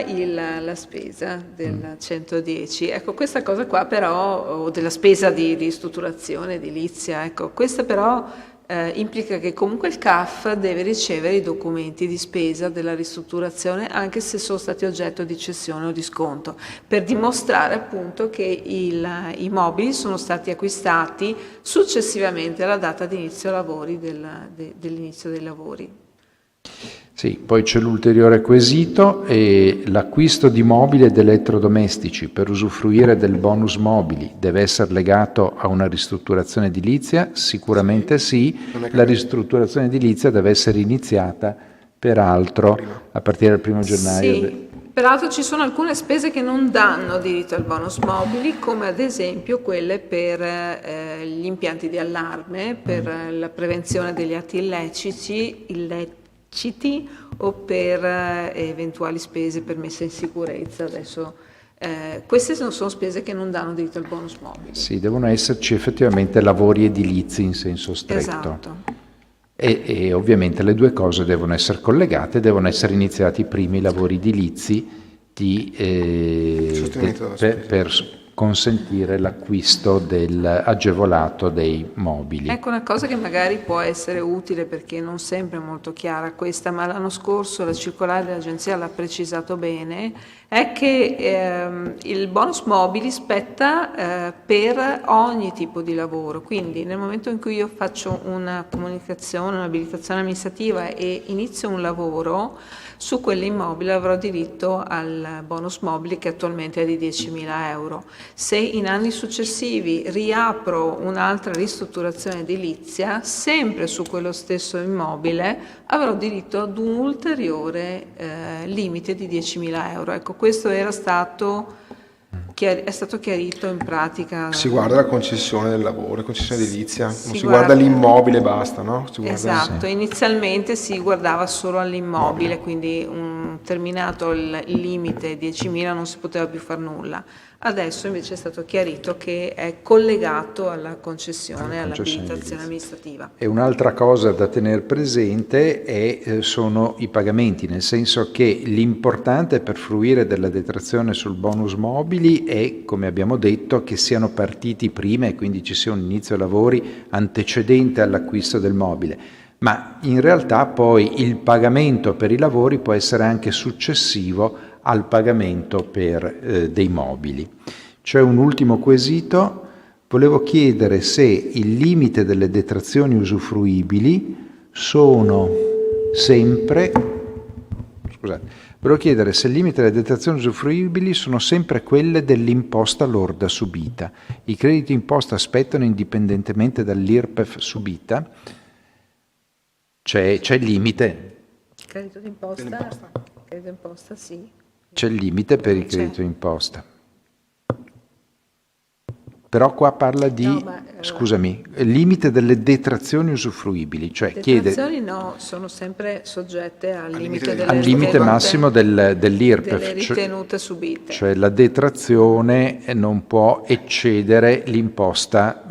la spesa del 110. Ecco, questa cosa qua però, o della spesa di ristrutturazione edilizia, ecco, questa però implica che comunque il CAF deve ricevere i documenti di spesa della ristrutturazione anche se sono stati oggetto di cessione o di sconto, per dimostrare appunto che i mobili sono stati acquistati successivamente alla data di inizio lavori dell'inizio dei lavori. Sì, poi c'è l'ulteriore quesito e l'acquisto di mobili ed elettrodomestici per usufruire del bonus mobili deve essere legato a una ristrutturazione edilizia? Sicuramente sì. La ristrutturazione edilizia deve essere iniziata peraltro a partire dal 1 gennaio. Sì, peraltro ci sono alcune spese che non danno diritto al bonus mobili, come ad esempio quelle per gli impianti di allarme, per la prevenzione degli atti illeciti o per eventuali spese per messa in sicurezza. Adesso queste sono spese che non danno diritto al bonus mobili. Sì, devono esserci effettivamente lavori edilizi in senso stretto. Esatto. E ovviamente le due cose devono essere collegate, devono essere iniziati i primi lavori edilizi per consentire l'acquisto del agevolato dei mobili. Ecco una cosa che magari può essere utile perché non sempre è molto chiara questa, ma l'anno scorso la circolare dell'agenzia l'ha precisato bene, è che il bonus mobili spetta per ogni tipo di lavoro, quindi nel momento in cui io faccio una comunicazione, un'abilitazione amministrativa e inizio un lavoro, su quell'immobile avrò diritto al bonus mobili che attualmente è di 10.000 euro. Se in anni successivi riapro un'altra ristrutturazione edilizia, sempre su quello stesso immobile, avrò diritto ad un ulteriore limite di 10.000 euro. Ecco, questo è stato chiarito in pratica. Si guarda la concessione del lavoro, la concessione edilizia, non si guarda l'immobile e basta, no? Esatto, inizialmente si guardava solo all'immobile, quindi terminato il limite 10.000 non si poteva più fare nulla. Adesso invece è stato chiarito che è collegato alla concessione, all'abilitazione amministrativa. E un'altra cosa da tenere presente sono i pagamenti, nel senso che l'importante per fruire della detrazione sul bonus mobili è, come abbiamo detto, che siano partiti prima e quindi ci sia un inizio lavori antecedente all'acquisto del mobile. Ma in realtà poi il pagamento per i lavori può essere anche successivo al pagamento per dei mobili. C'è un ultimo quesito, volevo chiedere se il limite delle detrazioni usufruibili sono sempre, volevo chiedere se il limite delle detrazioni usufruibili sono sempre quelle dell'imposta lorda subita. I crediti imposta aspettano indipendentemente dall'IRPEF subita? C'è il limite? Credito d'imposta sì. C'è il limite per il credito d'imposta. Però qua parla di, scusami, limite delle detrazioni usufruibili, cioè detrazioni no, sono sempre soggette al limite massimo dell'IRPEF, delle ritenute subite. Cioè la detrazione non può eccedere l'imposta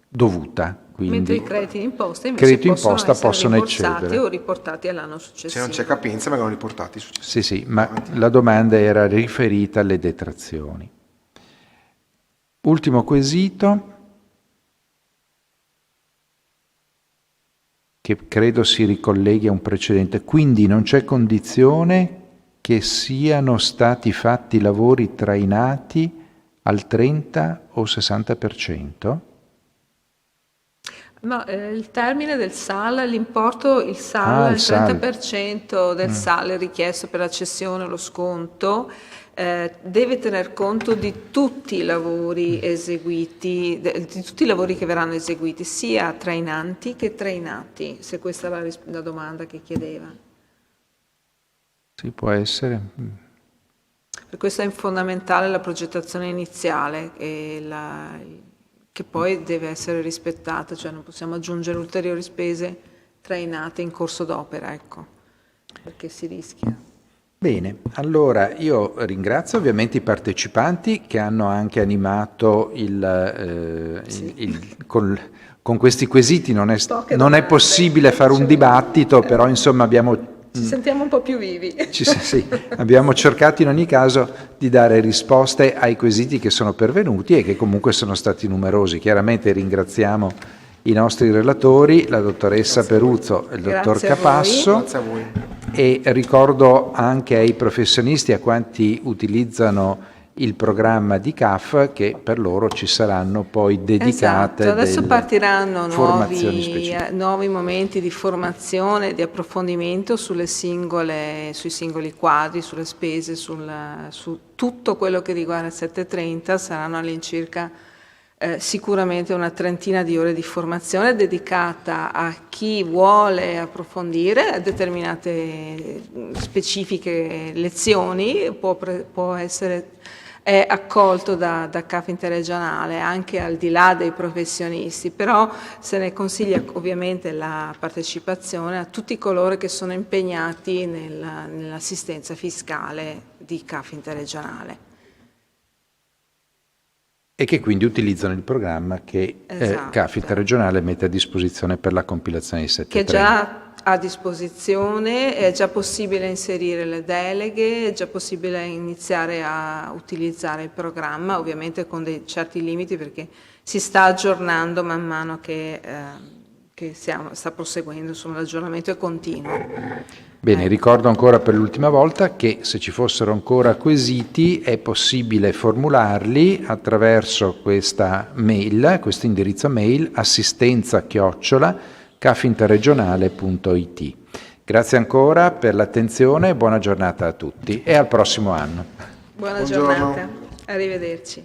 dovuta. Quindi, mentre i crediti d'imposta invece possono essere rimborsati o riportati all'anno successivo. Se non c'è capienza vengono riportati successivamente. Sì, ma la domanda era riferita alle detrazioni. Ultimo quesito, che credo si ricolleghi a un precedente. Quindi non c'è condizione che siano stati fatti lavori trainati al 30 o 60%? No, il termine del SAL, l'importo, il 30% del SAL richiesto per la cessione o lo sconto, deve tener conto di tutti i lavori eseguiti, di tutti i lavori che verranno eseguiti, sia trainanti che trainati, se questa è la domanda che chiedeva. Sì, può essere. Per questo è fondamentale la progettazione iniziale e che poi deve essere rispettata, cioè non possiamo aggiungere ulteriori spese trainate in corso d'opera, ecco, perché si rischia. Bene, allora io ringrazio ovviamente i partecipanti che hanno anche animato con questi quesiti, non è possibile fare un dibattito, però insomma ci sentiamo un po' più vivi. Sì, abbiamo cercato in ogni caso di dare risposte ai quesiti che sono pervenuti e che comunque sono stati numerosi. Chiaramente ringraziamo i nostri relatori, la dottoressa Peruzzo e il dottor Capasso. Grazie a voi. E ricordo anche ai professionisti, a quanti utilizzano il programma di CAF, che per loro ci saranno poi dedicate Esatto, adesso delle partiranno formazioni specifiche. nuovi momenti di formazione, di approfondimento sui singoli quadri, sulle spese, su tutto quello che riguarda il 730. Saranno all'incirca sicuramente una trentina di ore di formazione dedicata a chi vuole approfondire determinate specifiche lezioni, è accolto da CAF interregionale anche al di là dei professionisti, però se ne consiglia ovviamente la partecipazione a tutti coloro che sono impegnati nell'assistenza fiscale di CAF interregionale. E che quindi utilizzano il programma che Esatto. CAF interregionale mette a disposizione per la compilazione di Che 730. è già a disposizione, è già possibile inserire le deleghe, è già possibile iniziare a utilizzare il programma, ovviamente con dei certi limiti perché si sta aggiornando man mano che sta proseguendo, insomma l'aggiornamento è continuo. Bene, ricordo ancora per l'ultima volta che se ci fossero ancora quesiti è possibile formularli attraverso questa mail, questo indirizzo mail, assistenza@cafinterregionale.it. Grazie ancora per l'attenzione, buona giornata a tutti e al prossimo anno. Buona Buongiorno. giornata, arrivederci.